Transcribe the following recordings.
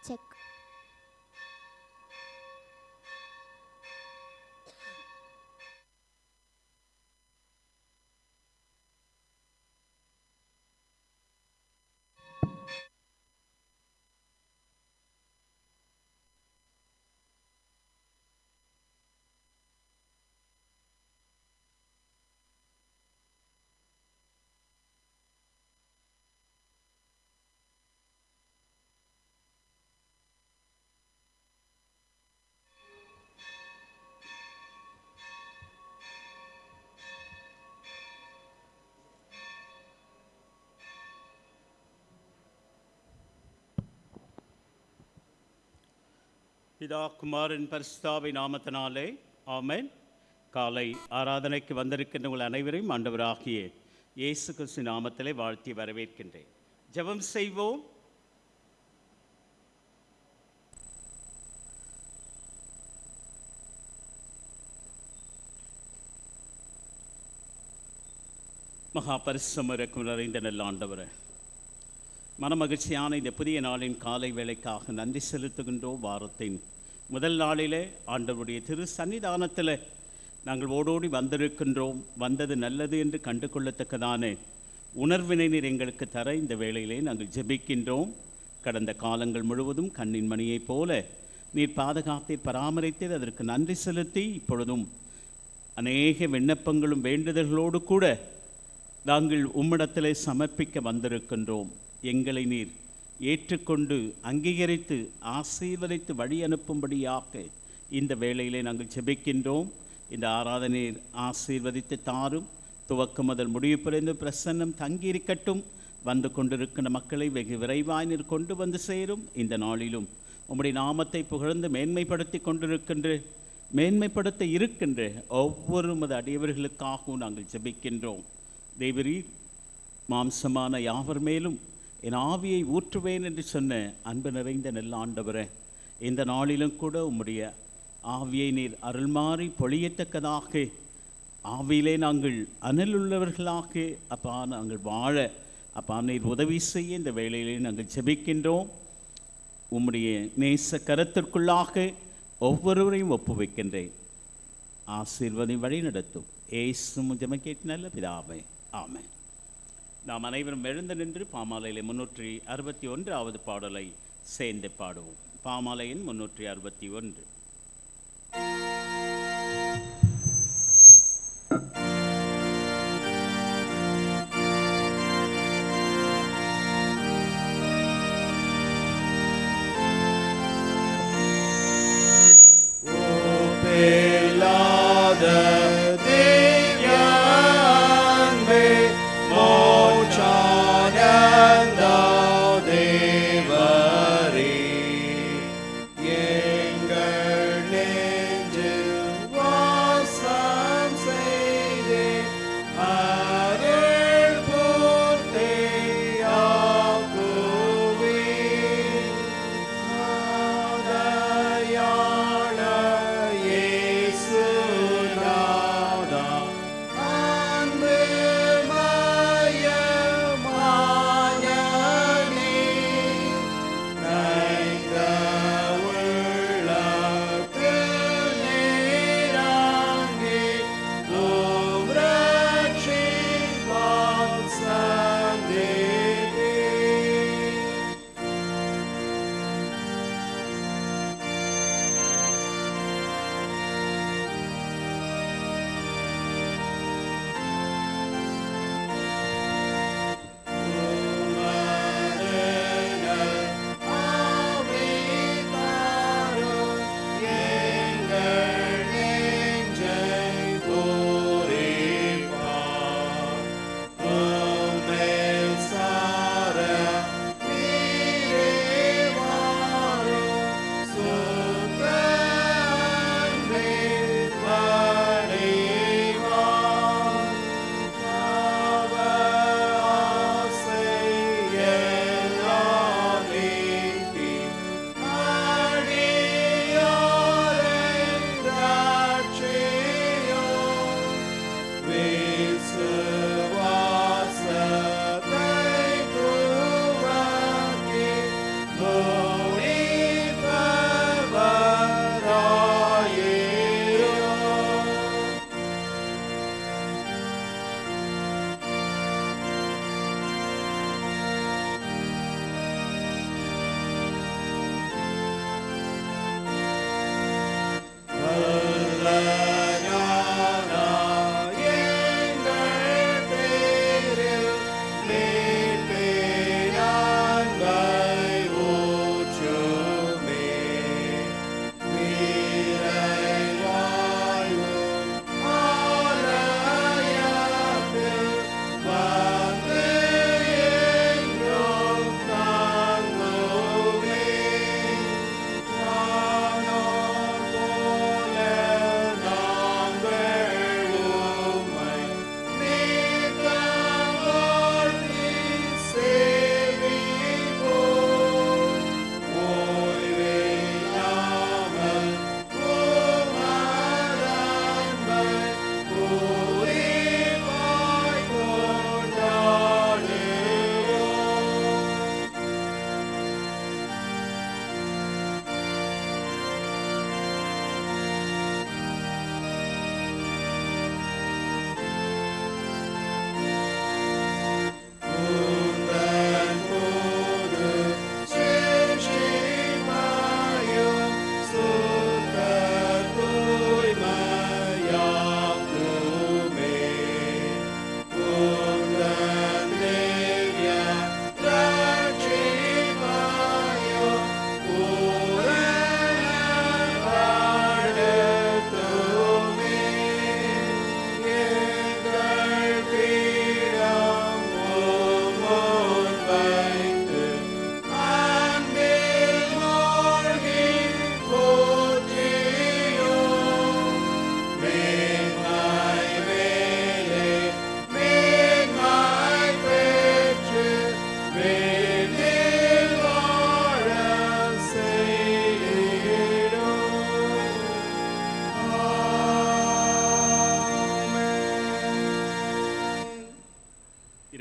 Check. பிதா குமாரன் பரிசுத்தாவி நாமத்தினாலே ஆமென். காலை ஆராதனைக்கு வந்திருக்கின்ற உங்கள் அனைவரையும் ஆண்டவராகிய இயேசு கிறிஸ்து நாமத்திலே வாழ்த்தி வரவேற்கின்றேன். ஜெபம் செய்வோம். மகா பரிசுத்தம் இருக்கும் நிறைந்த நல்ல ஆண்டவரே, மனமகிழ்ச்சியான இந்த புதிய நாளின் காலை வேளைக்காக நன்றி செலுத்துகின்றோம். வாரத்தின் முதல் நாளிலே ஆண்டவருடைய திரு சன்னிதானத்தில் நாங்கள் ஓடோடி வந்திருக்கின்றோம். வந்தது நல்லது என்று கண்டு கொள்ளத்தக்கதான உணர்வினை நீர் எங்களுக்கு தர இந்த வேளையிலே நாங்கள் ஜெபிக்கின்றோம். கடந்த காலங்கள் முழுவதும் கண்ணின் மணியைப் போல நீர் பாதுகாத்தை பராமரித்து அதற்கு நன்றி செலுத்தி இப்பொழுதும் அநேக விண்ணப்பங்களும் வேண்டுதல்களோடு கூட நாங்கள் உம்மிடத்திலே சமர்ப்பிக்க வந்திருக்கின்றோம். எங்களை நீர் ஏற்றுக்கொண்டு அங்கீகரித்து ஆசீர்வதித்து வழி அனுப்பும்படியாக இந்த வேளையிலே நாங்கள் ஜெபிக்கின்றோம். இந்த ஆராதனையை ஆசீர்வதித்து தாரும். துவக்கம் முதல் முடிவு பிறந்து பிரசன்னம் தங்கியிருக்கட்டும். வந்து கொண்டிருக்கின்ற மக்களை வெகு விரைவாய் நீர் கொண்டு வந்து சேரும். இந்த நாளிலும் உம்முடைய நாமத்தை புகழ்ந்து மேன்மைப்படுத்த இருக்கின்ற ஒவ்வொரு மத அடியவர்களுக்காகவும் நாங்கள் ஜெபிக்கின்றோம். தேவரீர் மாம்சமான யாவர் மேலும் என் ஆவியை ஊற்றுவேன் என்று சொன்ன அன்பு நிறைந்த நல்ல ஆண்டவரே, இந்த நாளிலும் கூட உம்முடைய ஆவியை நீர் அருள்மாறி பொழியத்தக்கதாக ஆவியிலே நாங்கள் அனலுள்ளவர்களாக அப்பா நாங்கள் வாழ அப்பா நீர் உதவி செய்ய இந்த வேளையிலே நாங்கள் ஜெபிக்கின்றோம். உம்முடைய நேச கரத்திற்குள்ளாக ஒவ்வொருவரையும் ஒப்புவிக்கின்றேன். ஆசீர்வதி வழி நடத்தும். ஏசும் ஜெபம் கேட்டு நல்ல பிதாவே, ஆமென். நாம் அனைவரும் எழுந்து நின்று பாமாலையிலே 361வது பாடலை சேர்ந்து பாடுவோம். பாமாலையின் 361. Yes.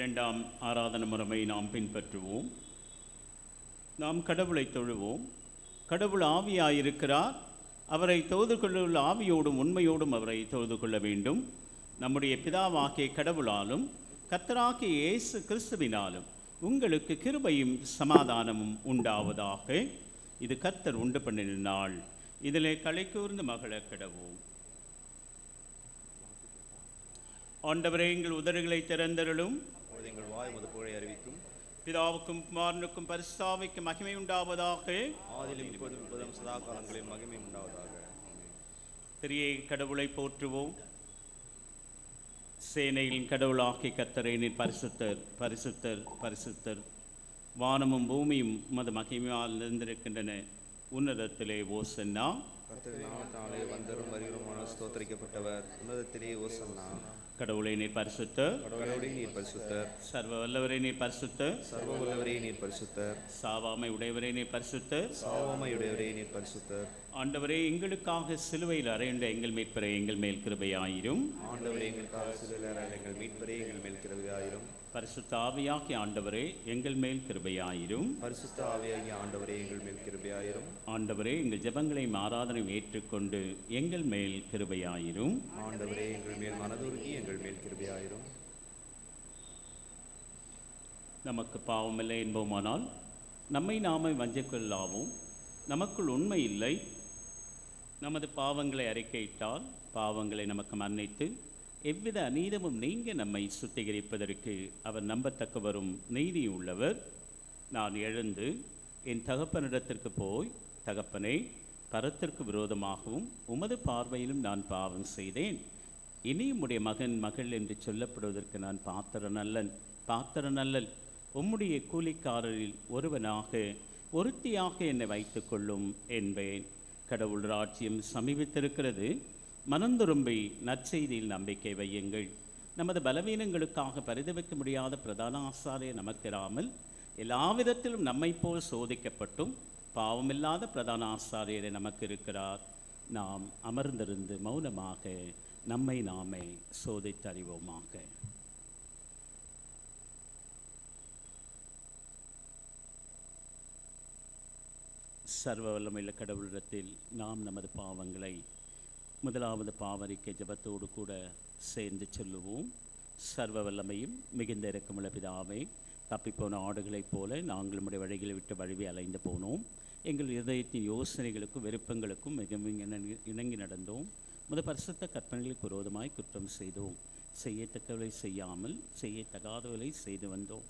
இரண்டாம் ஆராதனை முறைமை நாம் பின்பற்றுவோம். நாம் கடவுளை தொழுவோம். கடவுள் ஆவியாயிருக்கிறார். அவரை தொழுது கொள்ள ஆவியோடும் உண்மையோடும் அவரை தொழுது கொள்ள வேண்டும். நம்முடைய பிதாவாகிய கடவுளாலும் கர்த்தராகிய இயேசு கிறிஸ்துவினாலும் உங்களுக்கு கிருபையும் சமாதானமும் உண்டாவதாக. இது கர்த்தர் உண்டு பண்ணின நாள். இதிலே களை கூர்ந்து மகள கிடவோம். ஆண்டவரே, எங்கள் உதடுகளை திறந்தருளும். எங்கள் வாய் உமது புகழை அறிவிக்கும். பிதாவுக்கும் குமாரனுக்கும் பரிசுத்த ஆவிக்கும் மகிமை உண்டாவதாக. ஆதியிலும் இப்போதும் இப்போதும் சதா காலங்களில் மகிமை உண்டாவதாக. திரியேக கடவுளை போற்றுவோம். சேனையின் கடவுளாகிய கர்த்தரே, நீர் பரிசுத்தர், பரிசுத்தர், பரிசுத்தர். வானமும் பூமியும் உமது மகிமையால் நிறைந்திருக்கின்றன. உன்னதத்திலே ஓசன்னா. கர்த்தரின் நாமத்தினாலே வந்தரும் வருகிறவருமான ஸ்தோத்திரிக்கப்பட்டவர். உன்னதத்திலே ஓசன்னா. கடவுளை நீர் பரிசுத்தர். கடவுளே நீர் பரிசுத்தர். சர்வ வல்லவரே நீர் பரிசுத்தர். சர்வ வல்லவரே நீர் பரிசுத்தர். சாவாமை உடையவரே நீர் பரிசுத்தர். சாவாமையுடையவரே நீர் பரிசுத்தர். ஆண்டவரே, எங்களுக்காக சிலுவையில் அறையுண்ட எங்கள் மீட்பரே, எங்கள் மேல் கிருபையாயிரும். ஆண்டவரே, எங்களுக்காக சிலுவையில் எங்கள் மீட்பரே, எங்கள் மேல் கிருபையாயிரும். பரிசுத்த ஆவியாகிய ஆண்டவரே, எங்கள் மேல் கிருபையாயிரும். பரிசுத்த ஆவியாகிய ஆண்டவரே, எங்கள் மேல் கிருபையாயிரும். ஆண்டவரே, எங்கள் ஜெபங்களையும் ஆராதனையும் ஏற்றுக்கொண்டு எங்கள் மேல் கிருபையாயிரும். ஆண்டவரே, எங்கள் மேல் மனதுருகி எங்கள் மேல் கிருபையாயிரும். நமக்கு பாவமில்லை என்போமானால் நம்மை நாமே வஞ்சிக்கொள்ளாவும். நமக்குள் உண்மை இல்லை. நமது பாவங்களை அறிக்கையிட்டால் பாவங்களை நமக்கு மன்னித்து எவ்வித அநீதமும் நீங்க நம்மை சுத்திகரிப்பதற்கு அவர் நம்பத்தக்கவரும் நீதி உள்ளவர். நான் எழுந்து என் தகப்பனிடத்திற்கு போய், தகப்பனே, பரத்திற்கு விரோதமாகவும் உமது பார்வையிலும் நான் பாவம் செய்தேன். இனி உம்முடைய மகன் மகள் என்று சொல்லப்படுவதற்கு நான் பாத்திரன் அல்லன். உம்முடைய கூலிக்காரரில் ஒருவனாக ஒருத்தியாக என்னை வைத்துக் கொள்ளும் என்பேன். கடவுள் ராஜ்யம் சமீபித்திருக்கிறது. மனந்துரும்பி நற்செய்தியில் நம்பிக்கை வையுங்கள். நமது பலவீனங்களுக்காக பரிதவிக்க முடியாத பிரதான ஆசாரியர் நமக்கிராமல் எல்லா விதத்திலும் நம்மை போல் சோதிக்கப்பட்டும் பாவமில்லாத பிரதான ஆசாரியரை நமக்கு இருக்கிறார். நாம் அமர்ந்திருந்து மௌனமாக நம்மை நாமே சோதித்தறிவோமாக. சர்வ வல்லமையுள்ள கடவுளிடத்தில் நாம் நமது பாவங்களை முதலாவது பாவரிக்கை ஜபத்தோடு கூட சேர்ந்து சொல்லுவோம். சர்வ வல்லமையும் மிகுந்த இரக்கமுள்ள பிதாவே, தப்பிப்போன ஆடுகளைப் போல நாங்கள் நம்முடைய வழிகளை விட்டு வழுவி அலைந்து போனோம். எங்கள் இதயத்தின் யோசனைகளுக்கும் விருப்பங்களுக்கும் மிகவும் இணங்கி நடந்தோம். பரிசுத்த கற்பனைகளுக்கு விரோதமாய் குற்றம் செய்தோம். செய்யத்தக்கவளை செய்யாமல் செய்யத்தகாதவளை செய்து வந்தோம்.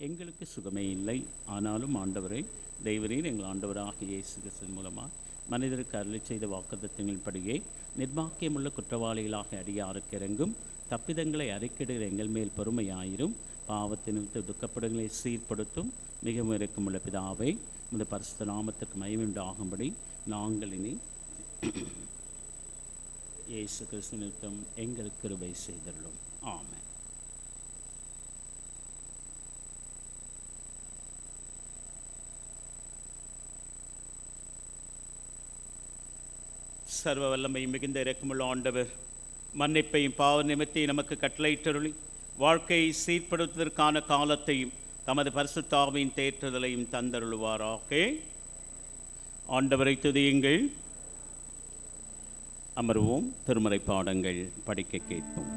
எங்களுக்கு சுகமே இல்லை. ஆனாலும் ஆண்டவரை, தெய்வரீர் எங்கள் ஆண்டவராகிய இயேசு கிறிஸ்துவின் மூலமாக மனிதருக்கு அருளி செய்த வாக்குத்தத்தங்களின்படியே நிர்பாக்கியமுள்ள குற்றவாளிகளாக அடியாருக்கு இறங்கும். தப்பிதங்களை அறிக்கையிடுகிற எங்கள் மேல் பொறுமையாயிரும். பாவத்தினின்று துக்கப்படுகளை சீர்படுத்தும் மிகவும் இரக்கமுள்ள பிதாவை, இந்த பரிசுத்த நாமத்துக்கு மகிமையுண்டாகும்படி நாங்கள் இனி இயேசு கிறிஸ்து நிமித்தம் எங்களுக்கு கிருபை செய்துள்ளோம். ஆமென். சர்வ வல்லமை மிகுந்த இரக்கமுள்ள ஆண்டவர், மன்னிப்பையும் பாவ நிமித்தையும் நமக்கு கட்டளையிட்டருளி வாழ்க்கையை சீர்படுத்துவதற்கான காலத்தையும் தமது பரிசுத்த ஆவியின் தேற்றுதலையும் தந்தருளுவாராக. ஆண்டவரை துதியுங்கள். அமர்வோம். திருமறை பாடங்கள் படிக்க கேட்போம்.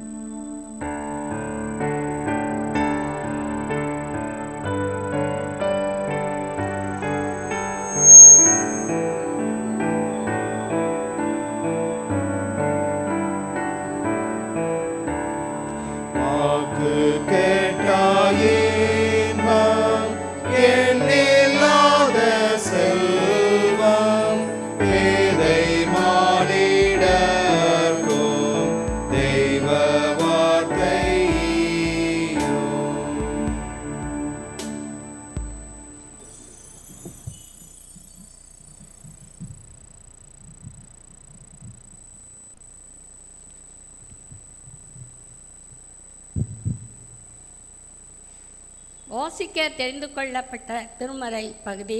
வாசிக்க தெரிந்து கொள்ளப்பட்ட திருமறை பகுதி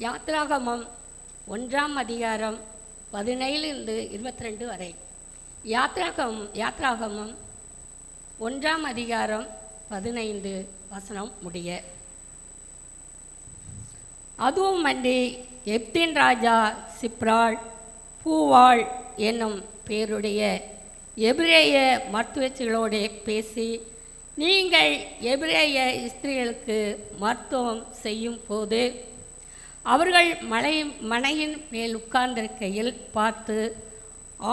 யாத்ராகமம் 1ஆம் அதிகாரம் 17 22 வரை. யாத்ராகமம் 1ஆம் அதிகாரம் 15 வசனம் முடிய. அதுவும் அன்றி எப்தின் ராஜா சிப்ராள் பூவாள் என்னும் பேருடைய எபிரேய மருத்துவச்சிகளோடு பேசி, நீங்கள் எபிரேய ஸ்திரீகளுக்கு மருத்துவம் செய்யும் போது அவர்கள் மனையின் மேல் உட்கார்ந்திருக்கையில் பார்த்து,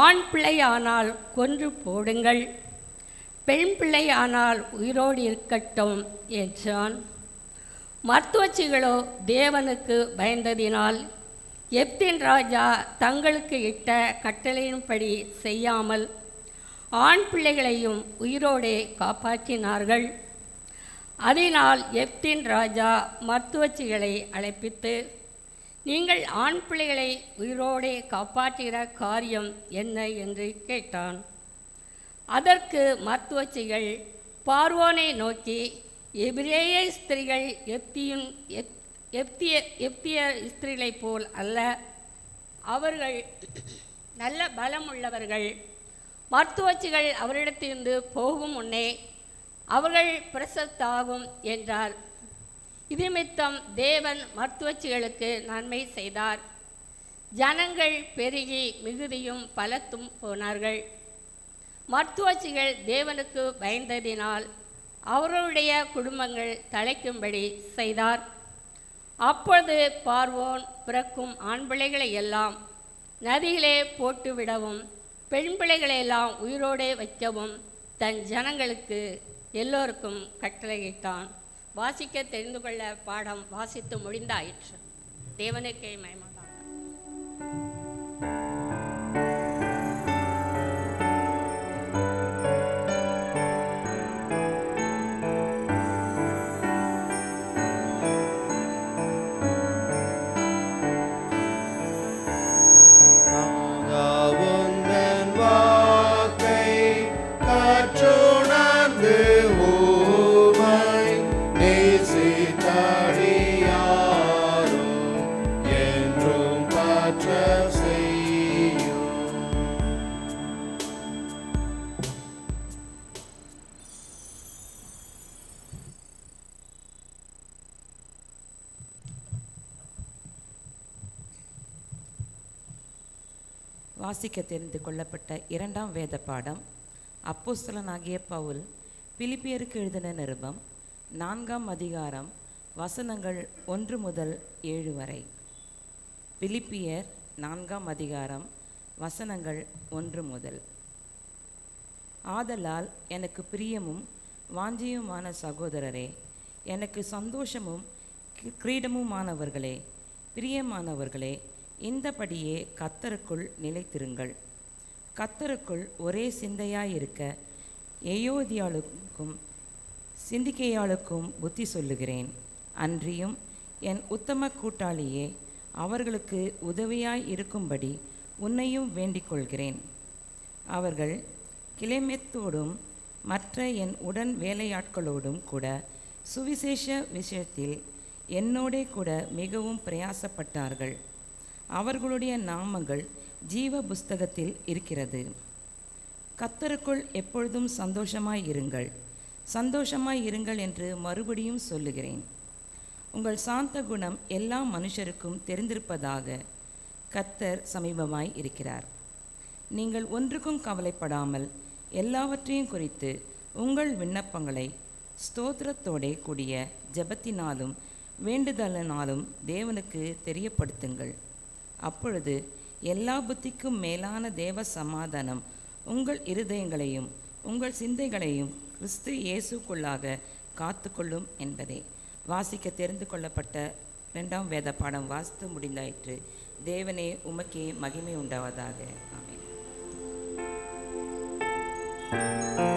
ஆண் பிள்ளையானால் கொன்று போடுங்கள், பெண் பிள்ளையானால் உயிரோடு இருக்கட்டும் என்றான். மருத்துவச்சிகளோ தேவனுக்கு பயந்ததினால் எப்தின் ராஜா தங்களுக்கு இட்ட கட்டளையின்படி செய்யாமல் ஆண் பிள்ளைகளையும் உயிரோடே காப்பாற்றினார்கள். அதனால் எப்தின் ராஜா மருத்துவச்சிகளை அழைப்பித்து, நீங்கள் ஆண் பிள்ளைகளை உயிரோடே காப்பாற்றுகிற காரியம் என்ன என்று கேட்டான். அதற்கு மருத்துவச்சிகள் பார்வோனை நோக்கி, எபிரேய ஸ்திரீகள் எப்திய ஸ்திரீகளைப் போல் அல்ல, அவர்கள் நல்ல பலமுள்ளவர்கள். மருத்துவச்சிகள் அவரிடத்திலிருந்து போகும் முன்னே அவர்கள் பிரசத்தாகும் என்றார். இதுமித்தம் தேவன் மருத்துவச்சிகளுக்கு நன்மை செய்தார். ஜனங்கள் பெருகி மிகுதியும் பலத்தும் போனார்கள். மருத்துவச்சிகள் தேவனுக்கு பயந்ததினால் அவர்களுடைய குடும்பங்கள் தழைக்கும்படி செய்தார். அப்பொழுது பார்வோன் பிறக்கும் ஆண் பிள்ளைகளை எல்லாம் நதியிலே போட்டுவிடவும், பெண் பிள்ளைகளையெல்லாம் உயிரோடே வைக்கவும் தன் ஜனங்களுக்கு எல்லோருக்கும் கட்டளையிட்டான். வாசிக்க தெரிந்து கொள்ள பாடம் வாசித்து முடிந்தாயிற்று. தேவனுக்கே மகிமை. வாசிக்க தெரிந்து கொள்ளப்பட்ட இரண்டாம் வேத பாடம் அப்போஸ்தலனாகிய பவுல் பிலிப்பியருக்கு எழுதின நிருபம் 4ஆம் அதிகாரம் வசனங்கள் 1 முதல் 7 வரை. பிலிப்பியர் 4ஆம் அதிகாரம் வசனங்கள் 1 முதல். ஆதலால் எனக்கு பிரியமும் வாஞ்சியுமான சகோதரரே, எனக்கு சந்தோஷமும் கிரீடமுமானவர்களே, பிரியமானவர்களே, இந்தபடியே கர்த்தருக்குள் நிலைத்திருங்கள். கர்த்தருக்குள் ஒரே சிந்தையாயிருக்க எயோதியாளுக்கும் சிந்திக்கையாளுக்கும் புத்தி சொல்லுகிறேன். அன்றியும் என் உத்தம கூட்டாளியே, அவர்களுக்கு உதவியாய் இருக்கும்படி உன்னையும் வேண்டிக் கொள்கிறேன். அவர்கள் கிளேமெத்தோடும் மற்ற என் உடன் வேலையாட்களோடும் கூட சுவிசேஷ விஷயத்தில் என்னோடே கூட மிகவும் பிரயாசப்பட்டார்கள். அவர்களுடைய நாமங்கள் ஜீவ புஸ்தகத்தில் இருக்கிறது. கர்த்தருக்குள் எப்பொழுதும் சந்தோஷமாய் இருங்கள், சந்தோஷமாய் இருங்கள் என்று மறுபடியும் சொல்லுகிறேன். உங்கள் சாந்த குணம் எல்லா மனுஷருக்கும் தெரிந்திருப்பதாக. கர்த்தர் சமீபமாய் இருக்கிறார். நீங்கள் ஒன்றுக்கும் கவலைப்படாமல் எல்லாவற்றையும் குறித்து உங்கள் விண்ணப்பங்களை ஸ்தோத்திரத்தோடே கூடிய ஜெபத்தினாலும் வேண்டுதலினாலும் தேவனுக்கு தெரியப்படுத்துங்கள். அப்பொழுது எல்லா புத்திக்கும் மேலான தேவ சமாதானம் உங்கள் இருதயங்களையும் உங்கள் சிந்தைகளையும் கிறிஸ்து இயேசுக்குள்ளாக காத்துக்கொள்ளும் என்பதே. வாசிக்க தெரிந்து கொள்ளப்பட்ட 2ஆம் வேத பாடம் வாசித்து முடிந்தாயிற்று. தேவனே உமக்கே மகிமை உண்டாவதாக. ஆமென். Amen.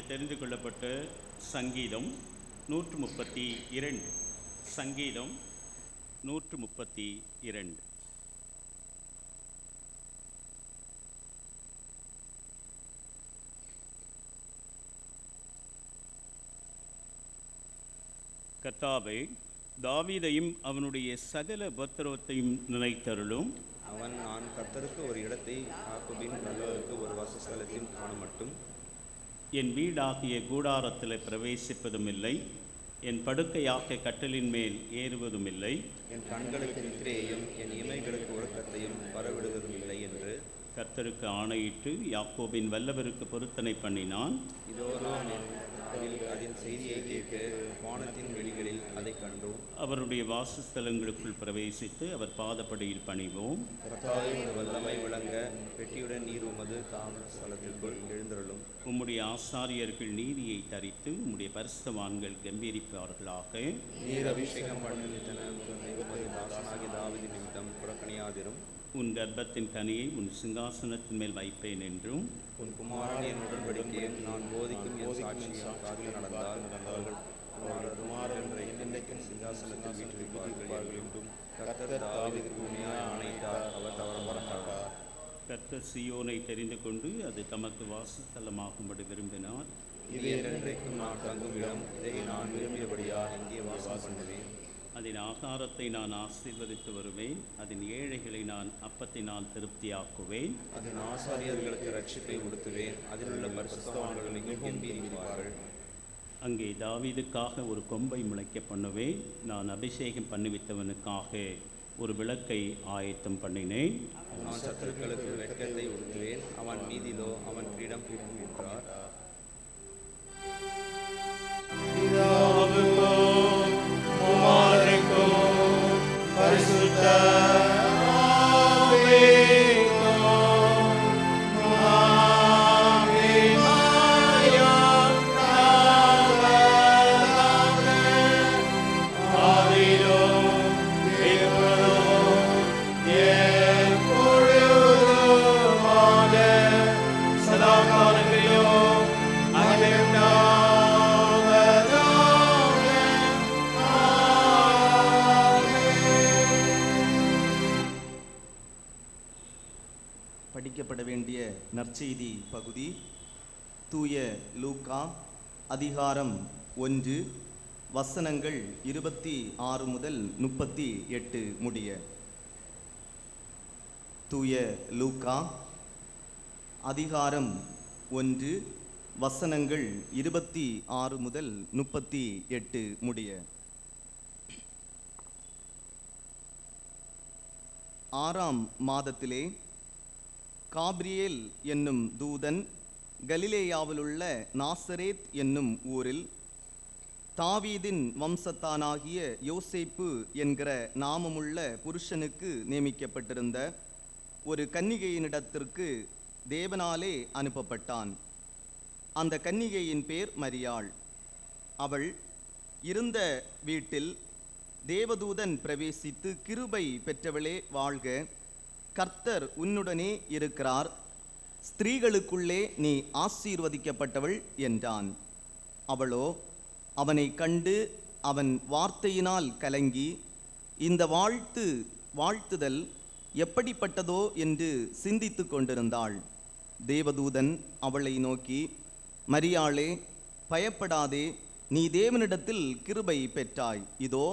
தெரிந்து கொள்ளப்பட்ட சங்கீதம் 132. சங்கீதம் 132. கர்த்தாவே, தாவீதையும் அவனுடைய சகல உபத்திரவத்தையும் நினைத்தருளும். அவன், நான் கர்த்தருக்கு ஒரு இடத்தை, யாக்கோபின் நல்லவருக்கு ஒரு வாசஸ்தலத்தையும் காண மட்டும் என் வீடாகிய கூடாரத்தில் பிரவேசிப்பதும் இல்லை, என் படுக்கையாகிய கட்டிலின் மேல் ஏறுவதும் இல்லை. என் கண்களுக்கு நித்திரையையும் என் இமைகளுக்கு உறக்கத்தையும் வரவிடுவதும் இல்லை என்று கர்த்தருக்கு ஆணையிட்டு யாக்கோபின் வல்லவருக்கு பொருத்தனை பண்ணினான். இதோ நாம் அதன் செய்தியை கேட்டு வானத்தின் வெளிகளில் அதை கண்டோம். அவருடைய வாசஸ்தலங்களுக்குள் பிரவேசித்து அவர் பாதப்படியில் பணிவோம். கர்த்தாவே, வல்லமை விளங்க பெட்டியுடன் நீர் உமது தாமர ஸ்தலத்திற்குள் எழுந்தருளும். உம்முடைய ஆசாரியர்கள் நீதியை தரித்து உம்முடைய பரிசுத்தவான்கள் கம்பீரிப்பார்களாக. நீர் அபிஷேகம் பண்ணித்தன உமது தாசனாகிய தாவீது நிமித்தம் புறக்கணியாதிரும். உன் கர்ப்பத்தின் கனியை உன் சிங்காசனத்தின் மேல் வைப்பேன் என்றும், உன் குமாரன் என் உடன்படிக்கையும் நான் போதிக்கும் என் சாட்சியும் காத்து நடந்தால் அவர்கள் குமாரன் என்னைக்கும் சிங்காசனத்தில் வீற்றிருப்பார்கள் என்றும் கர்த்தர் தாவீதுக்கு உண்மையாய் ஆணையிட்டார், அவர் தவறமாட்டார். கர்த்தர் சீயோனை தெரிந்து கொண்டு அது தமக்கு வாசஸ்தலமாகும்படி விரும்பினார். இது என்றைக்கும் நான் தங்கும் இடம், இதை நான் விரும்பியபடியா இங்கே வாசம் பண்ணுவேன். அதன் ஆகாரத்தை நான் ஆசீர்வதித்து வருவேன், அதன் ஏழைகளை நான் அப்பத்தினால் திருப்தியாக்குவேன். அதன் ஆசாரியர்களுக்கு ரட்சிப்பை உடுத்துவேன், அதில் உள்ள பரிசுத்தவான்களையும் கம்பீரிப்பார்கள். அங்கே தாவீதுக்காக ஒரு கொம்பை முளைக்க பண்ணுவேன், நான் அபிஷேகம் பண்ணிவித்தவனுக்காக ஒரு விளக்கை ஆயத்தம் பண்ணினேன். நான் சத்துருக்களுக்கு வெட்கத்தை உடுத்துவேன், அவன் மீதிலோ அவன் கிரீடம் பிடிக்கும் என்றார். படிக்கப்பட வேண்டிய நற்செய்தி பகுதி தூய லூக்கா அதிகாரம் 1 வசனங்கள் 26 முதல் 38 முடிய. தூய லூக்கா அதிகாரம் 1 வசனங்கள் 26 முதல் 38 முடிய. 6ஆம் மாதத்திலே காப்ரியேல் என்னும் தூதன் கலிலேயாவிலுள்ள நாசரேத் என்னும் ஊரில் தாவீதின் வம்சத்தானாகிய யோசேப்பு என்கிற நாமமுள்ள புருஷனுக்கு நியமிக்கப்பட்டிருந்த ஒரு கன்னிகையினிடத்திற்கு தேவனாலே அனுப்பப்பட்டான். அந்த கன்னிகையின் பேர் மரியாள். அவள் இருந்த வீட்டில் தேவதூதன் பிரவேசித்து, கிருபை பெற்றவளே வாழ்க, கர்த்தர் உன்னுடனே இருக்கிறார், ஸ்திரீகளுக்குள்ளே நீ ஆசீர்வதிக்கப்பட்டவள் என்றான். அவளோ அவனை கண்டு அவன் வார்த்தையினால் கலங்கி, இந்த வாழ்த்துதல் எப்படிப்பட்டதோ என்று சிந்தித்து கொண்டிருந்தாள். தேவதூதன் அவளை நோக்கி, மரியாளே, பயப்படாதே, நீ தேவனிடத்தில் கிருபை பெற்றாய். இதோ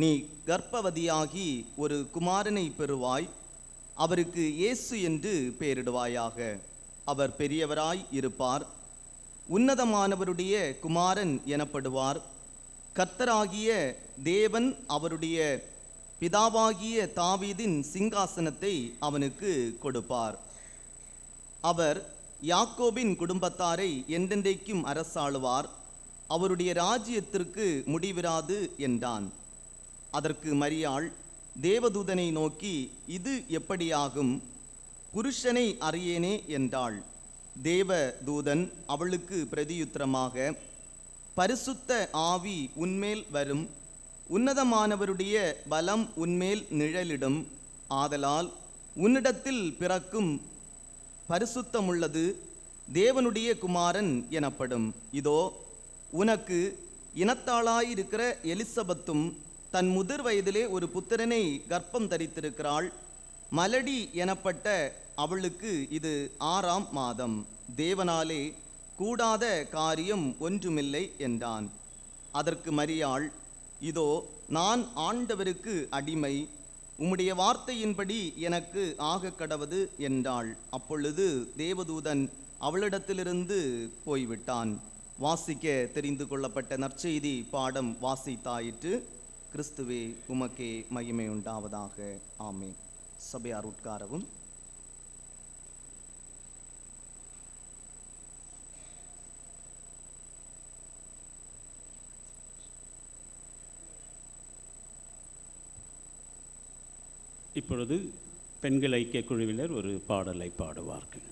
நீ கர்ப்பவதியாகி ஒரு குமாரனை பெறுவாய், அவருக்கு இயேசு என்று பெயரிடுவாயாக. அவர் பெரியவராய் இருப்பார், உன்னதமானவருடைய குமாரன் எனப்படுவார். கர்த்தராகிய தேவன் அவருடைய பிதாவாகிய தாவீதின் சிங்காசனத்தை அவனுக்கு கொடுப்பார். அவர் யாக்கோபின் குடும்பத்தாரை என்றென்றைக்கும் அரசாளுவார், அவருடைய ராஜ்யத்திற்கு முடிவிராது என்றான். அதற்கு மரியாள் தேவதூதனை நோக்கி, இது எப்படியாகும்? புருஷனை அறியேனே என்றாள். தேவதூதன் அவளுக்கு பிரதியுத்தரமாக, பரிசுத்த ஆவி உன்மேல் வரும், உன்னதமானவருடைய பலம் உன்மேல் நிழலிடும். ஆதலால் உன்னிடத்தில் பிறக்கும் பரிசுத்தமுள்ளது தேவனுடைய குமாரன் எனப்படும். இதோ, உனக்கு இனத்தாளாயிருக்கிற எலிசபெத்தும் தன் முதிர் வயதிலே ஒரு புத்திரனை கர்ப்பம் தரித்திருக்கிறாள். மலடி எனப்பட்ட அவளுக்கு இது 6ஆம் மாதம். தேவனாலே கூடாத காரியம் ஒன்றுமில்லை என்றான். அதற்கு மரியாள், இதோ, நான் ஆண்டவருக்கு அடிமை, உம்முடைய வார்த்தையின்படி எனக்கு ஆக கடவது என்றாள். அப்பொழுது தேவதூதன் அவளிடத்திலிருந்து போய்விட்டான். வாசிக்க தெரிந்து கொள்ளப்பட்ட நற்செய்தி பாடம் வாசித்தாயிற்று. கிறிஸ்துவே உமக்கே மகிமை உண்டாவதாக. ஆமென். சபையார் உட்காரவும். இப்பொழுது பெண்கள் ஐக்கிய குழுவினர் ஒரு பாடலை பாடுவார்கள்.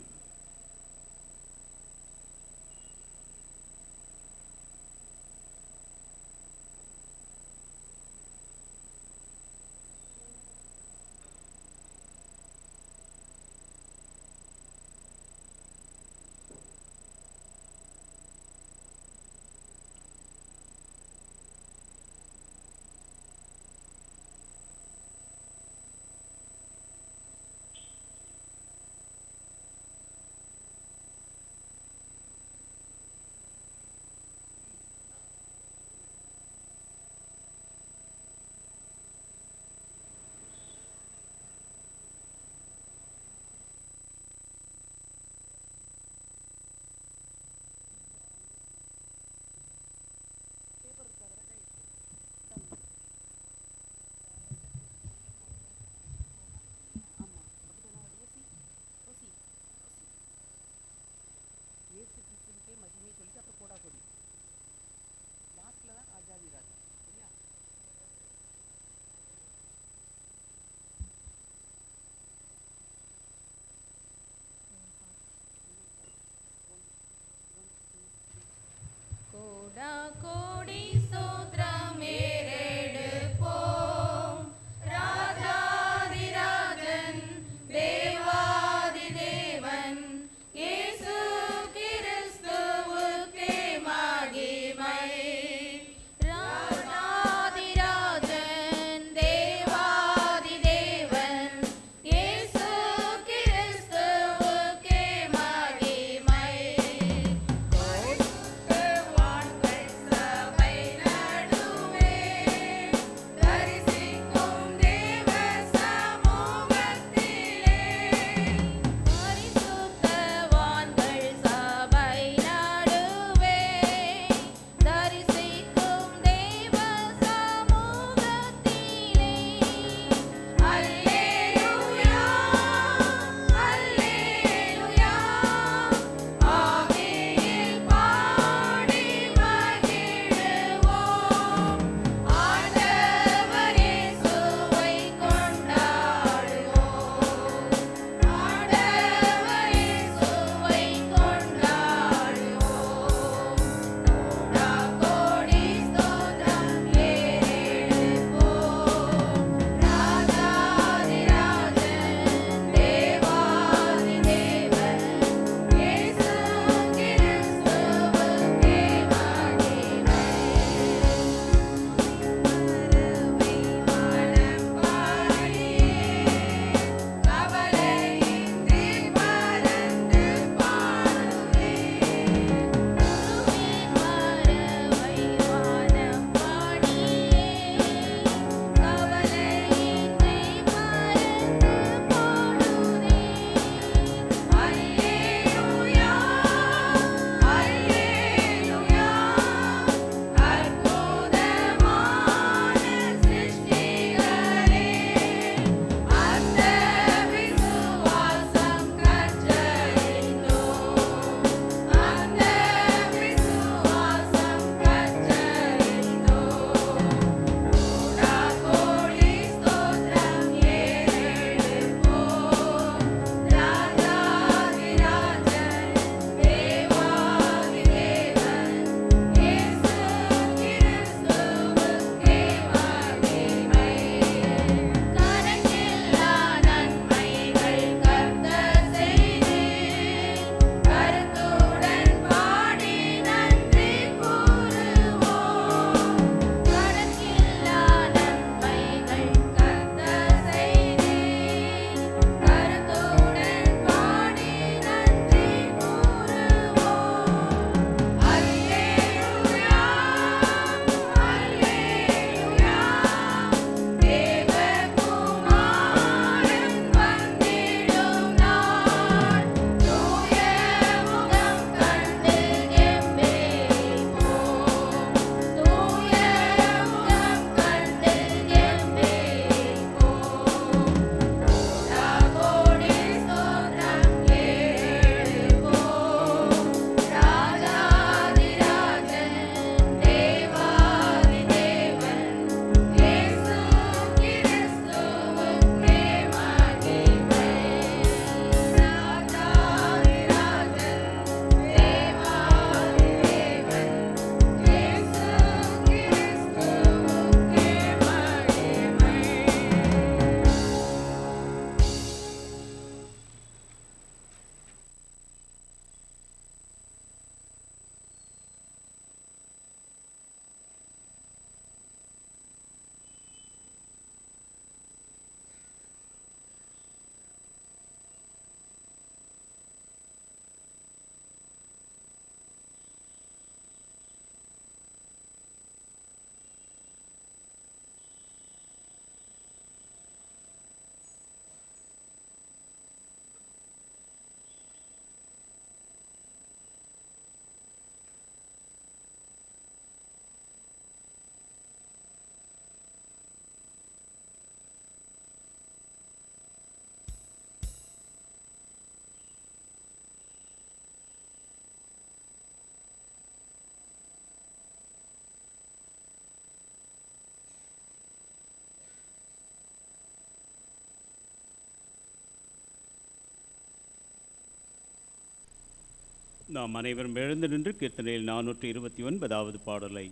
நாம் அனைவரும் எழுந்து நின்று கீர்த்தனையில் 429வது பாடலை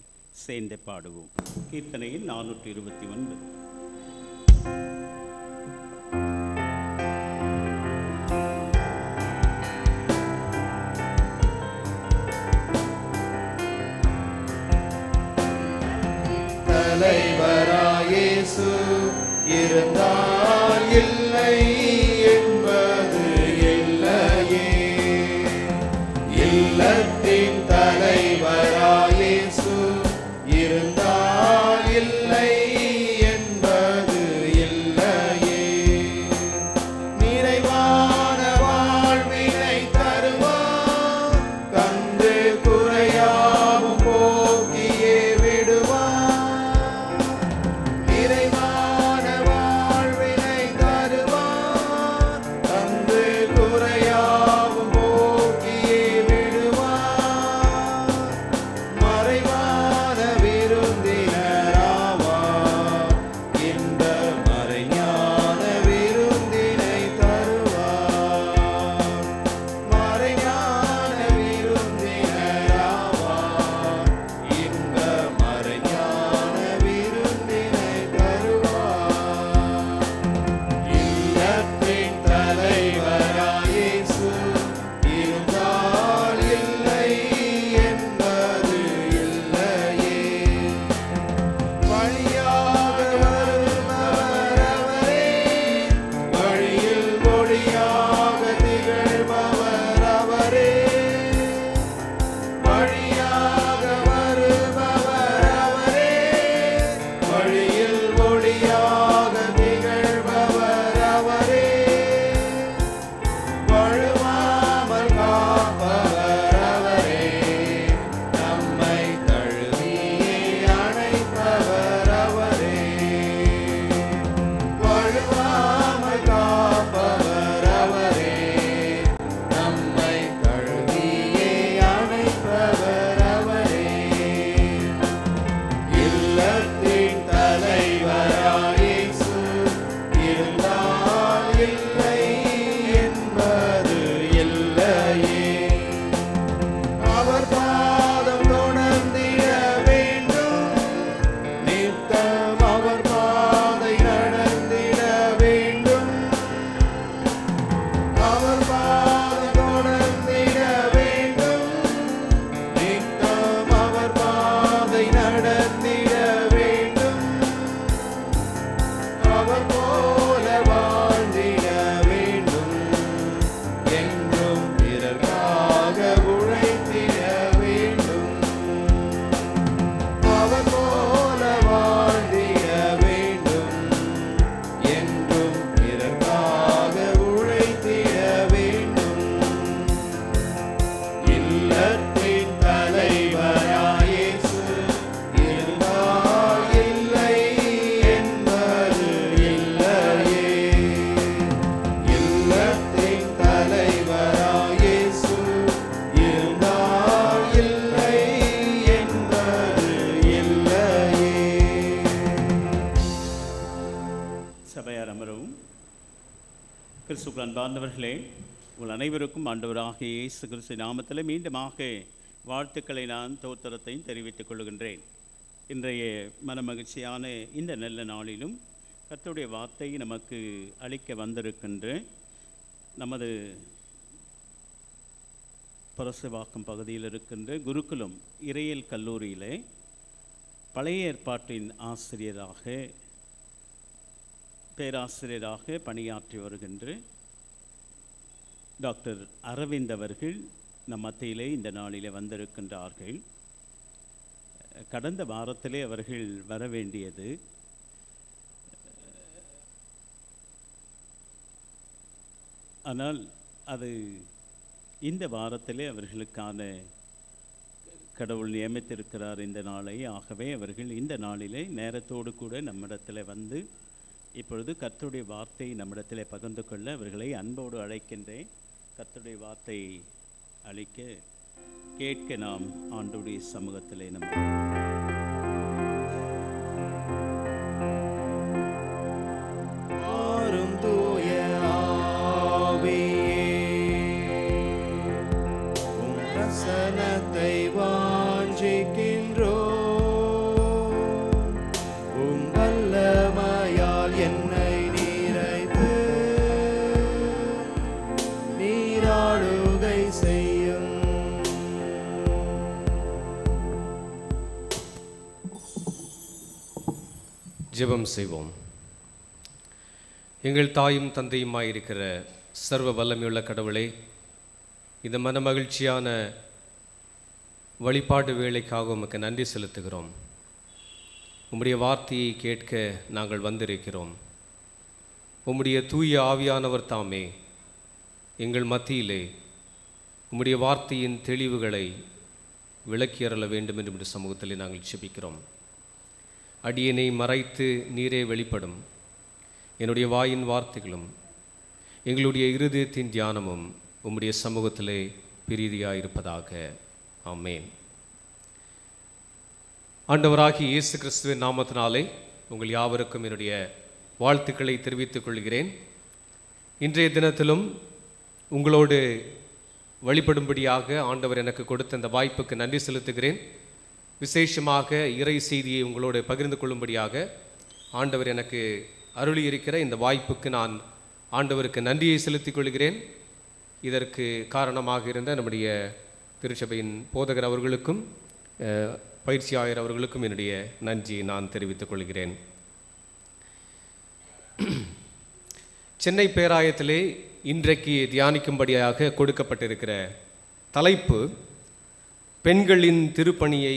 சேர்ந்து பாடுவோம். கீர்த்தனையில் 429. தலைவராயேசு இருந்தால் இல்லை என்பது இல்லையே. இல்லத்தின் தலைவராயேசு இருந்தால் இல்லை என்பது இல்லையே. நிறைவான வாழ்வினை தருவார், கண்டு குறையாவும் போக்கியே விடுவார். நிறைவான வாழ்வினை தருவார், கண்டு குறையாவும் போக்கியே விடுவார். மறைவான விருந்தினராவார், இந்த மறைஞான விருந்தினை தருவார். மறைஞான விருந்தினராவார், இந்த மறைஞான விருந்தினை தருவார். இல்லத்தின் தலைவராயேசு இருந்தால் இல்லை என்பது இல்லையே. வழியாக வருபவர் அவரே, வழியில் ஒளியாக திகழ்பவர் அவரே. வழியாக வருபவர் அவரே, வழியில் ஒளியாக திகழ்பவர் அவரே. வழுவாமல் காப்பவர் அவரே, நம்மை தழுவியே அணைப்பவர் அவரே. வழுவாமல் காப்பவர் அவரே, நம்மை தழுவியே அணைப்பவர் அவரே. இல்லத்தின் தலைவராயேசு இருந்தால் இல்லை என்பது இல்லையே. அவர் பாதம் தொடர்ந்திட வேண்டும், நித்தம் அவர் பாதை நடந்திட வேண்டும். அவர் பாதம் தொடர்ந்திட வேண்டும், நித்தம் அவர் பாதை நடந்திட வேண்டும். அவர் போல வாழ்ந்திட வேண்டும், என்றும் பிறர்க்காக உழைத்திட வேண்டும். அவர் போல வாழ்ந்திட வேண்டும், என்றும் பிறர்க்காக உழைத்திட வேண்டும். இல்லத்தின் தலைவராயேசு இருந்தால் இல்லை என்பது இல்லையே. இல்லத்தின் தலைவராயேசு இருந்தால் இல்லை என்பது இல்லையே. சபையார் அமரவும். கிறிஸ்துவுக்குள் அன்பார்ந்தவர்களே, உங்கள் அனைவருக்கும் ஆண்டவராகிய இயேசு கிறிஸ்து நாமத்தில் மீண்டுமாக வாழ்த்துக்களை நான் தோத்திரத்தையும் தெரிவித்துக் கொள்கின்றேன். இன்றைய மனமகிழ்ச்சியான இந்த நல்ல நாளிலும் கர்த்தருடைய வார்த்தை நமக்கு அளிக்க வந்திருக்கின்ற நமது பரசுவாக்கம் பகுதியில் இருக்கின்ற குருகுலம் இறையியல் கல்லூரியிலே பழைய ஏற்பாட்டின் பேராசிரியராக பணியாற்றி வருகின்ற டாக்டர் அரவிந்த் அவர்கள் நம் மத்தியிலே இந்த நாளிலே வந்திருக்கின்றார்கள். கடந்த வாரத்திலே அவர்கள் வர வேண்டியது, ஆனால் அது இந்த வாரத்திலே அவர்களுக்கான கடவுள் நியமித்திருக்கிறார் இந்த நாளை. ஆகவே அவர்கள் இந்த நாளிலே நேரத்தோடு கூட நம்மிடத்தில் வந்து இப்பொழுது கர்த்தருடைய வார்த்தையை நம்மிடத்தில் பகிர்ந்து கொள்ள அவர்களை அன்போடு அழைக்கின்றேன். கர்த்தருடைய வார்த்தை அளிக்க கேட்க நாம் ஆண்டவருடைய சமூகத்திலே நம்ம ஆரும் தூய ஆவியே, உம் ஜெபம் செய்வோம். எங்கள் தாயும் தந்தையுமாயிருக்கிற சர்வ வல்லமையுள்ள கடவுளே, இந்த மன மகிழ்ச்சியான வழிபாடு வேலைக்காக உமக்கு நன்றி செலுத்துகிறோம். உம்முடைய வார்த்தையை கேட்க நாங்கள் வந்திருக்கிறோம். உம்முடைய தூய ஆவியானவர் தாமே எங்கள் மத்தியிலே உம்முடைய வார்த்தையின் தெளிவுகளை விளக்கியறல வேண்டும் என்று சமூகத்திலே நாங்கள் ஜெபிக்கிறோம். அடியனை மறைத்து நீரே வெளிப்படும். என்னுடைய வாயின் வார்த்தைகளும் எங்களுடைய இருதயத்தின் தியானமும் உம்முடைய சமூகத்திலே பிரீதியாக இருப்பதாக. ஆமென். ஆண்டவராகிய இயேசு கிறிஸ்துவின் நாமத்தினாலே உங்கள் யாவருக்கும் என்னுடைய வாழ்த்துக்களை தெரிவித்துக் கொள்கிறேன். இன்றைய தினத்திலும் உங்களோடு வழிபடும்படியாக ஆண்டவர் எனக்கு கொடுத்த இந்த வாய்ப்புக்கு நன்றி செலுத்துகிறேன். விசேஷமாக இறை செய்தியை உங்களோடு பகிர்ந்து கொள்ளும்படியாக ஆண்டவர் எனக்கு அருளியிருக்கிற இந்த வாய்ப்புக்கு நான் ஆண்டவருக்கு நன்றியை செலுத்திக் கொள்கிறேன். இதற்கு காரணமாக இருந்த நம்முடைய திருச்சபையின் போதகர் அவர்களுக்கும் பயிற்சியாளர் அவர்களுக்கும் என்னுடைய நன்றியை நான் தெரிவித்துக் கொள்கிறேன். சென்னை பேராயத்திலே இன்றைக்கு தியானிக்கும்படியாக கொடுக்கப்பட்டிருக்கிற தலைப்பு பெண்களின் திருப்பணியை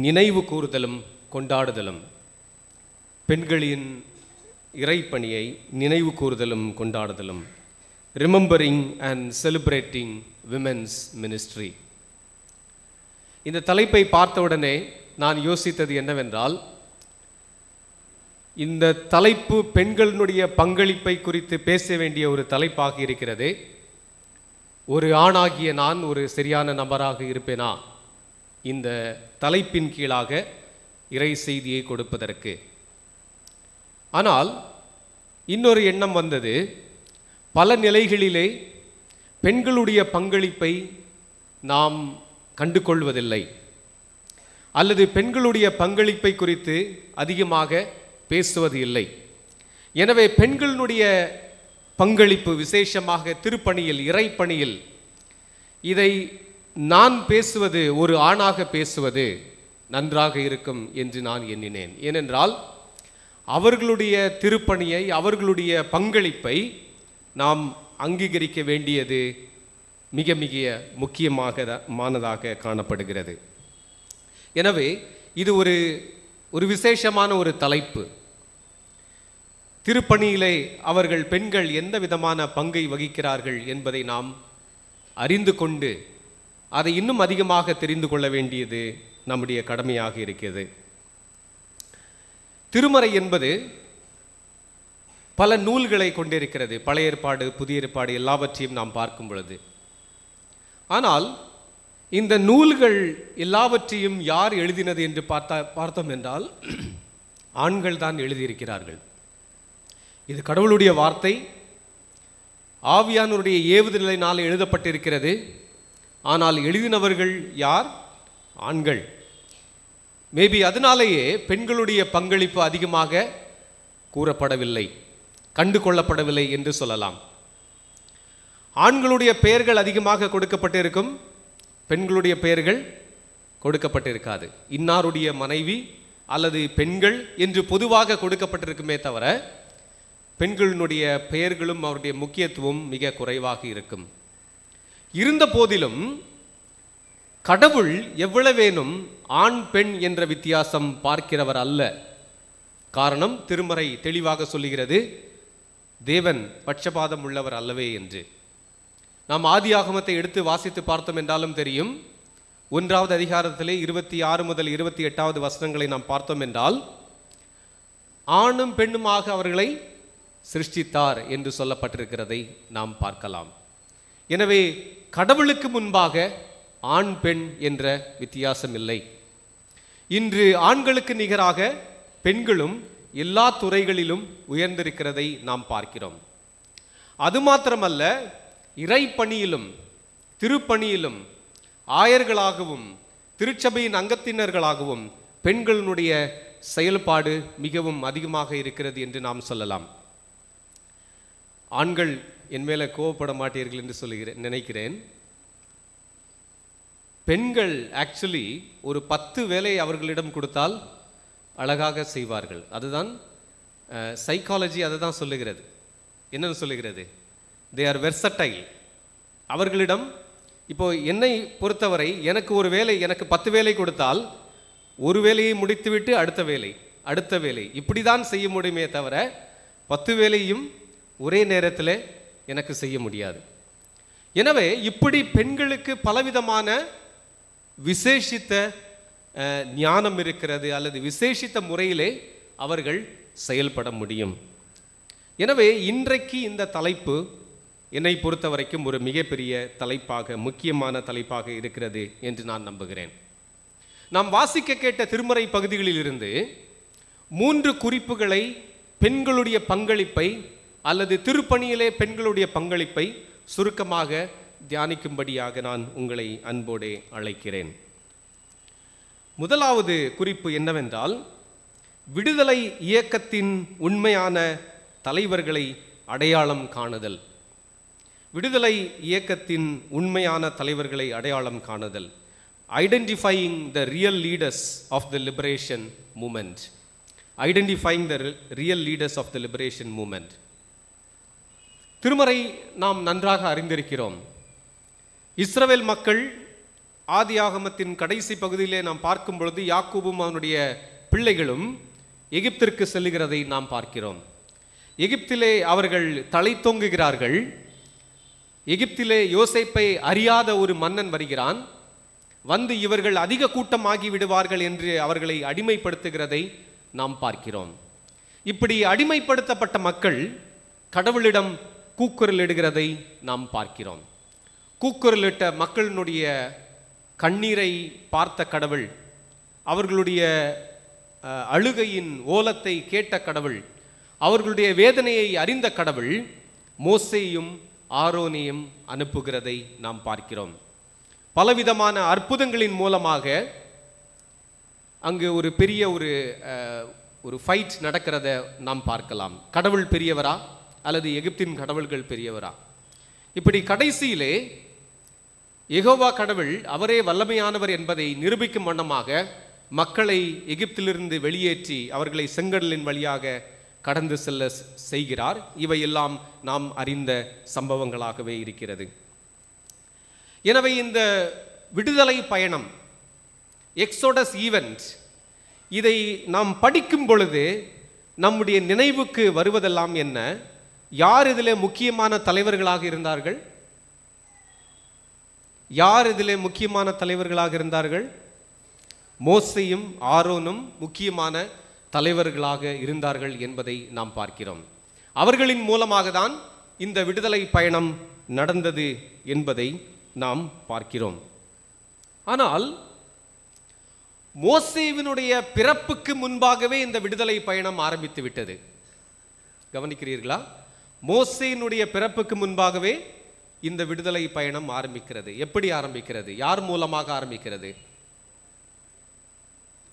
நினைவு கூறுதலும் கொண்டாடுதலும். பெண்களின் இறைப்பணியை நினைவு கூறுதலும் கொண்டாடுதலும். Remembering and celebrating women's ministry. இந்த தலைப்பை பார்த்தவுடனே நான் யோசித்தது என்னவென்றால், இந்த தலைப்பு பெண்களினுடைய பங்களிப்பை குறித்து பேச வேண்டிய ஒரு தலைப்பாக இருக்கிறது. ஒரு ஆணாகிய நான் ஒரு சரியான நபராக இருப்பேனா இந்த தலைப்பின் கீழாக இறை செய்தியை கொடுப்பதற்கு? ஆனால் இன்னொரு எண்ணம் வந்தது. பல நிலைகளிலே பெண்களுடைய பங்களிப்பை நாம் கண்டு கொள்வதில்லை, அல்லது பெண்களுடைய பங்களிப்பை குறித்து அதிகமாக பேசுவது இல்லை. எனவே பெண்களுடைய பங்களிப்பு, விசேஷமாக திருப்பணியில், இறைப்பணியில், இதை நான் பேசுவது, ஒரு ஆணாக பேசுவது நன்றாக இருக்கும் என்று நான் எண்ணினேன். ஏனென்றால் அவர்களுடைய திருப்பணியை, அவர்களுடைய பங்களிப்பை நாம் அங்கீகரிக்க வேண்டியது மிக மிக முக்கியமானதாக காணப்படுகிறது. எனவே இது ஒரு விசேஷமான ஒரு தலைப்பு. திருப்பணியிலே அவர்கள் பெண்கள் எந்த விதமான பங்கை வகிக்கிறார்கள் என்பதை நாம் அறிந்து கொண்டு அதை இன்னும் அதிகமாக தெரிந்து கொள்ள வேண்டியது நம்முடைய கடமையாக இருக்கிறது. திருமறை என்பது பல நூல்களை கொண்டிருக்கிறது. பழைய ஏற்பாடு, புதிய ஏற்பாடு எல்லாவற்றையும் நாம் பார்க்கும் பொழுது, ஆனால் இந்த நூல்கள் எல்லாவற்றையும் யார் எழுதினது என்று பார்த்தோம் என்றால் ஆண்கள் தான் எழுதியிருக்கிறார்கள். இது கடவுளுடைய வார்த்தை, ஆவியானவருடைய ஏவுதலினால் எழுதப்பட்டிருக்கிறது. ஆனால் எழுதினவர்கள் யார்? ஆண்கள். மேபி அதனாலேயே பெண்களுடைய பங்களிப்பு அதிகமாக கூறப்படவில்லை, கண்டு கொள்ளப்படவில்லை என்று சொல்லலாம். ஆண்களுடைய பெயர்கள் அதிகமாக கொடுக்கப்பட்டிருக்கும், பெண்களுடைய பெயர்கள் கொடுக்கப்பட்டிருக்காது. இன்னாருடைய மனைவி அல்லது பெண்கள் என்று பொதுவாக கொடுக்கப்பட்டிருக்குமே தவிர பெண்களினுடைய பெயர்களும் அவருடைய முக்கியத்துவம் மிக குறைவாக இருக்கும். இருந்த போதிலும் கடவுள் எவ்வளவேனும் ஆண் பெண் என்ற வித்தியாசம் பார்க்கிறவர் அல்ல. காரணம், திருமறை தெளிவாக சொல்லுகிறது, தேவன் பட்சபாதம் உள்ளவர் அல்லவே என்று. நாம் ஆதியாகமத்தை எடுத்து வாசித்து பார்த்தோம் என்றாலும் தெரியும். 1வது அதிகாரத்திலே 26 முதல் 28வது வசனங்களை நாம் பார்த்தோம் என்றால், ஆணும் பெண்ணுமாக அவர்களை சிருஷ்டித்தார் என்று சொல்லப்பட்டிருக்கிறதை நாம் பார்க்கலாம். எனவே கடவுளுக்கு முன்பாக ஆண் பெண் என்ற வித்தியாசம் இல்லை. இன்று ஆண்களுக்கு நிகராக பெண்களும் எல்லா துறைகளிலும் உயர்ந்திருக்கிறதை நாம் பார்க்கிறோம். அது மாத்திரமல்ல, இறைப்பணியிலும் திருப்பணியிலும் ஆயர்களாகவும் திருச்சபையின் அங்கத்தினர்களாகவும் பெண்களினுடைய செயல்பாடு மிகவும் அதிகமாக இருக்கிறது என்று நாம் சொல்லலாம். ஆண்கள் என் மேலே கோவப்பட மாட்டீர்கள் என்று நினைக்கிறேன். பெண்கள் ஆக்சுவலி ஒரு 10 வேலை அவர்களிடம் கொடுத்தால் அழகாக செய்வார்கள். அதுதான் சைக்காலஜி அதை தான் சொல்லுகிறது. என்னன்னு சொல்லுகிறது? They are versatile. அவர்களிடம் இப்போ என்னை பொறுத்தவரை எனக்கு ஒரு வேலை, எனக்கு 10 வேலை கொடுத்தால் ஒரு வேலையை முடித்துவிட்டு அடுத்த வேலை இப்படி தான் செய்ய முடியுமே தவிர 10 வேலையும் ஒரே நேரத்தில் எனக்கு செய்ய முடியாது. எனவே இப்படி பெண்களுக்கு பலவிதமான விசேஷித்த ஞானம் இருக்கிறது, அல்லது விசேஷித்த முறையிலே அவர்கள் செயல்பட முடியும். எனவே இன்றைக்கு இந்த தலைப்பு என்னை பொறுத்த வரைக்கும் ஒரு மிகப்பெரிய தலைப்பாக, முக்கியமான தலைப்பாக இருக்கிறது என்று நான் நம்புகிறேன். நாம் வாசிக்க கேட்ட திருமறை பகுதிகளில் இருந்து 3 குறிப்புகளை, பெண்களுடைய பங்களிப்பை அல்லது திருப்பணியிலே பெண்களுடைய பங்களிப்பை சுருக்கமாக தியானிக்கும்படியாக நான் உங்களை அன்போடு அழைக்கிறேன். முதலாவது குறிப்பு என்னவென்றால், விடுதலை இயக்கத்தின் உண்மையான தலைவர்களை அடையாளம் காணுதல். விடுதலை இயக்கத்தின் உண்மையான தலைவர்களை அடையாளம் காணுதல். Identifying the real leaders of the liberation movement. Identifying the real leaders of the liberation movement. திருமறை நாம் நன்றாக அறிந்திருக்கிறோம். இஸ்ரவேல் மக்கள் ஆதியாகமத்தின் கடைசி பகுதியிலே நாம் பார்க்கும் பொழுது யாக்கோபும் அவனுடைய பிள்ளைகளும் எகிப்திற்கு செல்லுகிறதை நாம் பார்க்கிறோம். எகிப்திலே அவர்கள் தலை தொங்குகிறார்கள். எகிப்திலே யோசேப்பை அறியாத ஒரு மன்னன் வருகிறான். வந்து இவர்கள் அதிக கூட்டமாகி விடுவார்கள் என்று அவர்களை அடிமைப்படுத்துகிறதை நாம் பார்க்கிறோம். இப்படி அடிமைப்படுத்தப்பட்ட மக்கள் கடவுளிடம் கூக்குரலிடுகிறதை நாம் பார்க்கிறோம். கூக்குரலிட்ட மக்களினுடைய கண்ணீரை பார்த்த கடவுள், அவர்களுடைய அழுகையின் ஓலத்தை கேட்ட கடவுள், அவர்களுடைய வேதனையை அறிந்த கடவுள் மோசேயும் ஆரோனையும் அனுப்புகிறதை நாம் பார்க்கிறோம். பலவிதமான அற்புதங்களின் மூலமாக அங்கு ஒரு பெரிய ஒரு ஃபைட் நடக்கிறத நாம் பார்க்கலாம். கடவுள் பெரியவரா அல்லது எகிப்தின் கடவுள்கள் பெரியவரா? இப்படி கடைசியிலே யெகோவா கடவுள் அவரே வல்லமையானவர் என்பதை நிரூபிக்கும் வண்ணமாக மக்களை எகிப்திலிருந்து வெளியேற்றி அவர்களை செங்கடலின் வழியாக கடந்து செல்ல செய்கிறார். இவையெல்லாம் நாம் அறிந்த சம்பவங்களாகவே இருக்கிறது. எனவே இந்த விடுதலை பயணம், எக்ஸோடஸ் ஈவெண்ட், இதை நாம் படிக்கும் பொழுது நம்முடைய நினைவுக்கு வருவதெல்லாம் என்ன? யார் இதிலே முக்கியமான தலைவர்களாக இருந்தார்கள்? யார் இதிலே முக்கியமான தலைவர்களாக இருந்தார்கள்? மோசேயும் ஆரோனும் முக்கியமான தலைவர்களாக இருந்தார்கள் என்பதை நாம் பார்க்கிறோம். அவர்களின் மூலமாக தான் இந்த விடுதலை பயணம் நடந்தது என்பதை நாம் பார்க்கிறோம். ஆனால் மோசேவினுடைய பிறப்புக்கு முன்பாகவே இந்த விடுதலை பயணம் ஆரம்பித்து விட்டது. கவனிக்கிறீர்களா? மோசேயினுடைய பிறப்புக்கு முன்பாகவே இந்த விடுதலை பயணம் ஆரம்பிக்கிறது. எப்படி ஆரம்பிக்கிறது? யார் மூலமாக ஆரம்பிக்கிறது?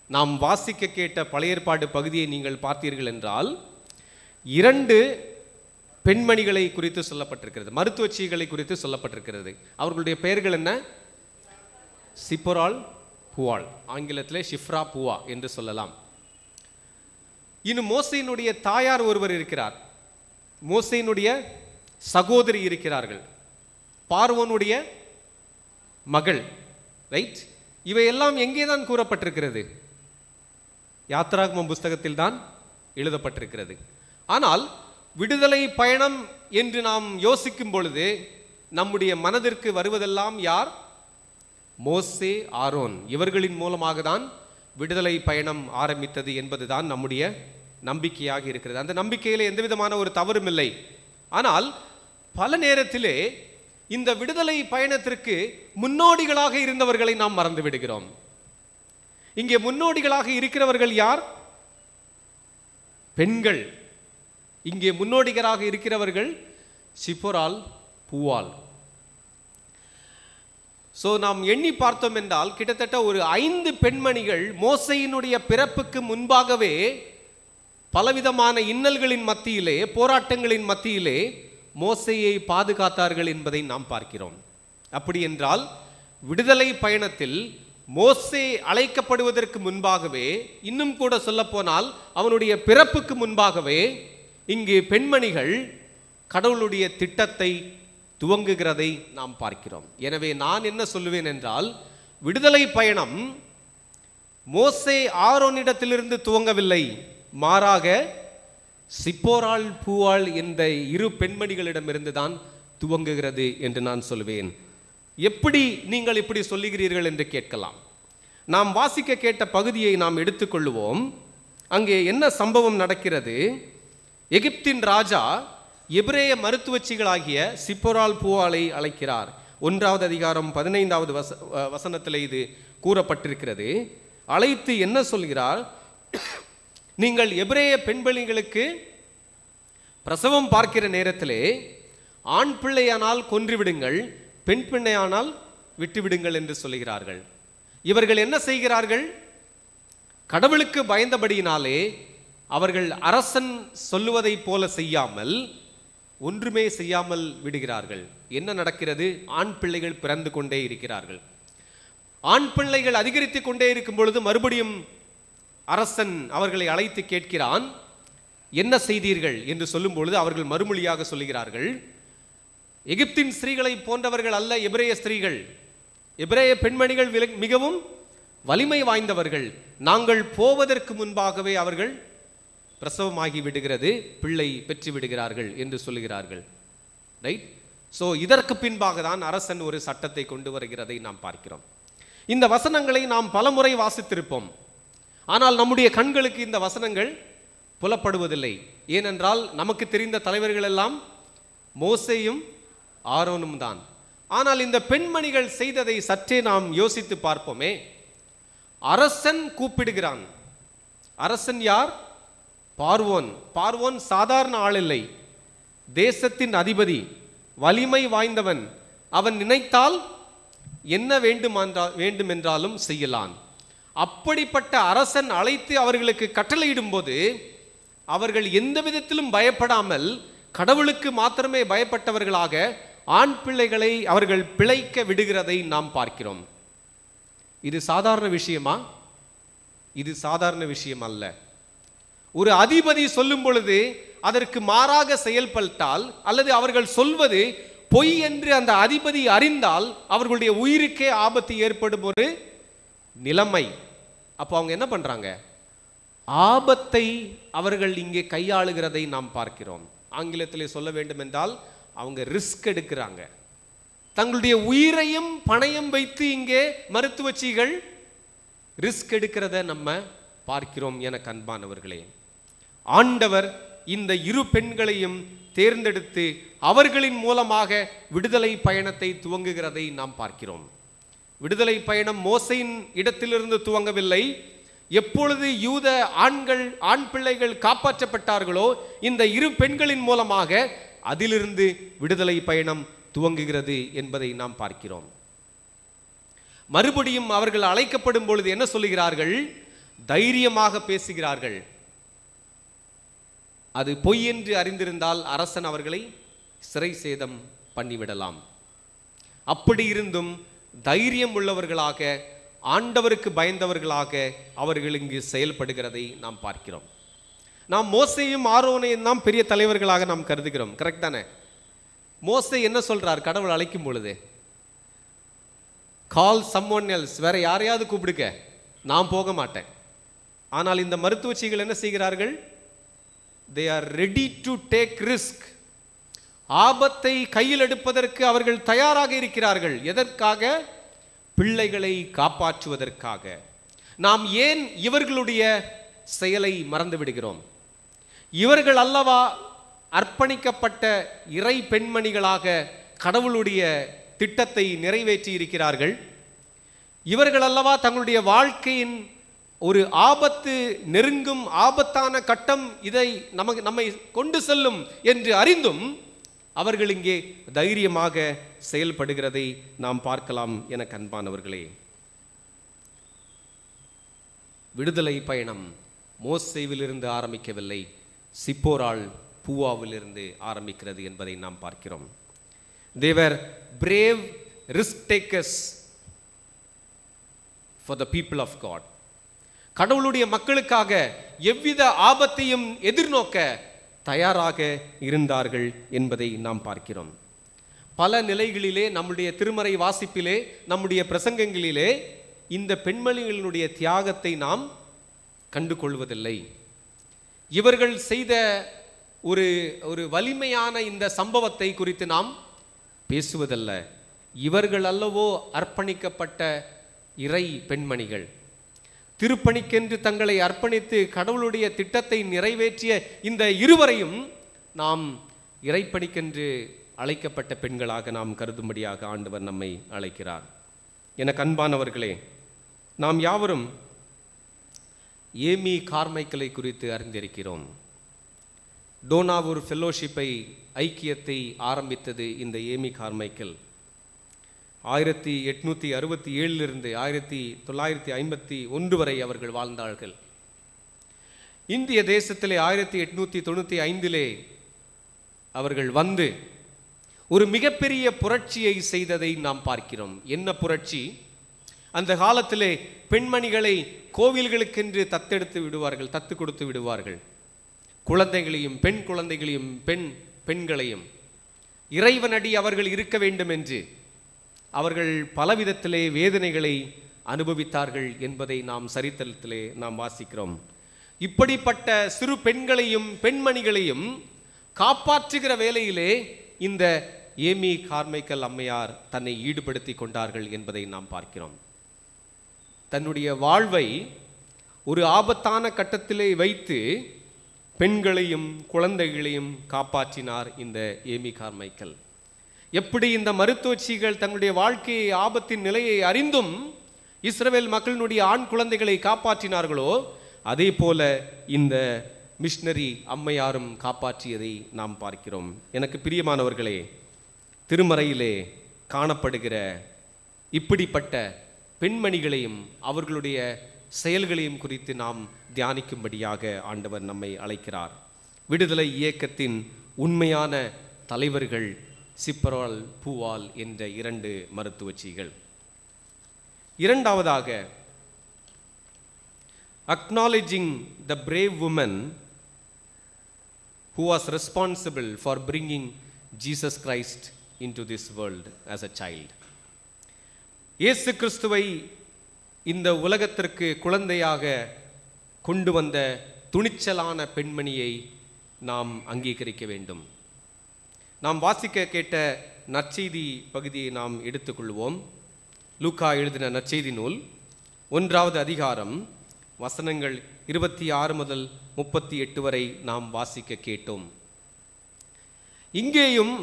நாம் வாசிக்க கேட்ட பழைய ஏற்பாடு பகுதியை நீங்கள் பார்த்தீர்கள் என்றால் 2 பெண்மணிகளை குறித்து சொல்லப்பட்டிருக்கிறது, மருத்துவச்சிகளை குறித்து சொல்லப்பட்டிருக்கிறது. அவர்களுடைய பெயர்கள் என்ன? சிப்போரால், புவால். ஆங்கிலத்திலே ஷிஃப்ரா புவா என்று சொல்லலாம். இன்னும் மோசேயினுடைய தாயார் ஒருவர் இருக்கிறார், மோசேயினுடைய சகோதரி இருக்கிறார்கள், பார்வோனுடைய மகள். ரைட்? இவையெல்லாம் எங்கே தான் கூறப்பட்டிருக்கிறது? யாத்ராகமம் புஸ்தகத்தில் தான் எழுதப்பட்டிருக்கிறது. ஆனால் விடுதலை பயணம் என்று நாம் யோசிக்கும் பொழுது நம்முடைய மனதிற்கு வருவதெல்லாம் யார்? மோசே, ஆரோன். இவர்களின் மூலமாக தான் விடுதலை பயணம் ஆரம்பித்தது என்பதுதான் நம்முடைய நம்பிக்கையாக இருக்கிறது. அந்த நம்பிக்கையிலே எந்த விதமான ஒரு தவறும் இல்லை. ஆனால் பல நேரத்திலே இந்த விடுதலை பயணத்திற்கு முன்னோடிகளாக இருந்தவர்களை நாம் மறந்து விடுகிறோம். இங்கே முன்னோடிகளாக இருக்கிறவர்கள் யார்? பெண்கள். இங்கே முன்னோடிகளாக இருக்கிறவர்கள் சிப்போரால், பூவால். நாம் எண்ணி பார்த்தோம் என்றால் கிட்டத்தட்ட ஒரு 5 பெண்மணிகள் மோசேயினுடைய பிறப்புக்கு முன்பாகவே பலவிதமான இன்னல்களின் மத்தியிலே, போராட்டங்களின் மத்தியிலே மோசேயை பாதுகாத்தார்கள் என்பதை நாம் பார்க்கிறோம். அப்படி என்றால் விடுதலை பயணத்தில் மோசே அழைக்கப்படுவதற்கு முன்பாகவே, இன்னும் கூட சொல்லப்போனால் அவனுடைய பிறப்புக்கு முன்பாகவே இங்கு பெண்மணிகள் கடவுளுடைய திட்டத்தை துவங்குகிறதை நாம் பார்க்கிறோம். எனவே நான் என்ன சொல்லுவேன் என்றால், விடுதலை பயணம் மோசே ஆரோனிடத்திலிருந்து துவங்கவில்லை, மாறாக சிப்போராள் பூவாள் என்ற இரு பெண்மணிகளிடமிருந்து தான் துவங்குகிறது என்று நான் சொல்வேன். எப்படி நீங்கள் இப்படி சொல்லுகிறீர்கள் என்று கேட்கலாம். நாம் வாசிக்க கேட்ட பகுதியை நாம் எடுத்துக்கொள்வோம். அங்கே என்ன சம்பவம் நடக்கிறது? எகிப்தின் ராஜா எபிரேய மருத்துவச்சிகளாகிய சிப்போராள் பூவாளை அழைக்கிறார். 1வது அதிகாரம் 15வது வசனத்தில் இது கூறப்பட்டிருக்கிறது. அழைத்து என்ன சொல்கிறார்? நீங்கள் எபிரேய பெண்பிள்ளைகளுக்கு பிரசவம் பார்க்கிற நேரத்திலே ஆண் பிள்ளையானால் கொன்றுவிடுங்கள், பெண் பிள்ளையானால் விட்டுவிடுங்கள் என்று சொல்கிறார்கள். இவர்கள் என்ன செய்கிறார்கள்? கடவுளுக்கு பயந்தபடியினாலே அவர்கள் அரசன் சொல்லுவதை போல செய்யாமல் ஒன்றுமே செய்யாமல் விடுகிறார்கள். என்ன நடக்கிறது? ஆண் பிள்ளைகள் பிறந்து கொண்டே இருக்கிறார்கள். ஆண் பிள்ளைகள் அதிகரித்து கொண்டே இருக்கும் பொழுது மறுபடியும் அரசன் அவர்களை அழைத்து கேட்கிறான், என்ன செய்தீர்கள் என்று சொல்லும் பொழுது அவர்கள் மறுமொழியாக சொல்லுகிறார்கள், எகிப்தின் ஸ்திரீகளை போன்றவர்கள் அல்ல எபிரேய ஸ்திரீகள், எபிரேய பெண்மணிகள் மிகவும் வலிமை வாய்ந்தவர்கள், நாங்கள் போவதற்கு முன்பாகவே அவர்கள் பிரசவமாகி விடுகிறது, பிள்ளை பெற்று விடுகிறார்கள் என்று சொல்லுகிறார்கள். ரைட்? ஸோ இதற்கு பின்பாக தான் அரசன் ஒரு சட்டத்தை கொண்டு வருகிறதை நாம் பார்க்கிறோம். இந்த வசனங்களை நாம் பலமுறை வாசித்திருப்போம். ஆனால் நம்முடைய கண்களுக்கு இந்த வசனங்கள் புலப்படுவதில்லை. ஏனென்றால் நமக்கு தெரிந்த தலைவர்கள் எல்லாம் மோசேயும் ஆரோனும் தான். ஆனால் இந்த பெண்மணிகள் செய்ததை சற்றே நாம் யோசித்து பார்ப்போமே. அரசன் கூப்பிடுகிறான். அரசன் யார்? பார்வோன். பார்வோன் சாதாரண ஆள் இல்லை, தேசத்தின் அதிபதி, வலிமை வாய்ந்தவன். அவன் நினைத்தால் என்ன வேண்டுமென்றாலும் செய்யலாம். அப்படிப்பட்ட அரசன் அழைத்து அவர்களுக்கு கட்டளையிடும் போது அவர்கள் எந்த விதத்திலும் பயப்படாமல் கடவுளுக்கு மாத்திரமே பயப்பட்டவர்களாக ஆண் பிள்ளைகளை அவர்கள் பிழைக்க விடுகிறதை நாம் பார்க்கிறோம். இது சாதாரண விஷயமா? இது சாதாரண விஷயம் அல்ல. ஒரு அதிபதி சொல்லும் பொழுது அதற்கு மாறாக செயல்பட்டால், அல்லது அவர்கள் சொல்வது பொய் என்று அந்த அதிபதி அறிந்தால் அவர்களுடைய உயிருக்கே ஆபத்து ஏற்படும் ஒரு நிலைமை. அப்போ அவங்க என்ன பண்றாங்க? ஆபத்தை அவர்கள் இங்கே கையாளுகிறதை நாம் பார்க்கிறோம். ஆங்கிலத்திலே சொல்ல வேண்டும் என்றால் அவங்க ரிஸ்க் எடுக்கிறாங்க. தங்களுடைய உயிரையும் பணயம் வைத்து இங்கே மருத்துவச்சிகள் ரிஸ்க் எடுக்கிறத நம்ம பார்க்கிறோம். என அன்பானவர்களே, ஆண்டவர் இந்த இரு பெண்களையும் தேர்ந்தெடுத்து அவர்களின் மூலமாக விடுதலை பயணத்தை துவங்குகிறதை நாம் பார்க்கிறோம். விடுதலை பயணம் மோசையின் இடத்திலிருந்து துவங்கவில்லை. எப்பொழுது யூத ஆண் பிள்ளைகள் காப்பாற்றப்பட்டார்களோ இந்த இரு பெண்களின் மூலமாக அதிலிருந்து விடுதலை பயணம் துவங்குகிறது என்பதை நாம் பார்க்கிறோம். மறுபடியும் அவர்கள் அழைக்கப்படும் பொழுது என்ன சொல்லுகிறார்கள்? தைரியமாக பேசுகிறார்கள். அது பொய் என்று அறிந்திருந்தால் அரசன் அவர்களை சிறை சேதம் பண்ணிவிடலாம். அப்படி இருந்தும் தைரியம் உள்ளவர்களாக, ஆண்டவருக்கு பயந்தவர்களாக அவர்கள் இங்கு செயல்படுகிறதை நாம் பார்க்கிறோம். நாம் மோசேயும் ஆரோனையும் தான் பெரிய தலைவர்களாக நாம் கருதுகிறோம். கரெக்ட் தானே? மோசே என்ன சொல்றார் கடவுள் அழைக்கும் பொழுது? கால் சம்ஒன் எல்ஸ், வேற யாரையாவது கூப்பிடுக்க, நான் போக மாட்டேன். ஆனால் இந்த மருத்துவச்சிகள் என்ன செய்கிறார்கள்? they are ready to take risk. ஆபத்தை கையில் எடுப்பதற்கு அவர்கள் தயாராக இருக்கிறார்கள். எதற்காக? பிள்ளைகளை காப்பாற்றுவதற்காக. நாம் ஏன் இவர்களுடைய செயலை மறந்து விடுகிறோம்? இவர்கள் அல்லவா அர்ப்பணிக்கப்பட்ட இறை பெண்மணிகளாக கடவுளுடைய திட்டத்தை நிறைவேற்றி இருக்கிறார்கள். இவர்கள் அல்லவா தங்களுடைய வாழ்க்கையின் ஒரு ஆபத்து நெருங்கும் ஆபத்தான கட்டம் இதை நம்மை கொண்டு செல்லும் என்று அறிந்தும் அவர்கள் இங்கே தைரியமாக செயல்படுகிறதை நாம் பார்க்கலாம். என அன்பானவர்களே, விடுதலை பயணம் மோசேவிலிருந்து ஆரம்பிக்கவில்லை, சிப்போராள் பூவாவிலிருந்து ஆரம்பிக்கிறது என்பதை நாம் பார்க்கிறோம். they were brave risk takers for the people of God. கடவுளுடைய மக்களுக்காக எவ்வித ஆபத்தையும் எதிர்நோக்க தயாராக இருந்தார்கள் என்பதை நாம் பார்க்கிறோம். பல நிலைகளிலே நம்முடைய திருமறை வாசிப்பிலே, நம்முடைய பிரசங்கங்களிலே இந்த பெண்மணிகளினுடைய தியாகத்தை நாம் கண்டு கொள்வதில்லை. இவர்கள் செய்த ஒரு வலிமையான இந்த சம்பவத்தை குறித்து நாம் பேசுவதல்ல. இவர்கள் அல்லவோ அர்ப்பணிக்கப்பட்ட இறை பெண்மணிகள். திருப்பணிக்கென்று தங்களை அர்ப்பணித்து கடவுளுடைய திட்டத்தை நிறைவேற்றிய இந்த இருவரையும் நாம் இறைப்பணிக்கென்று அழைக்கப்பட்ட பெண்களாக நாம் கருதும்படியாக ஆண்டவர் நம்மை அழைக்கிறார். எனக்கு அன்பானவர்களே, நாம் யாவரும் ஏமி கார்மைக்கலை குறித்து அறிந்திருக்கிறோம். டோனாவூர் ஃபெல்லோஷிப்பை, ஐக்கியத்தை ஆரம்பித்தது இந்த ஏமி கார்மைக்கல். 1867 1951 வரை அவர்கள் வாழ்ந்தார்கள். இந்திய தேசத்திலே 1895 அவர்கள் வந்து ஒரு மிகப்பெரிய புரட்சியை செய்ததை நாம் பார்க்கிறோம். என்ன புரட்சி? அந்த காலத்திலே பெண்மணிகளை கோவில்களுக்கென்று தத்தெடுத்து விடுவார்கள், தத்து கொடுத்து விடுவார்கள். குழந்தைகளையும், பெண் குழந்தைகளையும், பெண்களையும் இறைவனடி அவர்கள் இருக்க வேண்டும் என்று அவர்கள் பலவிதத்திலே வேதனைகளை அனுபவித்தார்கள் என்பதை நாம் சரித்திரத்திலே நாம் வாசிக்கிறோம். இப்படிப்பட்ட சிறு பெண்களையும் பெண்மணிகளையும் காப்பாற்றுகிற வேளையிலே இந்த ஏமி கார்மைக்கல் அம்மையார் தன்னை ஈடுபடுத்தி கொண்டார்கள் என்பதை நாம் பார்க்கிறோம். தன்னுடைய வாழ்வை ஒரு ஆபத்தான கட்டத்திலே வைத்து பெண்களையும் குழந்தைகளையும் காப்பாற்றினார் இந்த ஏமி கார்மைக்கல். எப்படி இந்த மருத்துவச்சிகள் தங்களுடைய வாழ்க்கையை, ஆபத்தின் நிலையை அறிந்தும் இஸ்ரவேல் மக்களினுடைய ஆண் குழந்தைகளை காப்பாற்றினார்களோ, அதே போல இந்த மிஷனரி அம்மையாரும் காப்பாற்றியதை நாம் பார்க்கிறோம். எனக்கு பிரியமானவர்களே, திருமறையிலே காணப்படுகிற இப்படிப்பட்ட பெண்மணிகளையும் அவர்களுடைய செயல்களையும் குறித்து நாம் தியானிக்கும்படியாக ஆண்டவர் நம்மை அழைக்கிறார். விடுதலை இயக்கத்தின் உண்மையான தலைவர்கள் சிப்பரால், பூவால் என்ற 2 மருத்துவச்சிகள். இரண்டாவதாக, acknowledging the brave woman who was responsible for bringing Jesus Christ into this world as a child. இயேசு கிறிஸ்துவை இந்த உலகத்திற்கு குழந்தையாக கொண்டு வந்த துணிச்சலான பெண்மணியை நாம் அங்கீகரிக்க வேண்டும். நாம் வாசிக்க கேட்ட நற்செய்தி பகுதியை நாம் எடுத்துக்கொள்வோம். லூக்கா எழுதின நற்செய்தி நூல் 1வது அதிகாரம் வசனங்கள் 26 முதல் 38 வரை நாம் வாசிக்க கேட்டோம். இங்கேயும்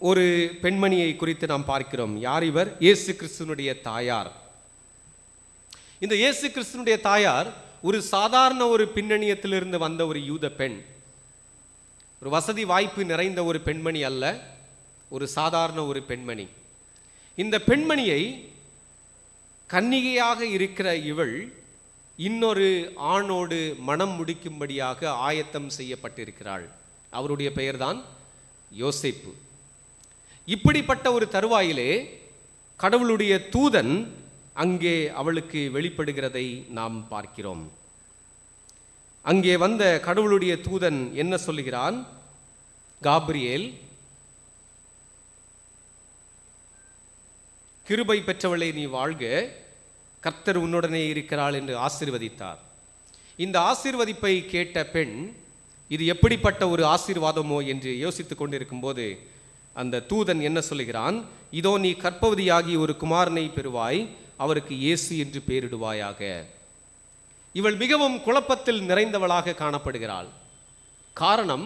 ஒரு பெண்மணியை குறித்து நாம் பார்க்கிறோம். யார் இவர்? இயேசு கிறிஸ்துனுடைய தாயார். இந்த இயேசு கிறிஸ்துனுடைய தாயார் ஒரு சாதாரண ஒரு பின்னணியத்திலிருந்து வந்த ஒரு யூத பெண். ஒரு வசதி வாய்ப்பு நிறைந்த ஒரு பெண்மணி அல்ல, ஒரு சாதாரண ஒரு பெண்மணி. இந்த பெண்மணியை, கன்னிகையாக இருக்கிற இவள் இன்னொரு ஆணோடு மனம் முடிக்கும்படியாக ஆயத்தம் செய்யப்பட்டிருக்கிறாள். அவருடைய பெயர்தான் யோசேப்பு. இப்படிப்பட்ட ஒரு தருவாயிலே கடவுளுடைய தூதன் அங்கே அவளுக்கு வெளிப்படுகிறதை நாம் பார்க்கிறோம். அங்கே வந்த கடவுளுடைய தூதன் என்ன சொல்லுகிறான்? காபிரியேல், கிருபை பெற்றவளே நீ வாழ்க, கர்த்தர் உன்னுடனே இருக்கிறாள் என்று ஆசீர்வதித்தார். இந்த ஆசீர்வதிப்பை கேட்ட பெண், இது எப்படிப்பட்ட ஒரு ஆசீர்வாதமோ என்று யோசித்துக் கொண்டிருக்கும் போது அந்த தூதன் என்ன சொல்லுகிறான்? இதோ நீ கர்ப்பவதியாகி ஒரு குமாரனை பெறுவாய், அவருக்கு இயேசு என்று பெயரிடுவாயாக. இவள் மிகவும் குழப்பத்தில் நிறைந்தவளாக காணப்படுகிறாள். காரணம்,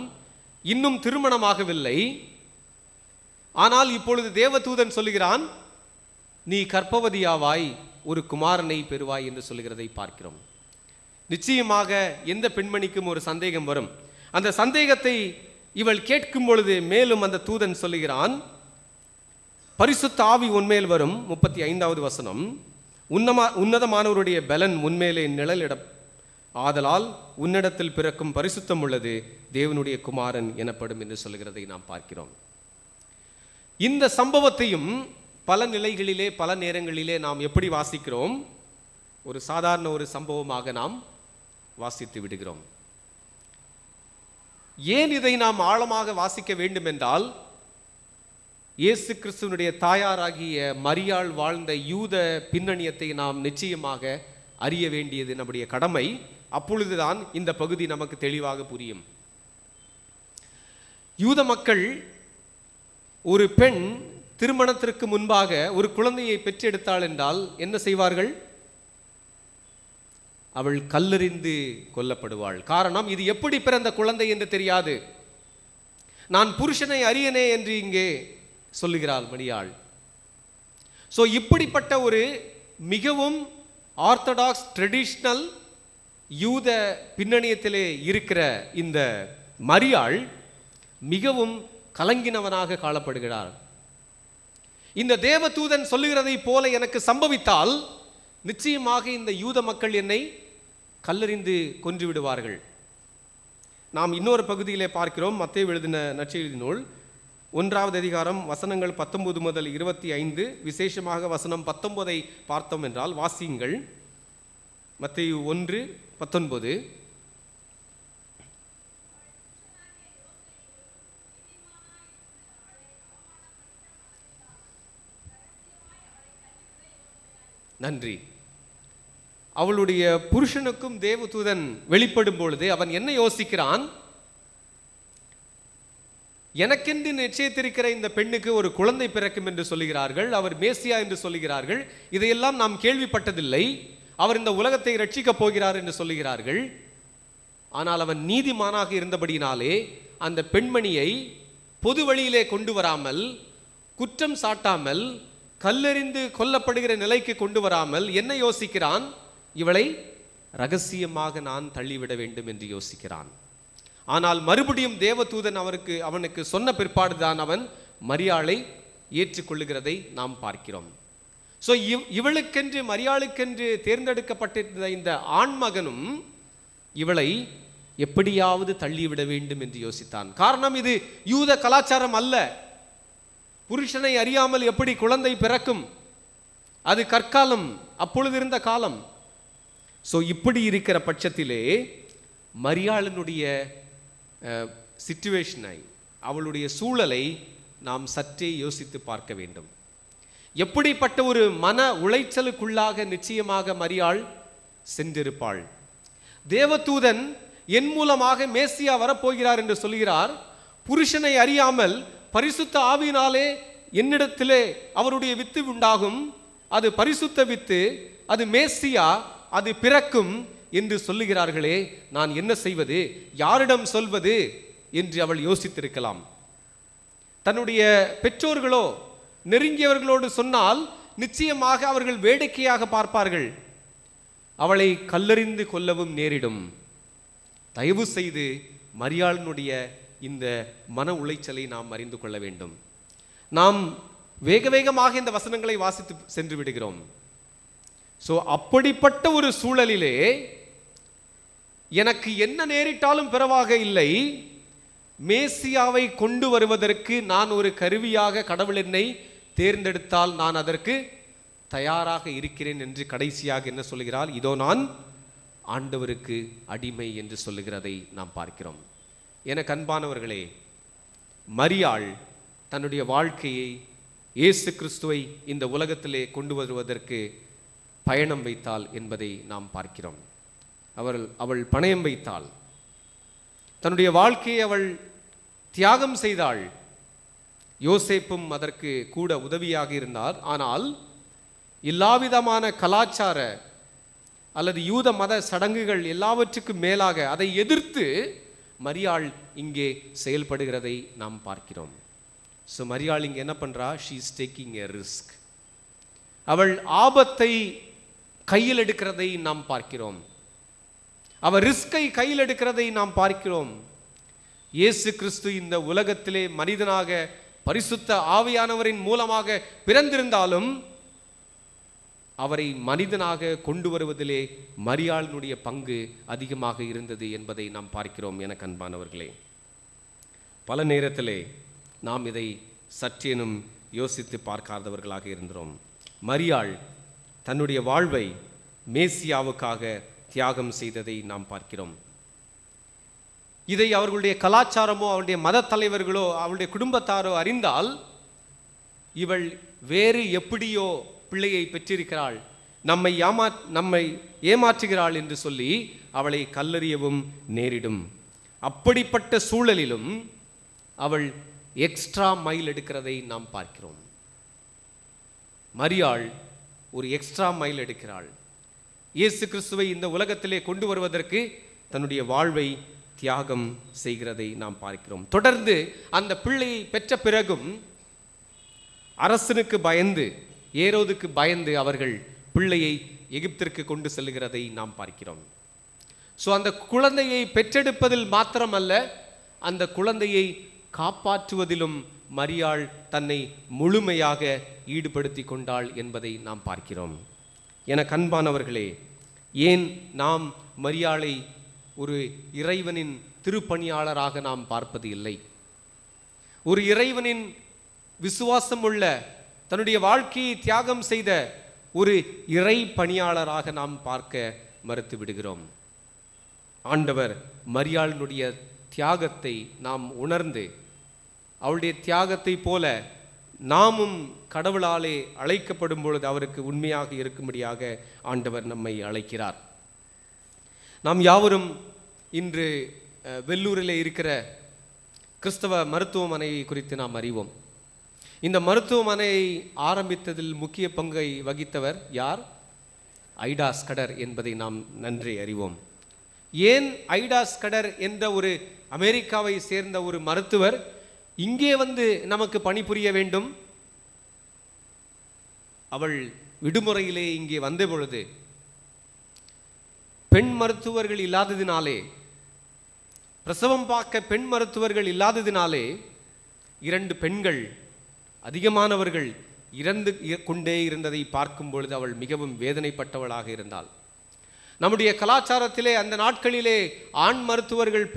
இன்னும் திருமணமாகவில்லை. ஆனால் இப்பொழுது தேவதூதன் சொல்லுகிறான், நீ கர்ப்பவதியாவாய், ஒரு குமாரனை பெறுவாய் என்று சொல்லுகிறதை பார்க்கிறோம். நிச்சயமாக எந்த பெண்மணிக்கும் ஒரு சந்தேகம் வரும். அந்த சந்தேகத்தை இவள் கேட்கும் பொழுது மேலும் அந்த தூதன் சொல்லுகிறான், பரிசுத்த ஆவி உன்மேல் வரும். 35வது வசனம், உன்னதமானவருடைய பலன் உன்மேலே நிழலிடம், ஆதலால் உன்னிடத்தில் பிறக்கும் பரிசுத்தம் உள்ளது, தேவனுடைய குமாரன் எனப்படும் என்று சொல்லுகிறதை நாம் பார்க்கிறோம். இந்த சம்பவத்தையும் பல நிலைகளிலே பல நேரங்களிலே நாம் எப்படி வாசிக்கிறோம்? ஒரு சாதாரண ஒரு சம்பவமாக நாம் வாசித்து விடுகிறோம். ஏன் இதை நாம் ஆழமாக வாசிக்க வேண்டும் என்றால், இயேசு கிறிஸ்துவனுடைய தாயாராகிய மரியாள் வாழ்ந்த யூத பின்னணியத்தை நாம் நிச்சயமாக அறிய வேண்டியது நம்முடைய கடமை. அப்பொழுதுதான் இந்த பகுதி நமக்கு தெளிவாக புரியும். யூத மக்கள் ஒரு பெண் திருமணத்திற்கு முன்பாக ஒரு குழந்தையை பெற்றெடுத்தாள் என்றால் என்ன செய்வார்கள்? அவள் கல்லெறிந்து கொல்லப்படுவாள். காரணம், இது எப்படி பிறந்த குழந்தை என்று தெரியாது. நான் புருஷனை அறியனே என்று இங்கே சொல்லுகிறாள் மரியாள். ஸோ இப்படிப்பட்ட ஒரு மிகவும் ஆர்த்தடாக்ஸ் ட்ரெடிஷ்னல் யூத பின்னணியத்திலே இருக்கிற இந்த மரியாள் மிகவும் கலங்கினவனாக காணப்படுகிறார். இந்த தேவதூதன் சொல்லுகிறதை போல எனக்கு சம்பவித்தால் நிச்சயமாக இந்த யூத மக்கள் என்னை கல்லெறிந்து கொன்று விடுவார்கள். நாம் இன்னொரு பகுதியிலே பார்க்கிறோம். மத்தேயு எழுதின நற்செய்தி நூல் 1வது அதிகாரம் வசனங்கள் 19 முதல் 25, விசேஷமாக வசனம் 19 பார்த்தோம் என்றால் வாசியுங்கள். மத்தேயு 1:19. நன்றி. அவளுடைய புருஷனுக்கும் தேவதூதன் வெளிப்படும் பொழுது அவன் என்ன யோசிக்கிறான்? எனக்கென்று நிச்சயித்திருக்கிற இந்த பெண்ணுக்கு ஒரு குழந்தை பிறக்கும் என்று சொல்லுகிறார்கள், அவர் மேசியா என்று சொல்லுகிறார்கள். இதையெல்லாம் நாம் கேள்விப்பட்டதில்லை. அவர் இந்த உலகத்தை ரட்சிக்கப் போகிறார் என்று சொல்லுகிறார்கள். ஆனால் அவன் நீதிமானாக இருந்தபடினாலே அந்த பெண்மணியை பொது வழியிலே கொண்டு வராமல், குற்றம் சாட்டாமல், கல்லெறிந்து கொல்லப்படுகிற நிலைக்கு கொண்டு வராமல் என்ன யோசிக்கிறான்? இவளை ரகசியமாக நான் தள்ளிவிட வேண்டும் என்று யோசிக்கிறான். ஆனால் மறுபடியும் தேவதூதன் அவனுக்கு சொன்ன பிற்பாடுதான் அவன் மரியாளை ஏற்றுக்கொள்ளுகிறதை நாம் பார்க்கிறோம். ஸோ இவளுக்கென்று மரியாளுக்கென்று தேர்ந்தெடுக்கப்பட்டிருந்த இந்த ஆண்மகனும் இவளை எப்படியாவது தள்ளிவிட வேண்டும் என்று யோசித்தான். காரணம், இது யூத கலாச்சாரம் அல்ல. புருஷனை அறியாமல் எப்படி குழந்தை பிறக்கும்? அது கற்காலம், அப்பொழுது இருந்த காலம். ஸோ இப்படி இருக்கிற பட்சத்திலே மரியாளினுடைய சிச்சுவேஷனை, அவளுடைய சூழலை நாம் சற்றே யோசித்து பார்க்க வேண்டும். எப்படிப்பட்ட ஒரு மன உளைச்சலுக்குள்ளாக நிச்சயமாக மரியாள் சென்றிருப்பாள். தேவதூதன் என் மூலமாக மேசியா வரப்போகிறார் என்று சொல்கிறார். புருஷனை அறியாமல் பரிசுத்த ஆவியினாலே என்னிடத்திலே அவருடைய வித்து உண்டாகும், அது பரிசுத்த வித்து, அது மேசியா, அது பிறக்கும் என்று சொல்லுகிறார்களே, நான் என்ன செய்வது, யாரிடம் சொல்வது என்று அவள் யோசித்திருக்கலாம். தன்னுடைய பெற்றோர்களோ நெருங்கியவர்களோடு சொன்னால் நிச்சயமாக அவர்கள் வேடிக்கையாக பார்ப்பார்கள், அவளை கல்லெறிந்து கொல்லவும் நேரிடும். தயவு செய்து மரியாளினுடைய இந்த மன உளைச்சலை நாம் அறிந்து கொள்ள வேண்டும். நாம் வேக வேகமாக இந்த வசனங்களை வாசித்து சென்று விடுகிறோம். ஸோ அப்படிப்பட்ட ஒரு சூழலிலே எனக்கு என்ன நேரிட்டாலும் பிறவாக இல்லை, மேசியாவை கொண்டு வருவதற்கு நான் ஒரு கருவியாக கடவுள் என்னை தேர்ந்தெடுத்தால் நான் அதற்கு தயாராக இருக்கிறேன் என்று கடைசியாக என்ன சொல்கிறாள்? இதோ நான் ஆண்டவருக்கு அடிமை என்று சொல்லுகிறதை நாம் பார்க்கிறோம். எனக்கு அன்பானவர்களே, மரியாள் தன்னுடைய வாழ்க்கையை இயேசு கிறிஸ்துவை இந்த உலகத்திலே கொண்டு வருவதற்கு பயணம் வைத்தாள் என்பதை நாம் பார்க்கிறோம். அவள் பணயம் வைத்தாள், தன்னுடைய வாழ்க்கையை அவள் தியாகம் செய்தாள். யோசேப்பும் அதற்கு கூட உதவியாக இருந்தார். ஆனால் எல்லாவிதமான கலாச்சார அல்லது யூத மத சடங்குகள் எல்லாவற்றுக்கும் மேலாக அதை எதிர்த்து மரியாள் இங்கே செயல்படுகிறதை நாம் பார்க்கிறோம். ஸோ மரியாள் இங்கே என்ன பண்றா? She is taking a risk. அவள் ஆபத்தை கையில் எடுக்கிறதை நாம் பார்க்கிறோம். அவள் ரிஸ்கை கையில் எடுக்கிறதை நாம் பார்க்கிறோம். இயேசு கிறிஸ்து இந்த உலகத்திலே மனிதனாக பரிசுத்த ஆவியானவரின் மூலமாக பிறந்திருந்தாலும் அவரை மனிதனாக கொண்டு வருவதிலே மரியாளினுடைய பங்கு அதிகமாக இருந்தது என்பதை நாம் பார்க்கிறோம். எனக்கு அன்பானவர்களே, பல நேரத்திலே நாம் இதை சற்றேனும் யோசித்து பார்க்காதவர்களாக இருந்தோம். மரியாள் தன்னுடைய வாழ்வை மேசியாவுக்காக தியாகம் செய்ததை நாம் பார்க்கிறோம். இதை அவர்களுடைய கலாச்சாரமோ அவருடைய மத தலைவர்களோ அவருடைய குடும்பத்தாரோ அறிந்தால், இவள் வேறு எப்படியோ பிள்ளையை பெற்றிருக்கிறாள், நம்மை ஏமாற்றுகிறாள் என்று சொல்லி அவளை கல்லெறியவும் நேரிடும். அப்படிப்பட்ட சூழலிலும் அவள் எக்ஸ்ட்ரா மைல் எடுக்கிறதை நாம் பார்க்கிறோம். மரியாள் ஒரு எக்ஸ்ட்ரா மைல் எடுக்கிறாள். இயேசு கிறிஸ்துவை இந்த உலகத்திலே கொண்டு வருவதற்கு தன்னுடைய வாழ்வை தியாகம் செய்கிறதை நாம் பார்க்கிறோம். தொடர்ந்து அந்த பிள்ளையை பெற்ற பிறகும் அரசனுக்கு பயந்து, ஏரோதுக்கு பயந்து அவர்கள் பிள்ளையை எகிப்திற்கு கொண்டு செல்கிறதை நாம் பார்க்கிறோம். ஸோ அந்த குழந்தையை பெற்றெடுப்பதில் மாத்திரமல்ல, அந்த குழந்தையை காப்பாற்றுவதிலும் மரியாள் தன்னை முழுமையாக ஈடுபடுத்தி கொண்டாள் என்பதை நாம் பார்க்கிறோம். என அன்பானவர்களே, ஏன் நாம் மரியாளை ஒரு இறைவனின் திருப்பணியாளராக நாம் பார்ப்பது இல்லை? ஒரு இறைவனின் விசுவாசம் உள்ள, தன்னுடைய வாழ்க்கையை தியாகம் செய்த ஒரு இறை பணியாளராக நாம் பார்க்க மறுத்து விடுகிறோம். ஆண்டவர் மரியாளினுடைய தியாகத்தை நாம் உணர்ந்து, அவளுடைய தியாகத்தை போல நாமும் கடவுளாலே அழைக்கப்படும் பொழுது அவருக்கு உண்மையாக இருக்கும்படியாக ஆண்டவர் நம்மை அழைக்கிறார். நாம் யாவரும் இன்று வெள்ளூரில் இருக்கிற கிறிஸ்தவ மருத்துவமனையை குறித்து நாம் அறிவோம். இந்த மருத்துவமனையை ஆரம்பித்ததில் முக்கிய பங்கை வகித்தவர் யார்? ஐடா ஸ்கடர் என்பதை நாம் நன்றி அறிவோம். ஏன் ஐடா ஸ்கடர் என்ற ஒரு அமெரிக்காவை சேர்ந்த ஒரு மருத்துவர் இங்கே வந்து நமக்கு பணிபுரிய வேண்டும்? அவள் விடுமுறையிலே இங்கே வந்த பொழுது பெண் மருத்துவர்கள் இல்லாததினாலே, பிரசவம் பார்க்க பெண் மருத்துவர்கள் இல்லாததினாலே 2 பெண்கள், அதிகமானவர்கள் இறந்து கொண்டே இருந்ததை பார்க்கும் பொழுது அவள் மிகவும் வேதனைப்பட்டவளாக இருந்தாள். நம்முடைய கலாச்சாரத்திலே அந்த நாட்களிலே ஆண் மருத்துவர்கள்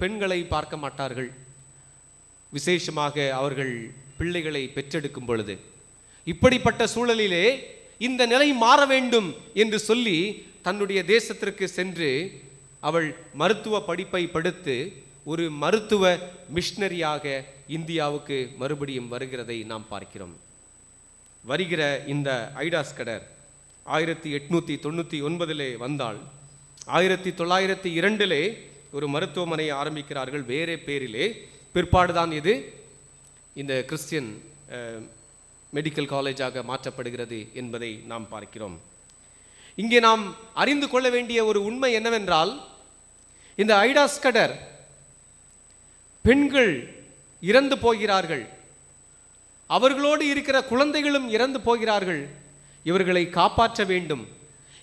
பெண்களை பார்க்க மாட்டார்கள். விசேஷமாக அவர்கள் பிள்ளைகளை பெற்றெடுக்கும் பொழுது. இப்படிப்பட்ட சூழலிலே இந்த நிலை மாற வேண்டும் என்று சொல்லி தன்னுடைய தேசத்திற்கு சென்று அவள் மருத்துவ படிப்பை படித்து ஒரு மருத்துவ மிஷனரியாக இந்தியாவுக்கு மறுபடியும் வருகிறதை நாம் பார்க்கிறோம். வருகிற இந்த ஐடா ஸ்கடர் 1899 வந்தாள். 1902 ஒரு மருத்துவமனையை ஆரம்பிக்கிறார்கள் வேறே பேரிலே. பிற்பாடுதான் இது இந்த கிறிஸ்டியன் மெடிக்கல் காலேஜாக மாற்றப்படுகிறது என்பதை நாம் பார்க்கிறோம். இங்கே நாம் அறிந்து கொள்ள வேண்டிய ஒரு உண்மை என்னவென்றால், இந்த ஐடா ஸ்கடர் பெண்கள் இறந்து போகிறார்கள், அவர்களோடு இருக்கிற குழந்தைகளும் இறந்து போகிறார்கள். இவர்களை காப்பாற்ற வேண்டும்.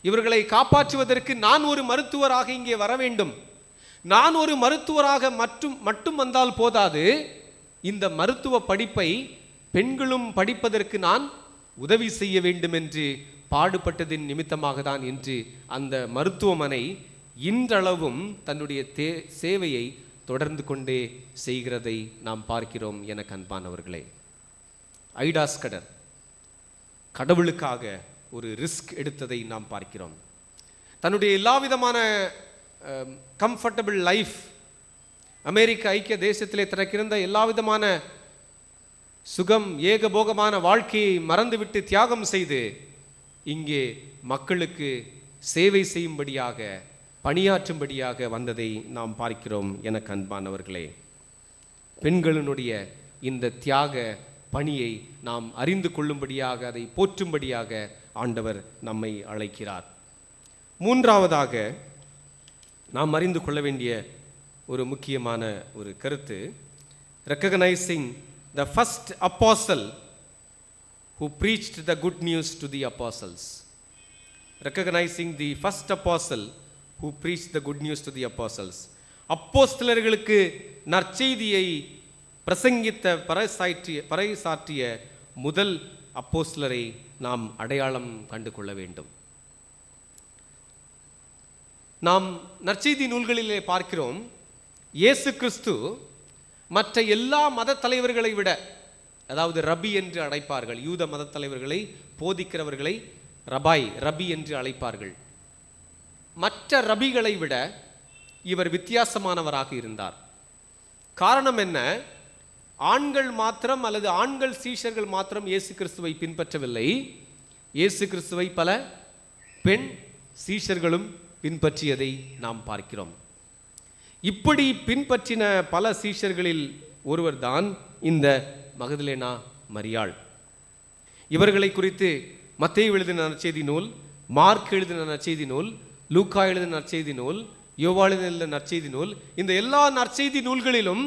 இவர்களை காப்பாற்றுவதற்கு நான் ஒரு மருத்துவராக இங்கே வர வேண்டும். நான் ஒரு மருத்துவராக மட்டும் வந்தால் போதாது, இந்த மருத்துவ படிப்பை பெண்களும் படிப்பதற்கு நான் உதவி செய்ய வேண்டும் என்று பாடுபட்டதின் நிமித்தமாக தான் இன்று அந்த மருத்துவமனை இன்றளவும் தன்னுடைய சேவையை தொடர்ந்து கொண்டே செய்கிறதை நாம் பார்க்கிறோம். என அன்பானவர்களே, ஐடா ஸ்கடர் கடவுளுக்காக ஒரு ரிஸ்க் எடுத்ததை நாம் பார்க்கிறோம். தன்னுடைய எல்லா விதமான கம்ஃபர்டபுள் லைஃப், அமெரிக்க ஐக்கிய தேசத்திலே தனக்கிருந்த எல்லா விதமான சுகம் ஏகபோகமான வாழ்க்கையை மறந்துவிட்டு தியாகம் செய்து இங்கே மக்களுக்கு சேவை செய்யும்படியாக பணியாற்றும்படியாக வந்ததை நாம் பார்க்கிறோம். எனக்கு அன்பானவர்களே, பெண்களினுடைய இந்த தியாக பணியை நாம் அறிந்து கொள்ளும்படியாக, அதை போற்றும்படியாக ஆண்டவர் நம்மை அழைக்கிறார். மூன்றாவதாக நாம் அறிந்து கொள்ள வேண்டிய ஒரு முக்கியமான ஒரு கருத்து, recognising the first apostle who preached the good news to the apostles. Recognizing the first apostle who preached the good news to the apostles. அப்போஸ்தலர்களுக்கு நற்செய்தியை பிரசங்கித்த பறைசாற்றிய முதல் அப்போஸ்தலரை நாம் அடையாளம் கண்டு கொள்ள வேண்டும். நாம் நற்செய்தி நூல்களிலே பார்க்கிறோம், இயேசு கிறிஸ்து மற்ற எல்லா மத தலைவர்களை விட, அதாவது ரபி என்று அழைப்பார்கள், யூத மத தலைவர்களை போதிக்கிறவர்களை ரபி என்று அழைப்பார்கள். மற்ற ரபிகளை விட இவர் வித்தியாசமானவராக இருந்தார். காரணம் என்ன? ஆண்கள் மாத்திரம் அல்லது ஆண்கள் சீஷர்கள் மாத்திரம் இயேசு கிறிஸ்துவை பின்பற்றவில்லை. இயேசு கிறிஸ்துவை பல பெண் சீஷர்களும் பின்பற்றியதை நாம் பார்க்கிறோம். இப்படி பின்பற்றின பல சீஷர்களில் ஒருவர் தான் இந்த மகதலேனா மரியாள். இவர்களை குறித்து மத்தேயு எழுதின நற்செய்தி நூல், மார்க் எழுதின நற்செய்தி நூல், லூக்கா எழுதின நற்செய்தி நூல், யோவான் எழுதின நற்செய்தி நூல், இந்த எல்லா நற்செய்தி நூல்களிலும்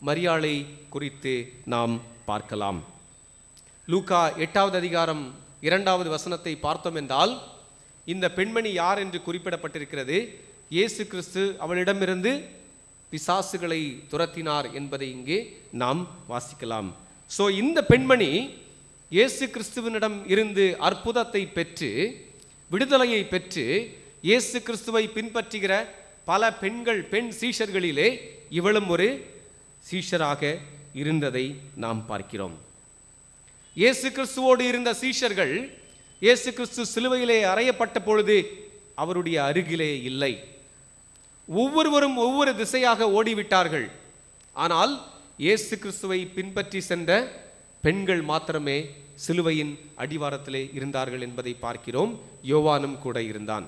மரியாளை குறித்து நாம் பார்க்கலாம். லூக்கா 8வது அதிகாரம் 2வது வசனத்தை பார்த்தோம் என்றால் இந்த பெண்மணி யார் என்று குறிப்பிடப்பட்டிருக்கிறது. இயேசு கிறிஸ்து அவளிடமிருந்து பிசாசுகளை துரத்தினார் என்பதை இங்கே நாம் வாசிக்கலாம். ஸோ இந்த பெண்மணி இயேசு கிறிஸ்துவனிடம் இருந்து அற்புதத்தை பெற்று விடுதலையை பெற்று இயேசு கிறிஸ்துவை பின்பற்றுகிற பல பெண் சீஷர்களிலே இவளும் ஒரு சீஷராக இருந்ததை நாம் பார்க்கிறோம். இயேசு கிறிஸ்துவோடு இருந்த சீஷர்கள் இயேசு கிறிஸ்து சிலுவையிலே அறையப்பட்ட பொழுது அவருடைய அருகிலே இல்லை. ஒவ்வொருவரும் ஒவ்வொரு திசையாக ஓடிவிட்டார்கள். ஆனால் இயேசு கிறிஸ்துவை பின்பற்றி சென்ற பெண்கள் மாத்திரமே சிலுவையின் அடிவாரத்திலே இருந்தார்கள் என்பதை பார்க்கிறோம். யோவானும் கூட இருந்தான்.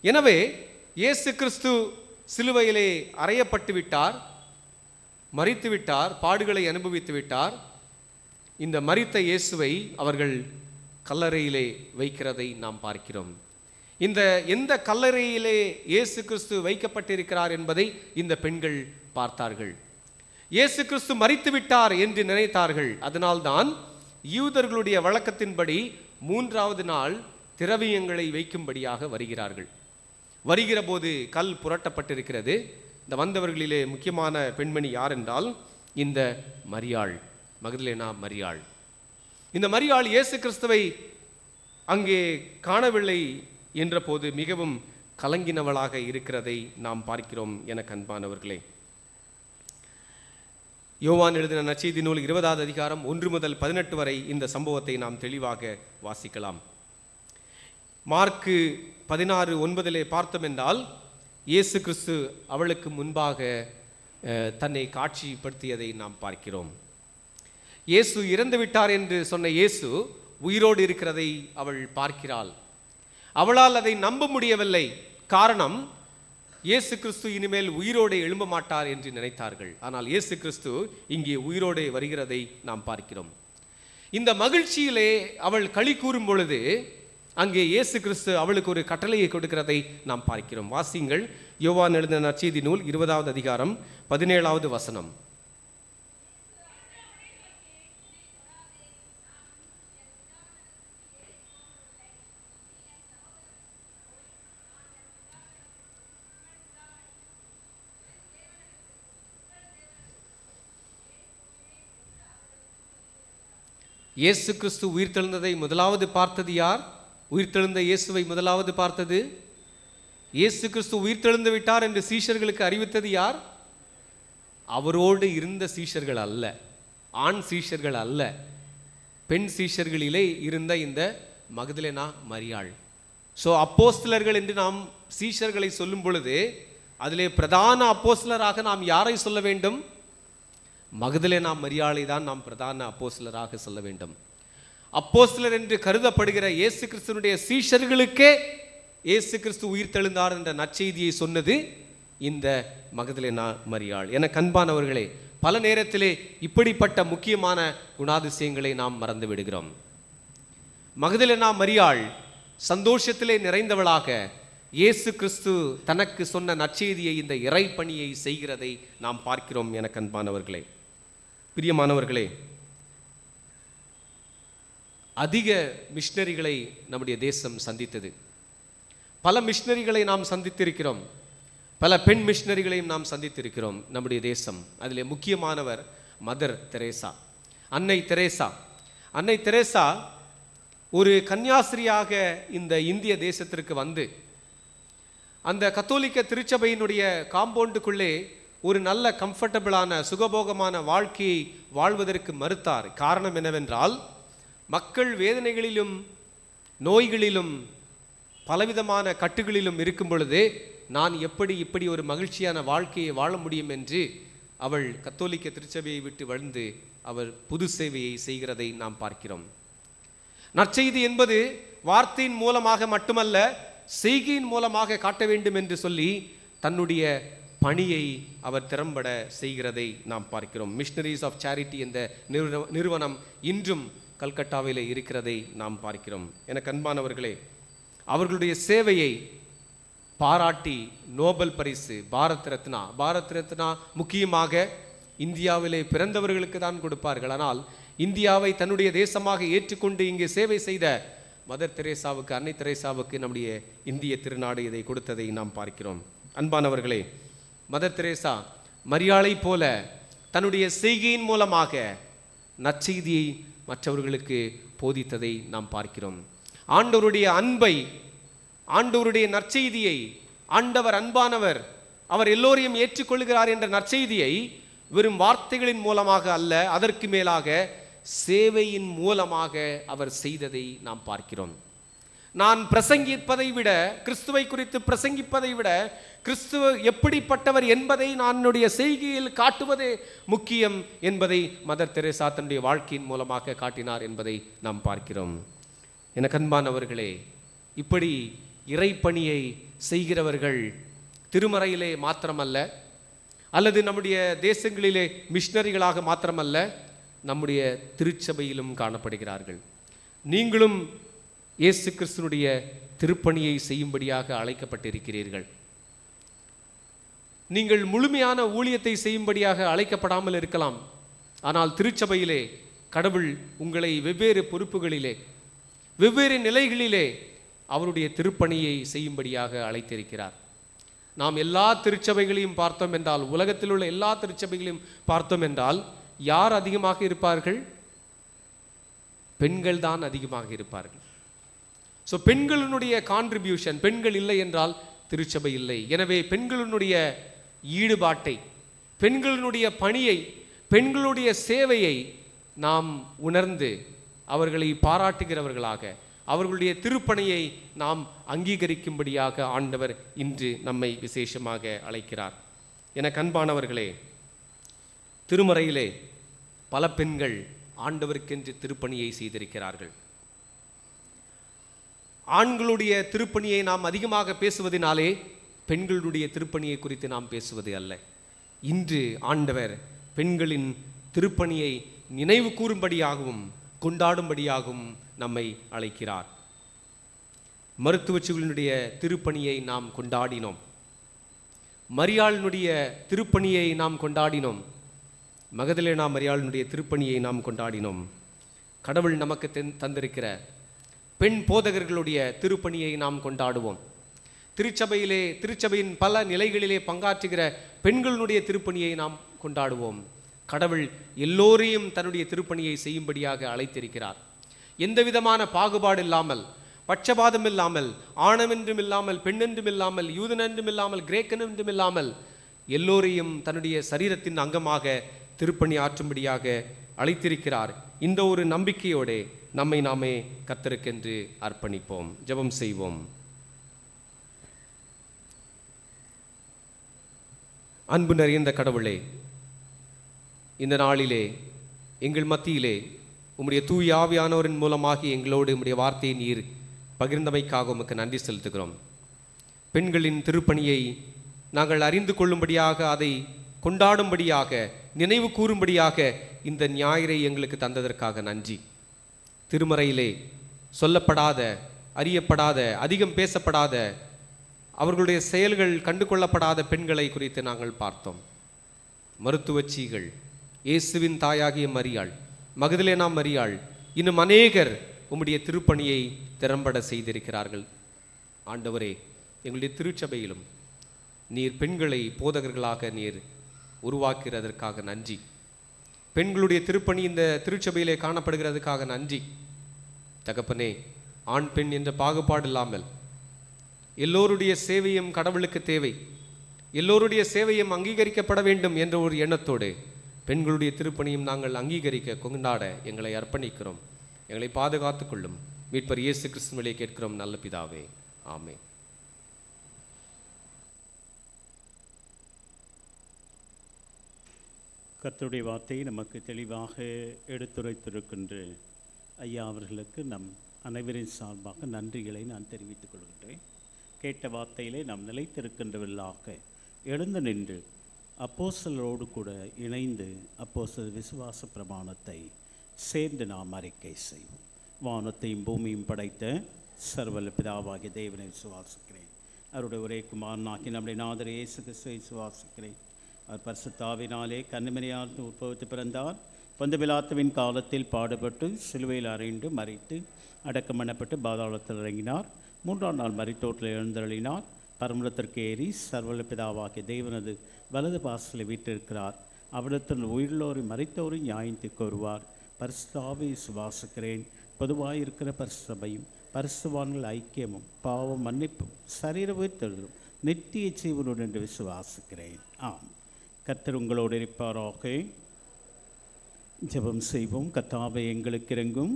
எனவே இயேசு கிறிஸ்து சிலுவையிலே அறையப்பட்டு விட்டார், மரித்து விட்டார், பாடுகளை அனுபவித்து விட்டார். இந்த மரித்த இயேசுவை அவர்கள் கல்லறையிலே வைக்கிறதை நாம் பார்க்கிறோம். எந்த கல்லறையிலே இயேசு கிறிஸ்து வைக்கப்பட்டிருக்கிறார் என்பதை இந்த பெண்கள் பார்த்தார்கள். இயேசு கிறிஸ்து மரித்து விட்டார் என்று நினைத்தார்கள். அதனால்தான் யூதர்களுடைய வழக்கத்தின்படி 3வது நாள் திரவியங்களை வைக்கும்படியாக வருகிறார்கள். வருகிற போது கல் புரட்டப்பட்டிருக்கிறது. இந்த வந்தவர்களிலே முக்கியமான பெண்மணி யார் என்றால் இந்த மரியாள், மகதலேனா மரியாள். இந்த மரியாள் இயேசு கிறிஸ்துவை அங்கே காணவில்லை என்ற போது மிகவும் கலங்கினவளாக இருக்கிறதை நாம் பார்க்கிறோம். என அன்பானவர்களே, யோவான் எழுதின நற்செய்தி நூல் 20வது அதிகாரம் 1 முதல் 18 வரை இந்த சம்பவத்தை நாம் தெளிவாக வாசிக்கலாம். மார்க்கு 16:9 பார்த்தோம் என்றால் இயேசு கிறிஸ்து அவளுக்கு முன்பாக தன்னை காட்சிப்படுத்தியதை நாம் பார்க்கிறோம். இயேசு இறந்து விட்டார் என்று சொன்ன இயேசு உயிரோடு இருக்கிறதை அவள் பார்க்கிறாள். அவளால் அதை நம்ப முடியவில்லை. காரணம், இயேசு கிறிஸ்து இனிமேல் உயிரோடு எழும்ப மாட்டார் என்று நினைத்தார்கள். ஆனால் இயேசு கிறிஸ்து இங்கே உயிரோடு வருகிறதை நாம் பார்க்கிறோம். இந்த மகிழ்ச்சியிலே அவள் களி கூறும் பொழுது அங்கே இயேசு கிறிஸ்து அவளுக்கு ஒரு கட்டளையை கொடுக்கிறதை நாம் பார்க்கிறோம். வாசிங்கள், யோவான் எழுதின நற்செய்தி நூல் 20வது அதிகாரம் 17வது வசனம். இயேசு கிறிஸ்து உயிர்த்தெழுந்ததை முதலாவது பார்த்தது யார்? உயிர்த்தெழுந்த இயேசுவை முதலாவது பார்த்தது இயேசு கிறிஸ்து உயிர்த்தெழுந்து விட்டார் என்று சீஷர்களுக்கு அறிவித்தது யார்? அவரோடு இருந்த சீஷர்கள் அல்ல, ஆண் சீஷர்கள் அல்ல, பெண் சீஷர்களிலே இருந்த இந்த மகதலேனா மரியாள். ஸோ அப்போஸ்தலர்கள் என்று நாம் சீஷர்களை சொல்லும் பொழுது அதிலே பிரதான அப்போஸ்தலராக நாம் யாரை சொல்ல வேண்டும்? மகதலேனா மரியாளை தான் நாம் பிரதான அப்போஸ்தலராக சொல்ல வேண்டும். அப்போஸ்தலர் என்று கருதப்படுகிற இயேசு கிறிஸ்துனுடைய சீஷர்களுக்கே இயேசு கிறிஸ்து உயிர்த்தெழுந்தார் என்ற நற்செய்தியை சொன்னது இந்த மகதலேனா மரியாள். என அன்பானவர்களே, பல நேரத்திலே இப்படிப்பட்ட முக்கியமான குணாதிசயங்களை நாம் மறந்து விடுகிறோம். மகதலேனா மரியாள் சந்தோஷத்திலே நிறைந்தவளாக இயேசு கிறிஸ்து தனக்கு சொன்ன நற்செய்தியை, இந்த இறைப்பணியை செய்கிறதை நாம் பார்க்கிறோம். என அன்பானவர்களே, பிரியமானவர்களே, அதிக மிஷனரிகளை நம்முடைய தேசம் சந்தித்தது. பல மிஷனரிகளை நாம் சந்தித்திருக்கிறோம். பல பெண் மிஷனரிகளையும் நாம் சந்தித்திருக்கிறோம் நம்முடைய தேசம். அதில் முக்கியமானவர் மதர் தெரேசா, அன்னை தெரேசா. அன்னை தெரேசா ஒரு கன்னியாஸ்திரியாக இந்த இந்திய தேசத்திற்கு வந்து அந்த கத்தோலிக்க திருச்சபையினுடைய காம்பவுண்டுக்குள்ளே ஒரு நல்ல கம்ஃபர்டபுளான சுகபோகமான வாழ்க்கையை வாழ்வதற்கு மறுத்தார். காரணம் என்னவென்றால், மக்கள் வேதனைகளிலும் நோய்களிலும் பலவிதமான கட்டுகளிலும் இருக்கும் பொழுது நான் எப்படி இப்படி ஒரு மகிழ்ச்சியான வாழ்க்கையை வாழ முடியும் என்று அவள் கத்தோலிக்க திருச்சபையை விட்டு வந்து அவர் புது சேவையை செய்கிறதை நாம் பார்க்கிறோம். நற்செய்தி என்பது வார்த்தையின் மூலமாக மட்டுமல்ல, செய்கையின் மூலமாக காட்ட வேண்டும் என்று சொல்லி தன்னுடைய பணியை அவர் திறம்பட செய்கிறதை நாம் பார்க்கிறோம். மிஷனரிஸ் ஆஃப் சேரிட்டி என்ற நிறுவனம் இன்றும் கல்கட்டாவிலே இருக்கிறதை நாம் பார்க்கிறோம். எனக்கு அன்பானவர்களே, அவர்களுடைய சேவையை பாராட்டி நோபல் பரிசு, பாரத் ரத்னா முக்கியமாக இந்தியாவிலே பிறந்தவர்களுக்கு தான் கொடுப்பார்கள். ஆனால் இந்தியாவை தன்னுடைய தேசமாக ஏற்றுக்கொண்டு இங்கே சேவை செய்த மதர் தெரேசாவுக்கு, அன்னை தெரேசாவுக்கு நம்முடைய இந்திய திருநாடு இதை கொடுத்ததை நாம் பார்க்கிறோம். அன்பானவர்களே, மதர் தெரேசா மரியாளை போல தன்னுடைய செய்கையின் மூலமாக நற்செய்தியை மற்றவர்களுக்கு போதித்ததை நாம் பார்க்கிறோம். ஆண்டவருடைய அன்பை, ஆண்டவருடைய நற்செய்தியை, ஆண்டவர் அன்பானவர், அவர் எல்லோரையும் ஏற்றுக்கொள்கிறார் என்ற நற்செய்தியை வெறும் வார்த்தைகளின் மூலமாக அல்ல, அதற்கு மேலாக சேவையின் மூலமாக அவர் செய்ததை நாம் பார்க்கிறோம். நான் பிரசங்கிப்பதை விட, கிறிஸ்துவை குறித்து பிரசங்கிப்பதை விட, கிறிஸ்துவ எப்படிப்பட்டவர் என்பதை நான் என்னுடைய செய்கையில் காட்டுவதே முக்கியம் என்பதை மதர் தெரேசா தன்னுடைய வாழ்க்கையின் மூலமாக காட்டினார் என்பதை நாம் பார்க்கிறோம். எனக்கு அன்பானவர்களே, இப்படி இறைப்பணியை செய்கிறவர்கள் திருமறையிலே மாத்திரமல்ல, அல்லது நம்முடைய தேசங்களிலே மிஷனரிகளாக மாத்திரமல்ல, நம்முடைய திருச்சபையிலும் காணப்படுகிறார்கள். நீங்களும் இயேசு கிறிஸ்துனுடைய திருப்பணியை செய்யும்படியாக அழைக்கப்பட்டிருக்கிறீர்கள். நீங்கள் முழுமையான ஊழியத்தை செய்யும்படியாக அழைக்கப்படாமல் இருக்கலாம். ஆனால் திருச்சபையிலே கடவுள் உங்களை வெவ்வேறு பொறுப்புகளிலே, வெவ்வேறு நிலைகளிலே அவருடைய திருப்பணியை செய்யும்படியாக அழைத்திருக்கிறார். நாம் எல்லா திருச்சபைகளையும் பார்த்தோம் என்றால், உலகத்தில் உள்ள எல்லா திருச்சபைகளையும் பார்த்தோம் என்றால் யார் அதிகமாக இருப்பார்கள்? பெண்கள் தான் அதிகமாக இருப்பார்கள். ஸோ பெண்களினுடைய கான்ட்ரிபியூஷன், பெண்கள் இல்லை என்றால் திருச்சபை இல்லை. எனவே பெண்களினுடைய ஈடுபாட்டை, பெண்களினுடைய பணியை, பெண்களுடைய சேவையை நாம் உணர்ந்து அவர்களை பாராட்டுகிறவர்களாக, அவர்களுடைய திருப்பணியை நாம் அங்கீகரிக்கும்படியாக ஆண்டவர் இன்று நம்மை விசேஷமாக அழைக்கிறார். எனக்கு அன்பானவர்களே, திருமறையிலே பல பெண்கள் ஆண்டவருக்கென்று திருப்பணியை செய்திருக்கிறார்கள். ஆண்களுடைய திருப்பணியை நாம் அதிகமாக பேசுவதனாலே பெண்களுடைய திருப்பணியை குறித்து நாம் பேசுவது அல்ல. இன்று ஆண்டவர் பெண்களின் திருப்பணியை நினைவு கூறும்படியாகவும் கொண்டாடும்படியாகவும் நம்மை அழைக்கிறார். மருத்துவச்சிகளுடைய திருப்பணியை நாம் கொண்டாடினோம். மரியாளினுடைய திருப்பணியை நாம் கொண்டாடினோம். மகதலேனா மரியாளினுடைய திருப்பணியை நாம் கொண்டாடினோம். கடவுள் நமக்கு தந்திருக்கிற பெண் போதகர்களுடைய திருப்பணியை நாம் கொண்டாடுவோம். திருச்சபையிலே, திருச்சபையின் பல நிலைகளிலே பங்காற்றுகிற பெண்களுடைய திருப்பணியை நாம் கொண்டாடுவோம். கடவுள் எல்லோரையும் தன்னுடைய திருப்பணியை செய்யும்படியாக அழைத்திருக்கிறார். எந்த விதமான பாகுபாடு இல்லாமல், பட்சபாதம் இல்லாமல், ஆணவென்றும் இல்லாமல், பெண்ணென்றும் இல்லாமல், யூதனென்றும் இல்லாமல், கிரேக்கனென்றும் இல்லாமல் எல்லோரையும் தன்னுடைய சரீரத்தின் அங்கமாக திருப்பணி ஆற்றும்படியாக அழைத்திருக்கிறார். இந்த ஒரு நம்பிக்கையோடு நம்மை நாமே கர்த்தருக்கென்று அர்ப்பணிப்போம். ஜெபம் செய்வோம். அன்பு நிறைந்த கடவுளே, இந்த நாளிலே எங்கள் மத்தியிலே உம்முடைய தூய ஆவியானவரின் மூலமாக எங்களோடு உம்முடைய வார்த்தையை நீர் பகிர்ந்தமைக்காக உமக்கு நன்றி செலுத்துகிறோம். பெண்களின் திருப்பணியை நாங்கள் அறிந்து கொள்ளும்படியாக, அதை கொண்டாடும்படியாக, நினைவு கூறும்படியாக இந்த ஞாயிறை எங்களுக்கு தந்ததற்காக நன்றி. திருமறையிலே சொல்லப்படாத, அறியப்படாத, அதிகம் பேசப்படாத, அவர்களுடைய செயல்கள் கண்டு கொள்ளப்படாத பெண்களை குறித்து நாங்கள் பார்த்தோம். மருத்துவச்சிகள், இயேசுவின் தாயாகிய மரியாள், மகதலேனா மரியாள், இன்னும் அநேகர் உம்முடைய திருப்பணியை திறம்பட செய்திருக்கிறார்கள். ஆண்டவரே, எங்களுடைய திருச்சபையிலும் நீர் பெண்களை போதகர்களாக நீர் உருவாக்குகிறதற்காக நன்றி. பெண்களுடைய திருப்பணி இந்த திருச்சபையிலே காணப்படுகிறதுக்காக நன்றி. தகப்பனே, ஆண் பெண் என்ற பாகுபாடு இல்லாமல் எல்லோருடைய சேவையும் கடவுளுக்கு தேவை, எல்லோருடைய சேவையும் அங்கீகரிக்கப்பட வேண்டும் என்ற ஒரு எண்ணத்தோடு பெண்களுடைய திருப்பணியும் நாங்கள் அங்கீகரிக்க, கொண்டாட எங்களை அர்ப்பணிக்கிறோம். எங்களை பாதுகாத்து கொள்ளும். மீட்பர் இயேசு கிறிஸ்துவின் வழியே கேட்கிறோம் நல்ல பிதாவே, ஆமென். கர்த்தருடைய வார்த்தையை நமக்கு தெளிவாக எடுத்துரைத்திருக்கின்ற ஐயா அவர்களுக்கு நம் அனைவரின் சார்பாக நன்றிகளை நான் தெரிவித்துக் கொள்கின்றேன். கேட்ட வார்த்தையிலே நாம் நிலைத்திருக்கின்றவர்களாக எழுந்து நின்று அப்போஸ்தலரோடு கூட இணைந்து அப்போஸ்தலர் விசுவாச பிரமாணத்தை சேர்ந்து நாம் அறிக்கை செய்வோம். வானத்தையும் பூமியும் படைத்த சர்வவல்ல பிதாவாகிய தேவனை விசுவாசிக்கிறேன். அவருடைய ஒரே குமாரனாகி நம்முடைய நாதர் இயேசு கிறிஸ்துவை விசுவாசிக்கிறேன். அவர் பரிசுத்தாவினாலே கன்னிமரியால் உற்பவித்து பிறந்தார். பொந்து பிலாத்துவின் காலத்தில் பாடுபட்டு சிலுவையில் அறைந்து மறித்து அடக்கம் பண்ணப்பட்டு பாதாளத்தில் இறங்கினார். 3ஆம் நாள் மரித்தோட்டில் எழுந்தருளினார். பரமண்டலத்திற்கு ஏறி சர்வவல்ல பிதாவாகிய தேவனது வலது பாசத்தில் வீற்றிருக்கிறார். அவ்விடத்தில் உயிரோரை மரித்தோரை நியாயத்துக்கு வருவார். பரிசுத்தாவை விசுவாசிக்கிறேன். பொதுவாக இருக்கிற பரிசுசபையும் பரிசுவான்கள் ஐக்கியமும் பாவம் மன்னிப்பும் சரீர உயிர்த்தெழுதலும் நித்திய ஜீவனோடு என்று விசுவாசிக்கிறேன். ஆம். கர்த்தர் உங்களோடு இருப்பாராக. ஜெபம் செய்வோம். கர்த்தாவே எங்களுக்கு இறங்கும்,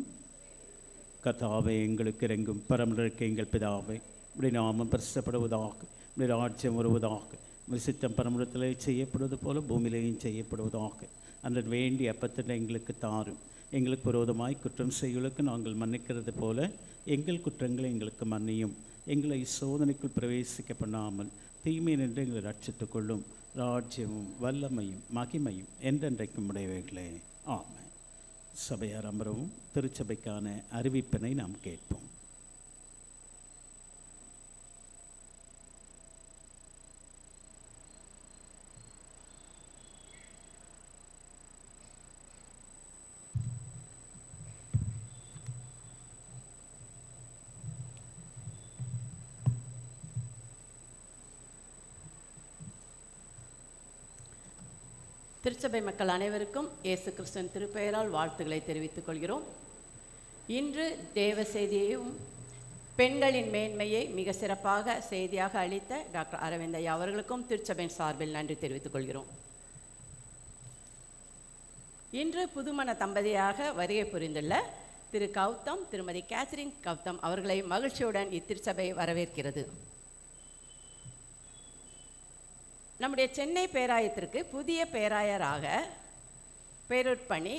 கர்த்தாவே எங்களுக்கு இறங்கும். பரமண்டலத்திற்கு எங்கள் பிதாவே, இப்படி நாமம் பரிசுத்தப்படுவதாக, இப்படி ராஜ்யம் வருவதாக, விசித்தம் பரமண்டலத்திலே செய்யப்படுவது போல பூமியிலேயும் செய்யப்படுவதாக. அன்று வேண்டிய அப்பத்தில் எங்களுக்கு தாரும். எங்களுக்கு விரோதமாய் குற்றம் செய்களுக்கு நாங்கள் மன்னிக்கிறது போல எங்கள் குற்றங்களை எங்களுக்கு மன்னியும். எங்களை சோதனைக்குள் பிரவேசிக்க பண்ணாமல் தீமை நின்று எங்களை ரட்சித்துக் கொள்ளும். ராஜ்யமும் வல்லமையும் மகிமையும் என்றென்றைக்கும் உடையவைகளே, ஆமென். சபையார் அமரவும். திருச்சபைக்கான அறிவிப்பினை நாம் கேட்போம். திருச்சபை மக்கள் அனைவருக்கும் இயேசு கிறிஸ்துவின் திருப்பெயரால் வாழ்த்துக்களை தெரிவித்துக் கொள்கிறோம். இன்று தேவ செய்தியையும் பெண்களின் மேன்மையை மிக சிறப்பாக செய்தியாக அளித்த டாக்டர் அரவிந்த் ஐயா அவர்களுக்கும் திருச்சபையின் சார்பில் நன்றி தெரிவித்துக் கொள்கிறோம். இன்று புதுமண தம்பதியாக வருகை புரிந்துள்ள திரு கௌதம், திருமதி கேத்ரின் கௌதம் அவர்களை மகிழ்ச்சியுடன் இத்திருச்சபை வரவேற்கிறது. நம்முடைய சென்னை பேராயத்திற்கு புதிய பேராயராக பேருட்பணி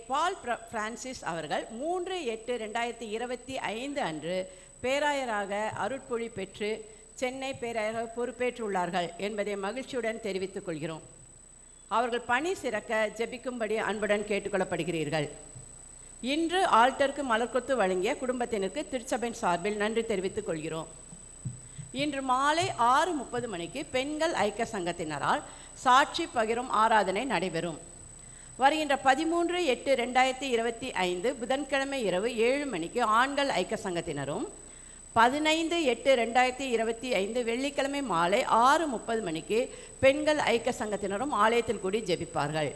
பால் பிரான்சிஸ் அவர்கள் 3/8/2025 அன்று பேராயராக அருட்பொழி பெற்று சென்னை பேராயராக பொறுப்பேற்றுள்ளார்கள் என்பதை மகிழ்ச்சியுடன் தெரிவித்துக் கொள்கிறோம். அவர்கள் பணி சிறக்க ஜெபிக்கும்படி அன்புடன் கேட்டுக்கொள்ளப்படுகிறீர்கள். இன்று ஆல்டருக்கு மலர்கொத்து வழங்கிய குடும்பத்தினருக்கு திருச்சபையின் சார்பில் நன்றி தெரிவித்துக் கொள்கிறோம். இன்று மாலை 6:30 மணிக்கு பெண்கள் ஐக்கிய சங்கத்தினரால் சாட்சி பகிரும் ஆராதனை நடைபெறும். வருகின்ற 13/8/2025 புதன்கிழமை இரவு 7 மணிக்கு ஆண்கள் ஐக்கிய சங்கத்தினரும், 15/8/2025 வெள்ளிக்கிழமை மாலை 6:30 மணிக்கு பெண்கள் ஐக்கிய சங்கத்தினரும் ஆலயத்தில் கூடி ஜெபிப்பார்கள்.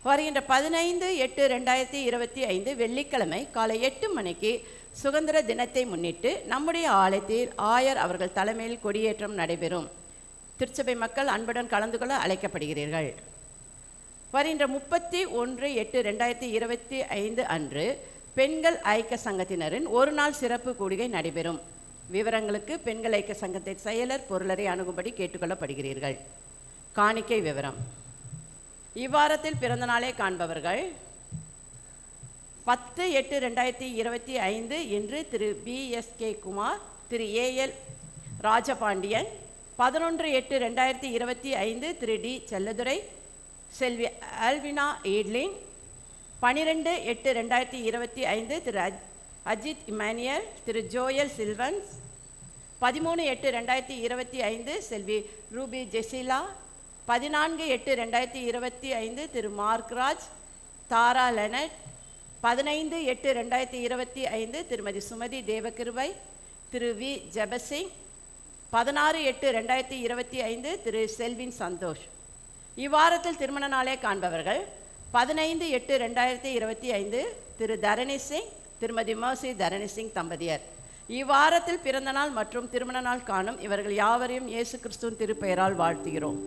வருகின்ற 15/8/2025 வெள்ளிக்கிழமை காலை 8 மணிக்கு சுதந்திர தினத்தை முன்னிட்டு நம்முடைய ஆலயத்தில் ஆயர் அவர்கள் தலைமையில் கொடியேற்றம் நடைபெறும். திருச்சபை மக்கள் அன்புடன் கலந்து கொள்ள அழைக்கப்படுகிறீர்கள். வருகின்ற 31/8/2025 அன்று பெண்கள் ஐக்கிய சங்கத்தினரின் ஒரு நாள் சிறப்பு கூடுகை நடைபெறும். விவரங்களுக்கு பெண்கள் ஐக்கிய சங்கத்தின் செயலர் பொருளரை அணுகும்படி கேட்டுக்கொள்ளப்படுகிறீர்கள். காணிக்கை விவரம். இவ்வாரத்தில் பிறந்த நாளை காண்பவர்கள் 10/8/2025 இன்று திரு BSK குமார், திரு AL ராஜபாண்டியன், 11/8/2025 திரு D செல்லதுரை, செல்வி ஆல்வினா ஈட்லின், 12/8/2025 திரு அஜித் இமானியல், திரு ஜோயல் சில்வன்ஸ், 13/8/2025 செல்வி ரூபி ஜெசிலா, 14/8/2025 திரு மார்க்ராஜ், தாரா லெனட், 15/8/2025 திருமதி சுமதி தேவகிருபை, திரு V ஜெபசிங், 16/8/2025 திரு செல்வின் சந்தோஷ். இவ்வாரத்தில் திருமண நாளே காண்பவர்கள் 15/8/2025 திரு தரணி சிங், திருமதி மர்சி தரணி சிங் தம்பதியர். இவ்வாரத்தில் பிறந்த நாள் மற்றும் திருமண நாள் காணும் இவர்கள் யாவரையும் இயேசு கிறிஸ்துவின் திருப்பெயரால் வாழ்த்துகிறோம்.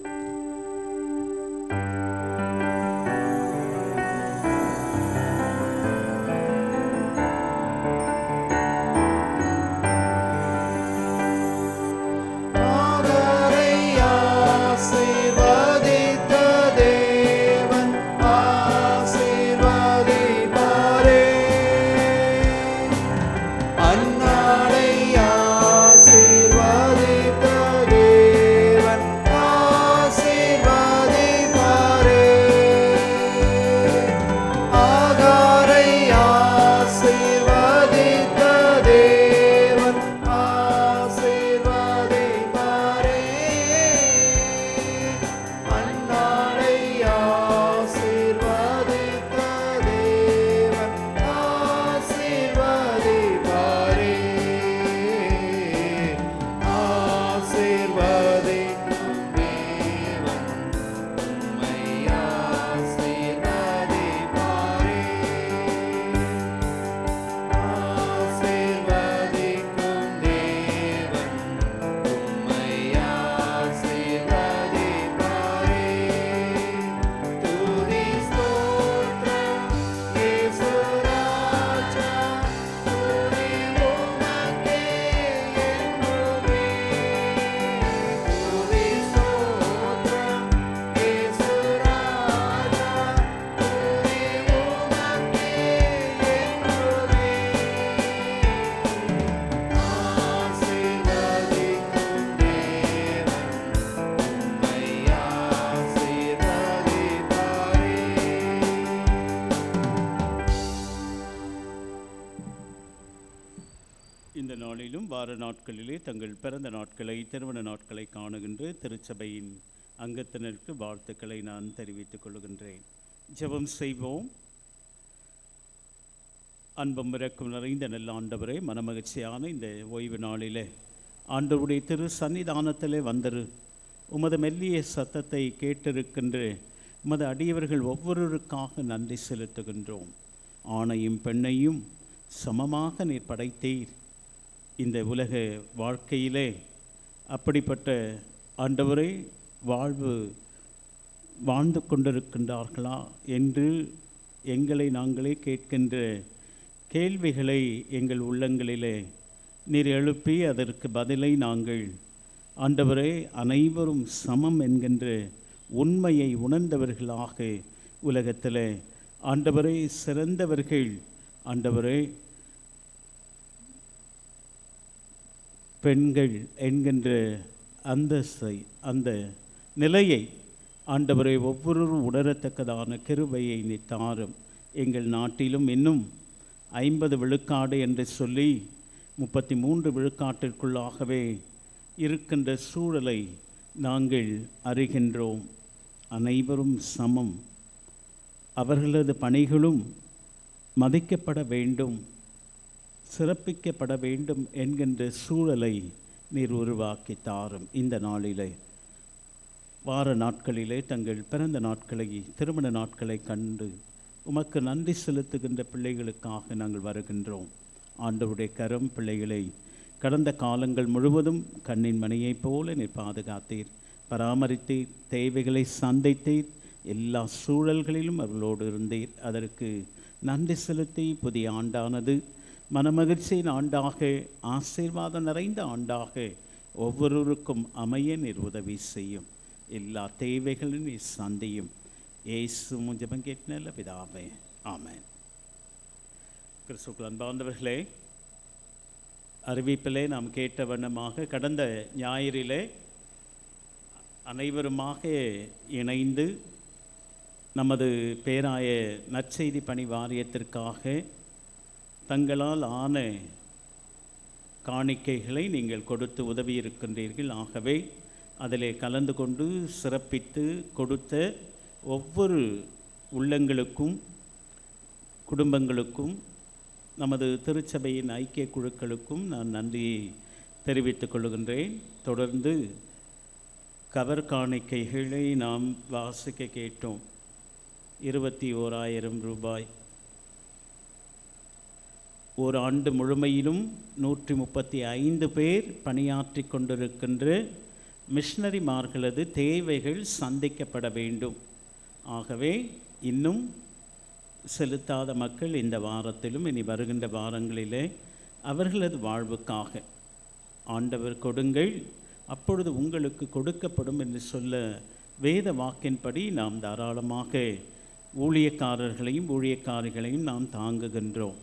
நாளிலும் வார நாட்களிலே தங்கள் பிறந்த நாட்களை திருமண நாட்களை காணுகின்ற திருச்சபையின் அங்கத்தினருக்கு வாழ்த்துக்களை நான் தெரிவித்துக் கொள்கின்றேன். ஜெபம் செய்வோம். அன்பும் இரக்கம் நிறைந்த நல்ல ஆண்டவரே, மனமகிழ்ச்சியான இந்த ஓய்வு நாளிலே ஆண்டவருடைய திரு சன்னிதானத்திலே வந்தரு உமது மெல்லிய சத்தத்தை கேட்டிருக்கின்ற உமது அடியவர்கள் ஒவ்வொருவருக்காக நன்றி செலுத்துகின்றோம். ஆணையும் பெண்ணையும் சமமாக நீர் படைத்தீர். இந்த உலக வாழ்க்கையிலே அப்படிப்பட்ட ஆண்டவரே வாழ்ந்து கொண்டிருக்கின்றார்களா என்று எங்களை நாங்களே கேட்கின்ற கேள்விகளை எங்கள் உள்ளங்களிலே நீர் எழுப்பி அதற்கு பதிலை நாங்கள் ஆண்டவரே அனைவரும் சமம் என்கின்ற உண்மையை உணர்ந்தவர்களாக உலகத்தில் ஆண்டவரே சிறந்தவர்கள் ஆண்டவரே பெண்கள் என்கின்ற அந்தஸ்தை அந்த நிலையை ஆண்டவரை ஒவ்வொருவரும் உணரத்தக்கதான கிருபையை நித்தாரும். எங்கள் நாட்டிலும் இன்னும் 50 விழுக்காடு என்று சொல்லி 33 விழுக்காட்டிற்குள்ளாகவே இருக்கின்ற சூழலை நாங்கள் அறிகின்றோம். அனைவரும் சமம், அவர்களது பணிகளும் மதிக்கப்பட வேண்டும், சிறப்பிக்கப்பட வேண்டும் என்கின்ற சூழலை நீர் உருவாக்கி தாரும். இந்த நாளிலே வார நாட்களிலே தங்கள் பிறந்த நாட்களை திருமண நாட்களை கண்டு உமக்கு நன்றி செலுத்துகின்ற பிள்ளைகளுக்காக நாங்கள் வருகின்றோம். ஆண்டவருடைய கரம் பிள்ளைகளை கடந்த காலங்கள் முழுவதும் கண்ணின் மணியைப் போல நீர் பாதுகாத்தீர், பராமரித்தீர், தேவைகளை சந்தித்தீர், எல்லா சூழல்களிலும் அவர்களோடு இருந்தீர். அதற்கு நன்றி செலுத்தி புதிய ஆண்டானது மனமகிழ்ச்சியின் ஆண்டாக, ஆசீர்வாதம் நிறைந்த ஆண்டாக ஒவ்வொருவருக்கும் அமைய நீர் உதவி செய்யும். எல்லா தேவைகளும் நீர் சந்தியும். இயேசு ஜெபம் கேட்ட நல்ல பிதாவே, ஆமென். கிறிஸ்துவுக்குள் அன்பார்ந்தவர்களே, அறிவிப்பிலே நாம் கேட்ட வண்ணமாக கடந்த ஞாயிறிலே அனைவருமாக இணைந்து நமது பேராய நற்செய்தி பணி வாரியத்திற்காக தங்களால் ஆன காணிக்கைகளை நீங்கள் கொடுத்து உதவி இருக்கின்றீர்கள். ஆகவே அதிலே கலந்து கொண்டு சிறப்பித்து கொடுத்த ஒவ்வொரு உள்ளங்களுக்கும் குடும்பங்களுக்கும் நமது திருச்சபையின் ஐக்கிய குழுக்களுக்கும் நான் நன்றியை தெரிவித்துக் கொள்கின்றேன். தொடர்ந்து கவர் காணிக்கைகளை நாம் வாசிக்க கேட்டோம். 21,000 ரூபாய். ஒரு ஆண்டு முழுமையிலும் 135 பேர் பணியாற்றி கொண்டிருக்கின்ற மிஷனரிமார்களது தேவைகள் சந்திக்கப்பட வேண்டும். ஆகவே இன்னும் செலுத்தாத மக்கள் இந்த வாரத்திலும் இனி வருகின்ற வாரங்களிலே அவர்களது வாழ்வுக்காக ஆண்டவர் கொடுங்கள், அப்பொழுது உங்களுக்கு கொடுக்கப்படும் என்று சொல்ல வேத வாக்கின்படி நாம் தாராளமாக ஊழியக்காரர்களையும் ஊழியக்காரிகளையும் நாம் தாங்குகின்றோம்.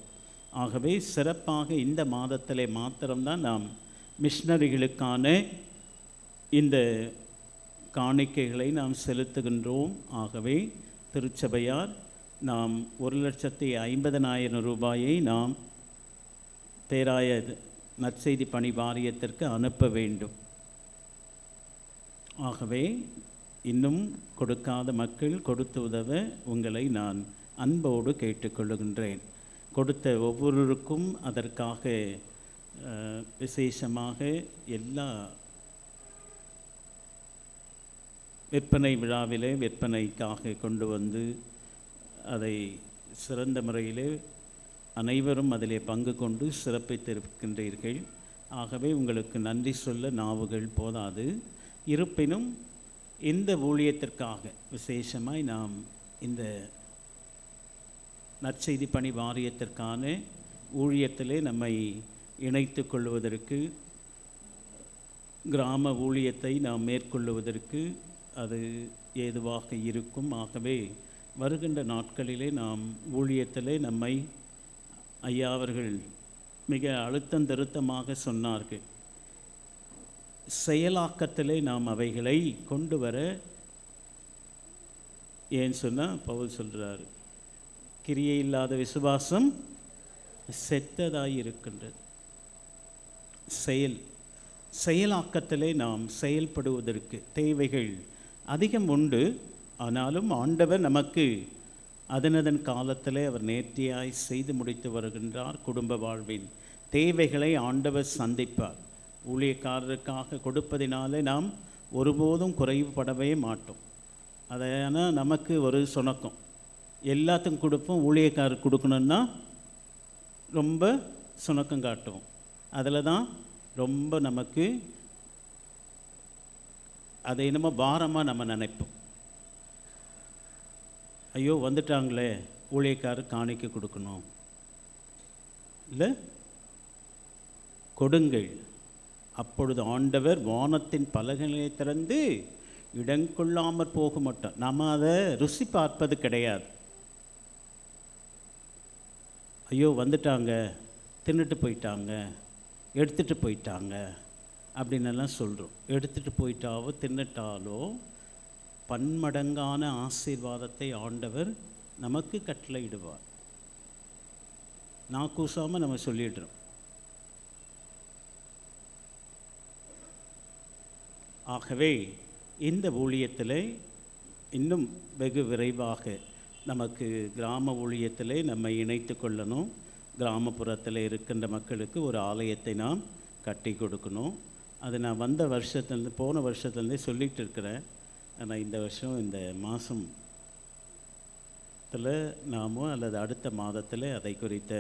ஆகவே சிறப்பாக இந்த மாதத்திலே மாத்திரம்தான் நாம் மிஷனரிகளுக்கான இந்த காணிக்கைகளை நாம் செலுத்துகின்றோம். ஆகவே திருச்சபையார் நாம் 1,50,000 ரூபாயை நாம் பேராய நற்செய்தி பணி வாரியத்திற்கு அனுப்ப வேண்டும். ஆகவே இன்னும் கொடுக்காத மக்கள் கொடுத்து உதவ உங்களை நான் அன்போடு கேட்டுக்கொள்கின்றேன். கொடுத்த ஒவ்வொருவருக்கும் அதற்காக விசேஷமாக எல்லா விற்பனை விழாவிலே விற்பனைக்காக கொண்டு வந்து அதை சிறந்த முறையிலே அனைவரும் அதிலே பங்கு கொண்டு சிறப்பித்திருக்கின்றீர்கள். ஆகவே உங்களுக்கு நன்றி சொல்ல நாவுகள் போதாது. இருப்பினும் இந்த ஊழியத்திற்காக விசேஷமாய் நாம் இந்த நற்செய்தி பணி வாரியத்திற்கான ஊழியத்திலே நம்மை இணைத்து கொள்வதற்கு, கிராம ஊழியத்தை நாம் மேற்கொள்ளுவதற்கு அது ஏதுவாக இருக்கும். ஆகவே வருகின்ற நாட்களிலே நாம் ஊழியத்திலே நம்மை ஐயா அவர்கள் மிக அழுத்தம் திருத்தமாக சொன்னார்கள். செயலாக்கத்திலே நாம் அவைகளை கொண்டு வர, ஏன்னு சொன்னால் பவுல் சொல்கிறார், கிரியை இல்லாத விசுவாசம் செத்ததாய் இருக்கின்றது. செயலாக்கத்திலே நாம் செயல்படுவதற்கு தேவைகள் அதிகம் உண்டு. ஆனாலும் ஆண்டவர் நமக்கு அதனதன் காலத்திலே அவர் நேர்த்தியாய் செய்து முடித்து வருகின்றார். குடும்ப வாழ்வின் தேவைகளை ஆண்டவர் சந்திப்பார். ஊழியக்காரருக்காக கொடுப்பதினாலே நாம் ஒருபோதும் குறைவுபடவே மாட்டோம். அதனால் நமக்கு ஒரு சுணக்கம், எல்லாத்துக்கும் கொடுப்போம், ஊழியக்காரர் கொடுக்கணுன்னா ரொம்ப சுணக்கம் காட்டுவோம். அதில் தான் ரொம்ப நமக்கு அதை என்னமோ பாரமாக நம்ம நினைப்போம். ஐயோ வந்துட்டாங்களே, ஊழியக்காரர் காணிக்க கொடுக்கணும். இல்லை, கொடுங்கள், அப்பொழுது ஆண்டவர் வானத்தின் பலகைகளை திறந்து இடங்கொள்ளாமற் போக மாட்டோம். நம்ம அதை ருசி பார்ப்பது கிடையாது. ஐயோ வந்துட்டாங்க, தின்னுட்டு போயிட்டாங்க, எடுத்துகிட்டு போயிட்டாங்க அப்படின்னெல்லாம் சொல்கிறோம். எடுத்துகிட்டு போயிட்டாவோ தின்னுட்டாலோ பன்மடங்கான ஆசீர்வாதத்தை ஆண்டவர் நமக்கு கட்டளையிடுவார். நான் கூசாமல் நம்ம சொல்லிடுறோம். ஆகவே இந்த ஊழியத்தில் இன்னும் வெகு விரைவாக நமக்கு கிராம ஊழியத்தில் நம்ம இணைத்து கொள்ளணும். கிராமப்புறத்தில் இருக்கின்ற மக்களுக்கு ஒரு ஆலயத்தை நாம் கட்டி கொடுக்கணும். அது நான் வந்த வருஷத்துலேருந்து, போன வருஷத்துலேருந்தே சொல்லிகிட்டு இருக்கிறேன். ஆனால் இந்த வருஷம் இந்த மாதத்தில் நாமோ அல்லது அடுத்த மாதத்தில் அதை குறித்த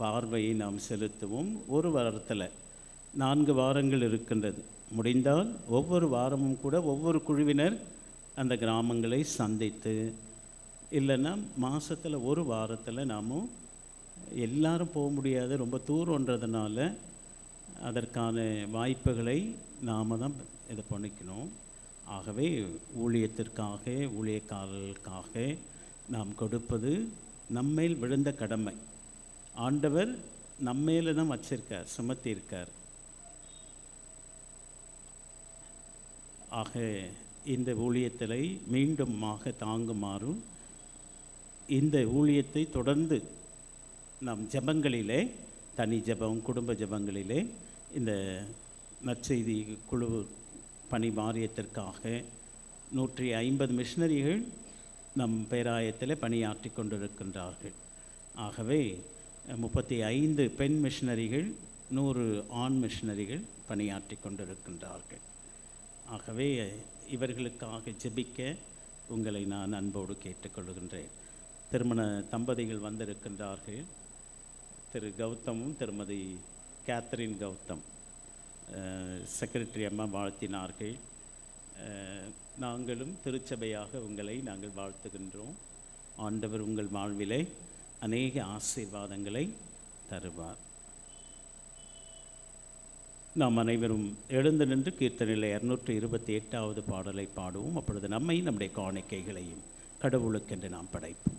பார்வையை நாம் செலுத்துவோம். ஒரு வாரத்தில் 4 வாரங்கள் இருக்கின்றது. முடிந்தால் ஒவ்வொரு வாரமும் கூட ஒவ்வொரு குழுவினர் அந்த கிராமங்களை சந்தித்து, இல்லைன்னா மாதத்தில் ஒரு வாரத்தில் நாமும் எல்லாரும் போக முடியாது, ரொம்ப தூரன்றதுனால அதற்கான வாய்ப்புகளை நாம் தான் இதை பண்ணிக்கணும். ஆகவே ஊழியத்திற்காக, ஊழியக்காரர்களுக்காக நாம் கொடுப்பது நம்மேல் விழுந்த கடமை. ஆண்டவர் நம்மேல தான் வச்சிருக்கார், சுமத்தியிருக்கார். ஆக இந்த ஊழியத்தை மீண்டுமாக தாங்குமாறும், இந்த ஊழியத்தை தொடர்ந்து நாம் ஜெபங்களிலே, தனி ஜெபம், குடும்ப ஜெபங்களிலே, இந்த நற்செய்தி குழு பணி வாரியத்திற்காக 150 மிஷனரிகள் நம் பேராயத்தில் பணியாற்றி கொண்டிருக்கின்றார்கள். ஆகவே 35 பெண் மிஷனரிகள், 100 ஆண் மிஷனரிகள் பணியாற்றி கொண்டிருக்கின்றார்கள். ஆகவே இவர்களுக்காக ஜெபிக்க உங்களை நான் அன்போடு கேட்டுக்கொள்கின்றேன். திருமண தம்பதிகள் வந்திருக்கின்றார்கள். திரு கௌதமும் திருமதி கேத்ரின் கௌதம் செக்ரட்டரி அம்மா வாழ்த்தினார்கள். நாங்களும் திருச்சபையாக உங்களை நாங்கள் வாழ்த்துகின்றோம். ஆண்டவர் உங்கள் வாழ்விலே அநேக ஆசீர்வாதங்களை தருவார். நாம் அனைவரும் எழுந்து நின்று கீர்த்தனையில் 228வது பாடலை பாடுவோம். அப்பொழுது நம்மை, நம்முடைய காணிக்கைகளையும் கடவுளுக்கென்று நாம் படைப்போம்.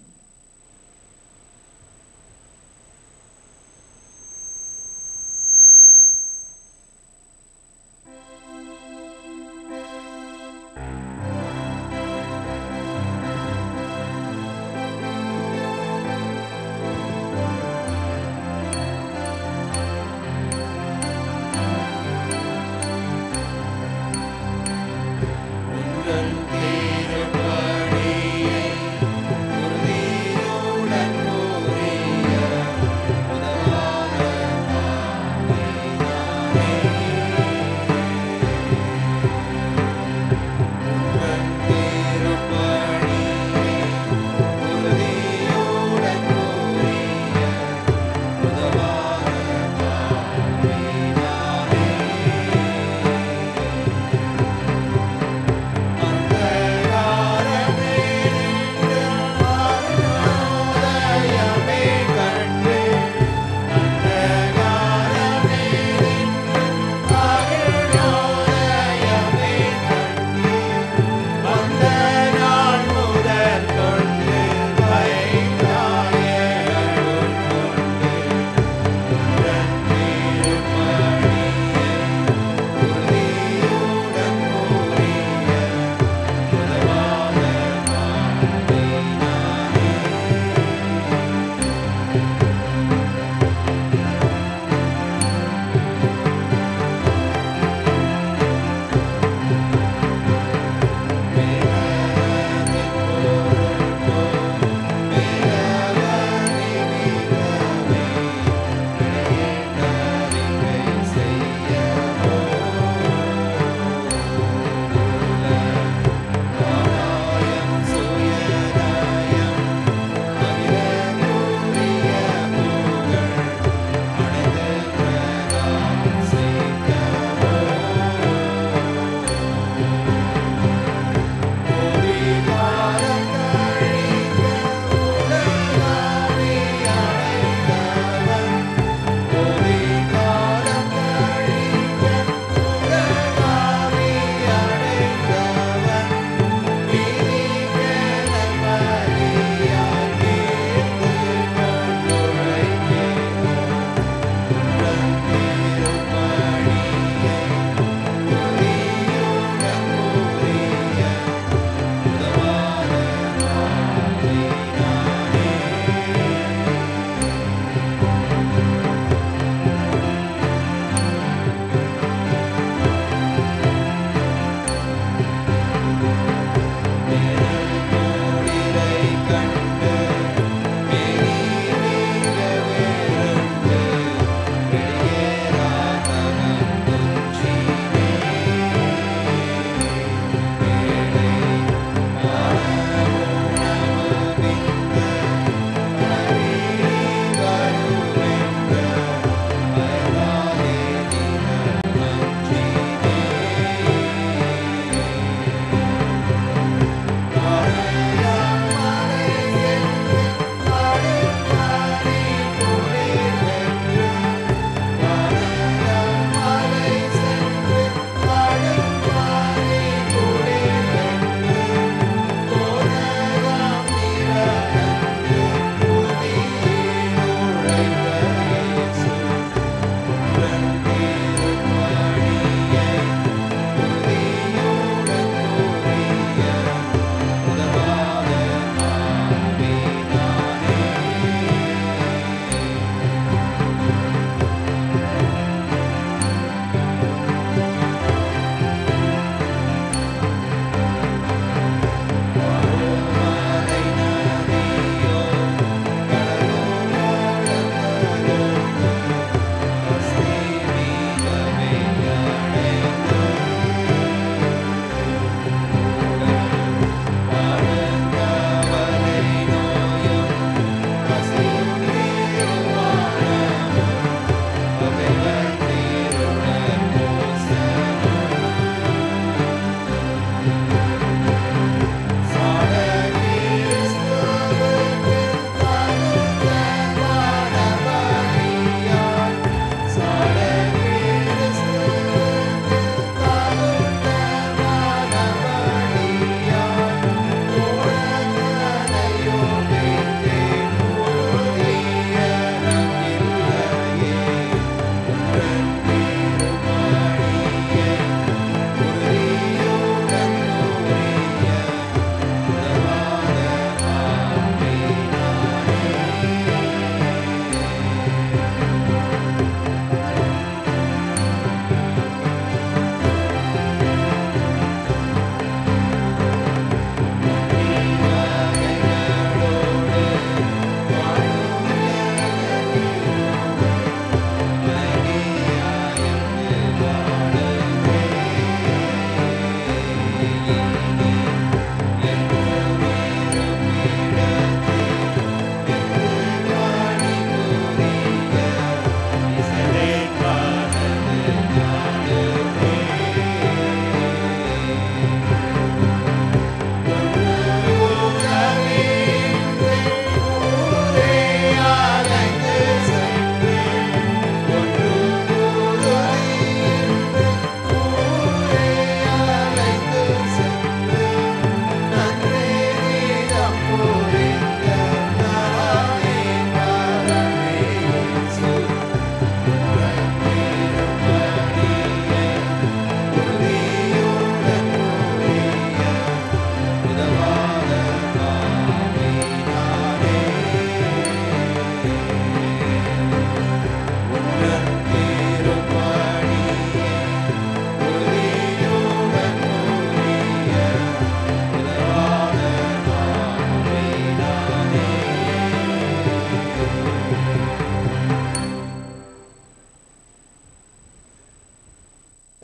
உங்கள் திருப்பணியை உறுதி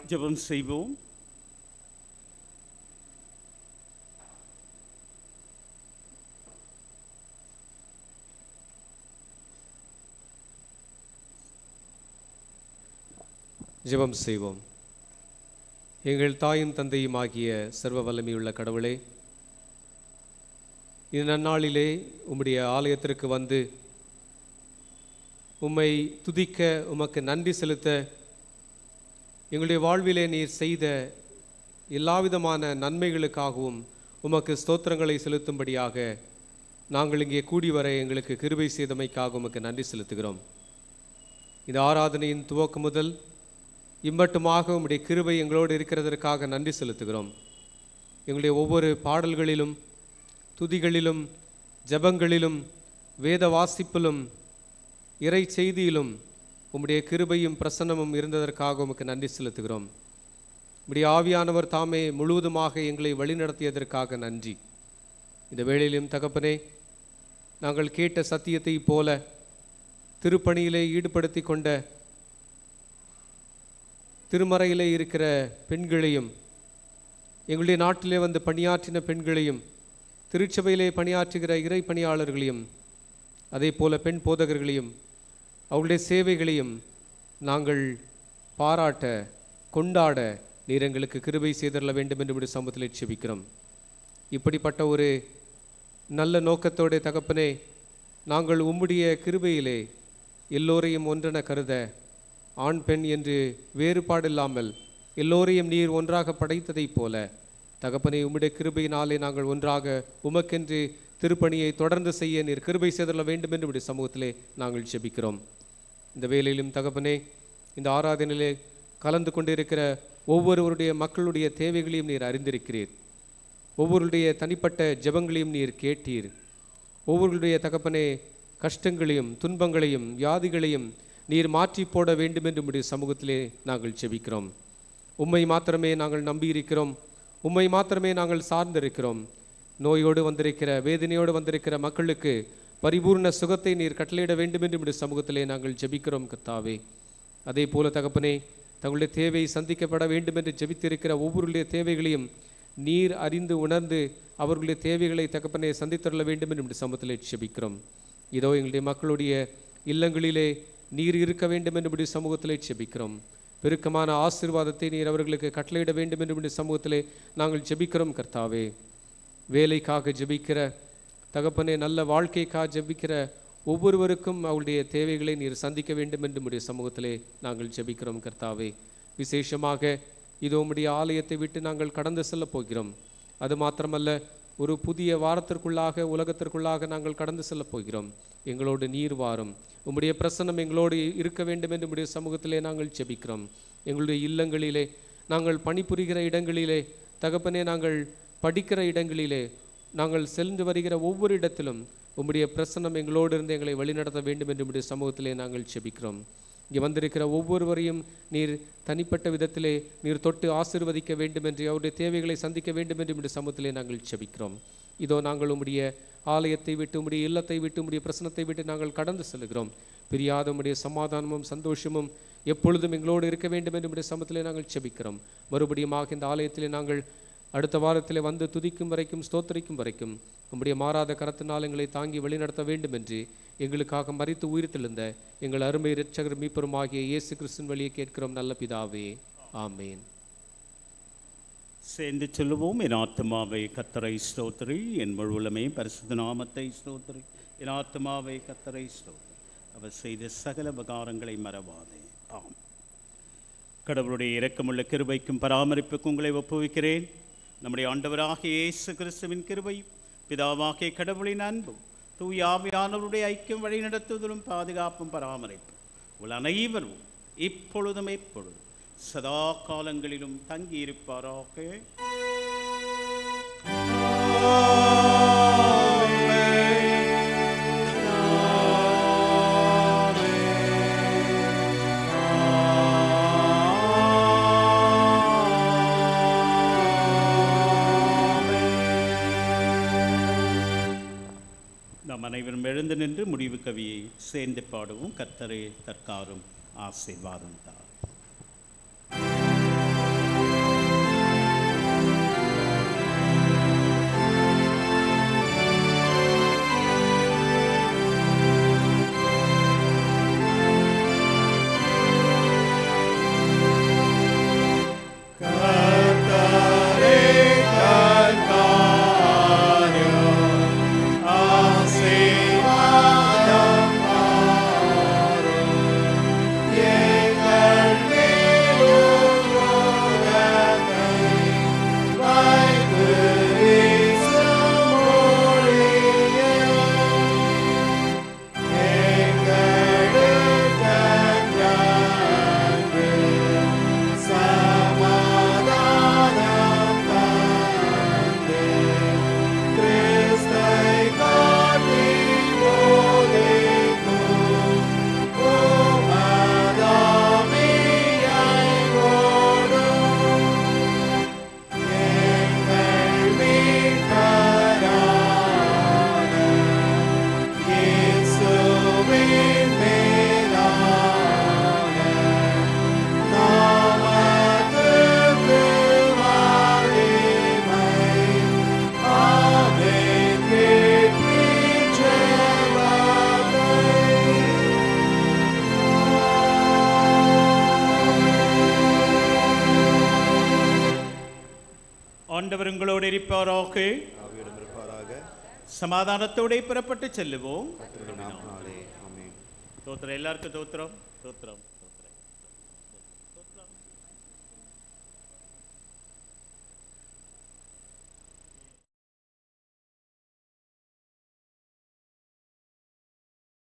ஜெபம் செய்வோம். ஜெபம் செய்வோம். எங்கள் தாயும் தந்தையும் ஆகிய சர்வ வல்லமையுள்ள கடவுளே, இந்த நன்னாளிலே உம்முடைய ஆலயத்திற்கு வந்து உம்மை துதிக்க, உமக்கு நன்றி செலுத்த, எங்களுடைய வாழ்விலே நீர் செய்த எல்லாவிதமான நன்மைகளுக்காகவும் உமக்கு ஸ்தோத்திரங்களை செலுத்தும்படியாக நாங்கள் இங்கே கூடி வர எங்களுக்கு கிருபை செய்தமைக்காக உமக்கு நன்றி செலுத்துகிறோம். இந்த ஆராதனையின் துவக்கம் முதல் இம்மட்டுமாக உம்முடைய கிருபை எங்களோடு இருக்கிறதற்காக நன்றி செலுத்துகிறோம். எங்களுடைய ஒவ்வொரு பாடல்களிலும் துதிகளிலும் ஜெபங்களிலும் வேத வாசிப்பிலும் இறை செய்தியிலும் உம்முடைய கிருபையும் பிரசன்னமும் இருந்ததற்காக உமக்கு நன்றி செலுத்துகிறோம். உம்முடைய ஆவியானவர் தாமே முழுவதுமாக எங்களை வழிநடத்தியதற்காக நன்றி. இந்த வேளையிலும் தகப்பனே, நாங்கள் கேட்ட சத்தியத்தை போல திருப்பணியிலே ஈடுபடுத்தி கொண்ட திருமறையிலே இருக்கிற பெண்களையும், எங்களுடைய நாட்டிலே வந்து பணியாற்றின பெண்களையும், திருச்சபையிலே பணியாற்றுகிற இறை பணியாளர்களையும், அதே போல பெண் போதகர்களையும், அவருடைய சேவைகளையும் நாங்கள் பாராட்ட கொண்டாட நீர் எங்களுக்கு கிருபை செய்தரல வேண்டும் என்று உடைய சமூகத்தில் செபிக்கிறோம். இப்படிப்பட்ட ஒரு நல்ல நோக்கத்தோட தகப்பனே, நாங்கள் உம்முடைய கிருபையிலே எல்லோரையும் ஒன்றென கருத, ஆண் பெண் என்று வேறுபாடில்லாமல் எல்லோரையும் நீர் ஒன்றாக படைத்ததைப் போல தகப்பனே, உம்முடைய கிருபையினாலே நாங்கள் ஒன்றாக உமக்கென்று திருப்பணியை தொடர்ந்து செய்ய நீர் கிருபை செய்தரல வேண்டும் என்று உடைய சமூகத்திலே நாங்கள் செபிக்கிறோம். இந்த வேளையிலும் தகப்பனே, இந்த ஆராதனையிலே கலந்து கொண்டிருக்கிற ஒவ்வொருவருடைய மக்களுடைய தேவைகளையும் நீர் அறிந்திருக்கிறீர். ஒவ்வொருடைய தனிப்பட்ட ஜெபங்களையும் நீர் கேட்டீர். ஒவ்வொருடைய தகப்பனே கஷ்டங்களையும் துன்பங்களையும் வியாதிகளையும் நீர் மாற்றி போட வேண்டும் என்று உம்முடைய சமூகத்திலே நாங்கள் செபிக்கிறோம். உம்மை மாத்திரமே நாங்கள் நம்பியிருக்கிறோம். உம்மை மாத்திரமே நாங்கள் சார்ந்திருக்கிறோம். நோயோடு வந்திருக்கிற வேதனையோடு வந்திருக்கிற மக்களுக்கு பரிபூர்ண சுகத்தை நீர் கட்டளையிட வேண்டும் என்று உம்முடைய சமூகத்திலே நாங்கள் ஜெபிக்கிறோம் கர்த்தாவே. அதே போல தகப்பனே, தங்களுடைய தேவை சந்திக்கப்பட வேண்டும் என்று ஜெபித்திருக்கிற ஒவ்வொருடைய தேவைகளையும் நீர் அறிந்து உணர்ந்து அவர்களுடைய தேவைகளை தகப்பனே சந்தித்தரல வேண்டும் என்று உம்முடைய சமூகத்திலே ஜெபிக்கிறோம். இதோ எங்களுடைய மக்களுடைய இல்லங்களிலே நீர் இருக்க வேண்டும் என்று உம்முடைய சமூகத்திலே ஜெபிக்கிறோம். பெருக்கமான ஆசீர்வாதத்தை நீர் அவர்களுக்கு கட்டளையிட வேண்டும் என்று உம்முடைய சமூகத்திலே நாங்கள் ஜெபிக்கிறோம் கர்த்தாவே. வேலைக்காக ஜெபிக்கிற தகப்பனே, நல்ல வாழ்க்கைக்காக ஜெபிக்கிற ஒவ்வொருவருக்கும் அவருடைய தேவைகளை நீர் சந்திக்க வேண்டும் என்று உம்முடைய சமூகத்திலே நாங்கள் ஜெபிக்கிறோம் கர்த்தாவே. விசேஷமாக இதோ உம்முடைய ஆலயத்தை விட்டு நாங்கள் கடந்து செல்ல போகிறோம். அது மாத்திரமல்ல, ஒரு புதிய வாரத்திற்குள்ளாக உலகத்திற்குள்ளாக நாங்கள் கடந்து செல்ல போகிறோம். எங்களோடு நீர் வாரும். உம்முடைய பிரசன்னம் எங்களோடு இருக்க வேண்டும் என்று உம்முடைய சமூகத்திலே நாங்கள் ஜெபிக்கிறோம். எங்களுடைய இல்லங்களிலே, நாங்கள் பணிபுரிகிற இடங்களிலே தகப்பனே, நாங்கள் படிக்கிற இடங்களிலே, நாங்கள் சென்று வருகிற ஒவ்வொரு இடத்திலும் உம்முடைய பிரசன்னம் எங்களோடு இருந்து எங்களை வழிநடத்த வேண்டும் என்று உம்முடைய சமூகத்திலே நாங்கள் ஜெபிக்கிறோம். இங்கே வந்திருக்கிற ஒவ்வொருவரையும் நீர் தனிப்பட்ட விதத்திலே நீர் தொட்டு ஆசீர்வதிக்க வேண்டும் என்று, அவருடைய தேவைகளை சந்திக்க வேண்டும் என்று உம்முடைய சமூகத்திலே நாங்கள் ஜெபிக்கிறோம். இதோ நாங்கள் உம்முடைய ஆலயத்தை விட்டு, உம்முடைய இல்லத்தை விட்டு, உம்முடைய பிரசனத்தை விட்டு நாங்கள் கடந்து செல்கிறோம். பிரியாத உம்முடைய சமாதானமும் சந்தோஷமும் எப்பொழுதும் எங்களோடு இருக்க வேண்டும் என்று உம்முடைய சமூகத்திலே நாங்கள் ஜெபிக்கிறோம். மறுபடியுமாக இந்த ஆலயத்திலே நாங்கள் அடுத்த வாரத்திலே வந்து துதிக்கும் வரைக்கும் ஸ்தோத்திரிக்கும் வரைக்கும் உம்முடைய மாறாத கரத்தினால் எங்களை தாங்கி வழிநடத்த வேண்டும் என்று எங்களுக்காக மரித்து உயிர்த்தெழுந்த எங்கள் அருமை இரட்சகர் மீட்பருமாகிய இயேசு கிறிஸ்துவின் வழியை கேட்கிறோம் நல்ல பிதாவே, ஆமேன். சேர்ந்து சொல்லுவோம். என் ஆத்துமாவை கர்த்தரை ஸ்தோத்திரி, என் முழுவலுமே பரிசுத்த நாமத்தை ஸ்தோத்திரி. என் ஆத்துமாவை கர்த்தரை ஸ்தோத்திரி, அவர் செய்த சகல உபகாரங்களை மறவாதே. ஆம். கடவுளுடைய இரக்கமுள்ள கிருபைக்கும் பராமரிப்புக்கும் உங்களை ஒப்புவிக்கிறேன். நம்முடைய ஆண்டவராகிய இயேசு கிறிஸ்துவின் கிருபையும் பிதாவாகிய கடவுளின் அன்பும் தூய ஆவியானவருடைய ஐக்கியம் வழி நடத்துவதிலும் பாதுகாப்பும் பராமரிப்பும் உங்கள் அனைவரும் இப்பொழுதும் எப்பொழுதும் சதா காலங்களிலும் தங்கியிருப்பாராக. அனைவரும் எழுந்து நின்று முடிவு கவியை சேர்ந்து பாடுவோம். கர்த்தரே தற்காரும் ஆசீர்வாதம் தார். Yeah. ஆண்டவர் உங்களோடு இருப்பாராக. ஆவியோடும் இருப்பாராக. சமாதானத்தோടെ புறப்பட்டு செல்லுவோம். கர்த்தருடைய நாமத்தினாலே ஆமென். தோத்திரம், எல்லாருக்கும் தோத்திரம்.